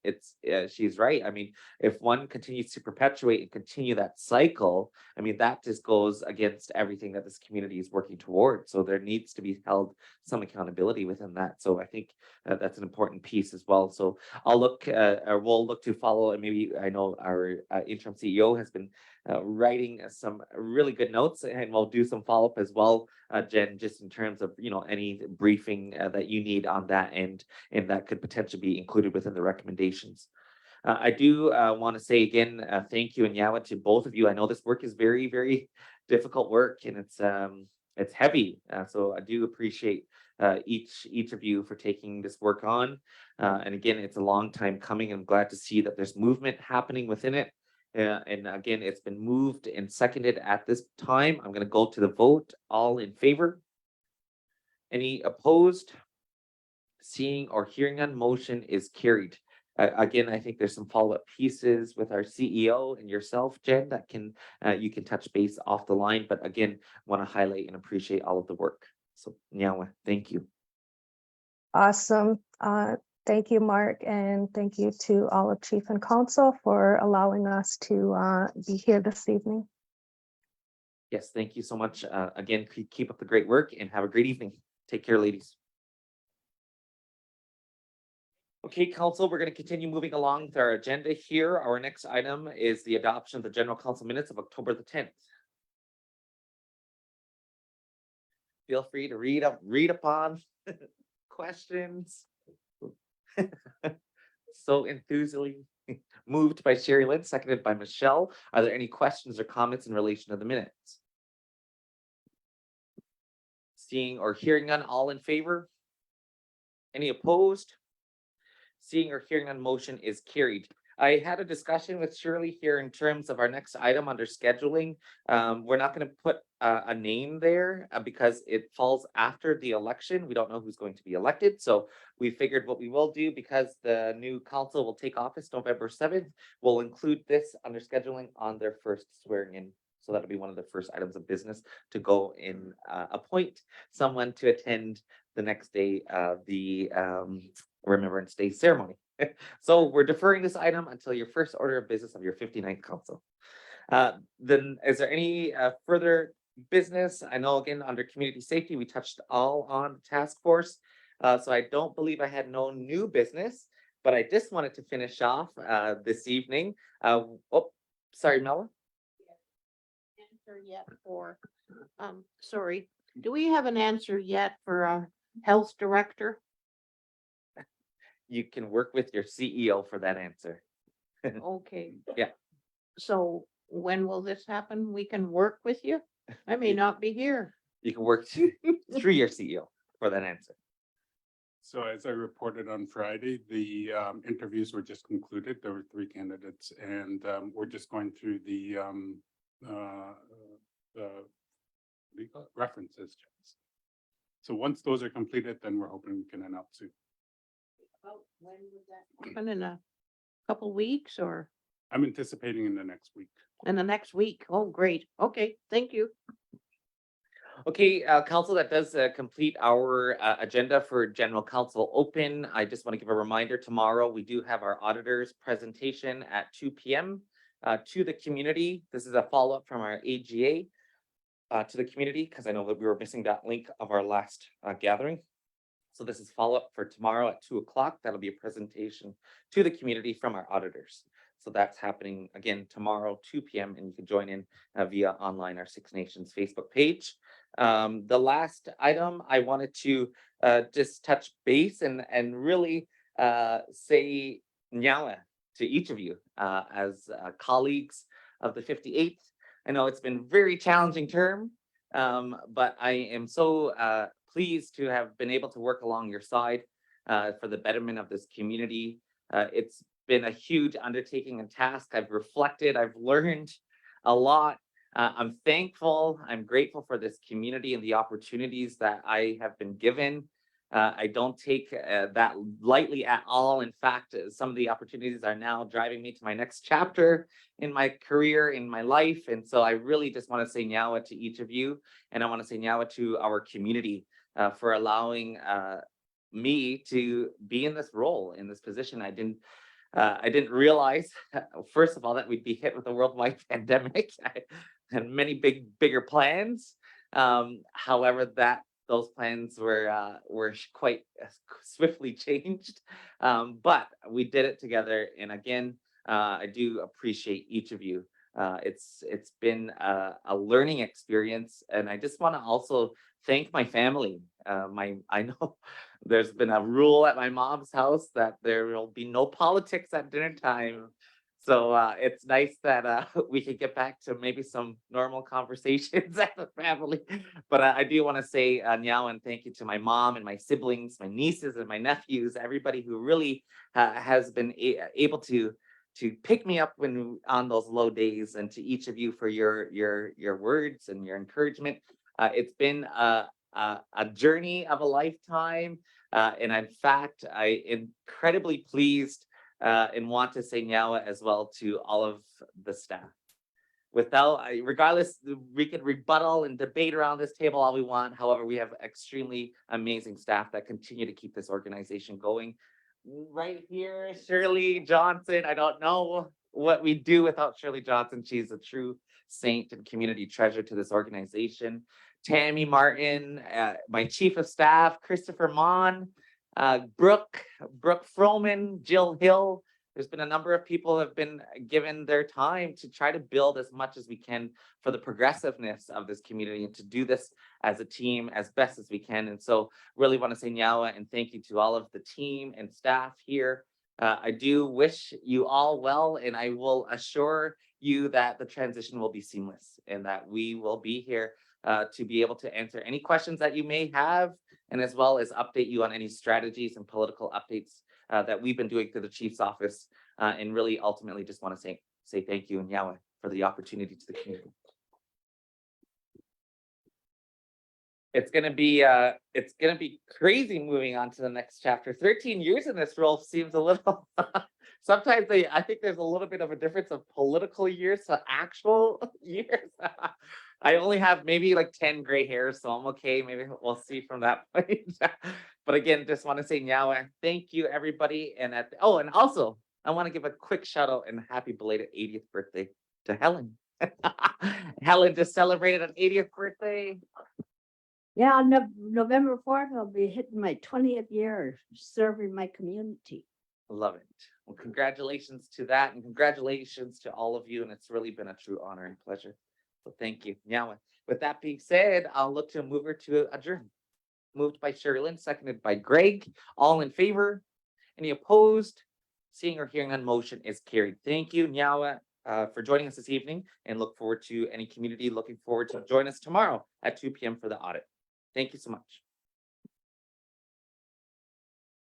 she's right. I mean, if one continues to perpetuate and continue that cycle, I mean, that just goes against everything that this community is working towards. So there needs to be held some accountability within that. So I think that's an important piece as well. So we'll look to follow, and maybe I know our interim CEO has been writing some really good notes, and we'll do some follow-up as well, Jen, just in terms of any briefing that you need on that end, and that could potentially be included within the recommendations. I do want to say again, thank you and Yawa to both of you. I know this work is very, very difficult work, and it's heavy. So I do appreciate each of you for taking this work on. And again, it's a long time coming. I'm glad to see that there's movement happening within it. And again, it's been moved and seconded at this time. I'm going to go to the vote. All in favor? Any opposed? Seeing or hearing none, motion is carried. Again, I think there's some follow-up pieces with our CEO and yourself, Jen, that you can touch base off the line. But again, want to highlight and appreciate all of the work. So Nyawa, thank you. Awesome. Thank you, Mark, and thank you to all of Chief and Council for allowing us to be here this evening. Yes, thank you so much. Again, keep up the great work and have a great evening. Take care, ladies. Okay, Council, we're going to continue moving along with our agenda here. Our next item is the adoption of the General Council minutes of October the 10th. Feel free to read upon questions. So enthusiastically moved by Sherry Lynn, seconded by Michelle. Are there any questions or comments in relation to the minutes? Seeing or hearing none, all in favor? Any opposed? Seeing or hearing none, motion is carried. I had a discussion with Shirley here in terms of our next item under scheduling. We're not going to put a name there because it falls after the election. We don't know who's going to be elected. So we figured what we will do, because the new council will take office November 7th, we'll include this under scheduling on their first swearing in. So that'll be one of the first items of business, to go and appoint someone to attend the next day of the Remembrance Day ceremony. So we're deferring this item until your first order of business of your 59th council. Then is there any further business? I know, again, under community safety, we touched all on the task force. So I don't believe I had no new business, but I just wanted to finish off this evening. Sorry, Mela. Answer yet for, sorry, do we have an answer yet for a health director? You can work with your CEO for that answer. Okay. Yeah. So when will this happen? We can work with you? I may not be here. You can work through your CEO for that answer. So as I reported on Friday, the interviews were just concluded. There were 3 candidates, and we're just going through the legal references checks. So once those are completed, then we're hoping we can announce soon. About when would that happen? In a couple weeks, or I'm anticipating in the next week. in the next week? Oh, great. Okay, thank you. Okay, council, that does complete our agenda for general council open. I just want to give a reminder, tomorrow we do have our auditors presentation at 2 p.m. To the community. This is a follow-up from our AGA to the community, because I know that we were missing that link of our last gathering. So this is follow-up for tomorrow at 2 o'clock. That'll be a presentation to the community from our auditors. So that's happening again tomorrow, 2 p.m. and you can join in via online our Six Nations Facebook page. The last item I wanted to just touch base and really say nyawa to each of you as colleagues of the 58th. I know it's been very challenging term, but I am so pleased to have been able to work along your side for the betterment of this community. It's been a huge undertaking and task. I've reflected, I've learned a lot. I'm thankful, I'm grateful for this community and the opportunities that I have been given. I don't take that lightly at all. In fact, some of the opportunities are now driving me to my next chapter in my career, in my life. And so I really just want to say nyawa to each of you. And I want to say nyawa to our community for allowing me to be in this role, in this position. I didn't realize, first of all, that we'd be hit with a worldwide pandemic. I had many bigger plans. However, those plans were quite swiftly changed, but we did it together. And again, I do appreciate each of you. It's been a learning experience, and I just want to also thank my family. I know there's been a rule at my mom's house that there will be no politics at dinner time. So it's nice that we could get back to maybe some normal conversations as a family. But I do want to say nyawa and thank you to my mom and my siblings, my nieces and my nephews, everybody who really has been able to pick me up when on those low days, and to each of you for your words and your encouragement. It's been a journey of a lifetime, and in fact, I incredibly pleased and want to say nyawa as well to all of the staff. Regardless, we can rebuttal and debate around this table all we want. However, we have extremely amazing staff that continue to keep this organization going. Right here, Shirley Johnson. I don't know what we do without Shirley Johnson. She's a true saint and community treasure to this organization. Tammy Martin, my chief of staff, Christopher Mon, Brooke Froman, Jill Hill. There's been a number of people have been given their time to try to build as much as we can for the progressiveness of this community and to do this as a team as best as we can. And so really want to say nyawa and thank you to all of the team and staff here. I do wish you all well, and I will assure you that the transition will be seamless and that we will be here to be able to answer any questions that you may have, and as well as update you on any strategies and political updates that we've been doing through the chief's office, and really ultimately just want to say thank you and nyawa for the opportunity to the community. It's gonna be crazy moving on to the next chapter. 13 years in this role seems a little sometimes I think there's a little bit of a difference of political years to actual years. I only have maybe like 10 gray hairs, so I'm okay. Maybe we'll see from that point. But again, just want to say nyawa. Thank you, everybody. And and also I want to give a quick shout out and happy belated 80th birthday to Helen. Helen just celebrated an 80th birthday. Yeah, on November 4th, I'll be hitting my 20th year serving my community. Love it. Well, congratulations to that, and congratulations to all of you. And it's really been a true honor and pleasure. So thank you. Now, with that being said, I'll look to a mover to adjourn. Moved by Sherilyn, seconded by Greg. All in favor? Any opposed? Seeing or hearing on motion is carried. Thank you, Nyawa, for joining us this evening, and look forward to any community looking forward to join us tomorrow at 2 p.m. for the audit. Thank you so much.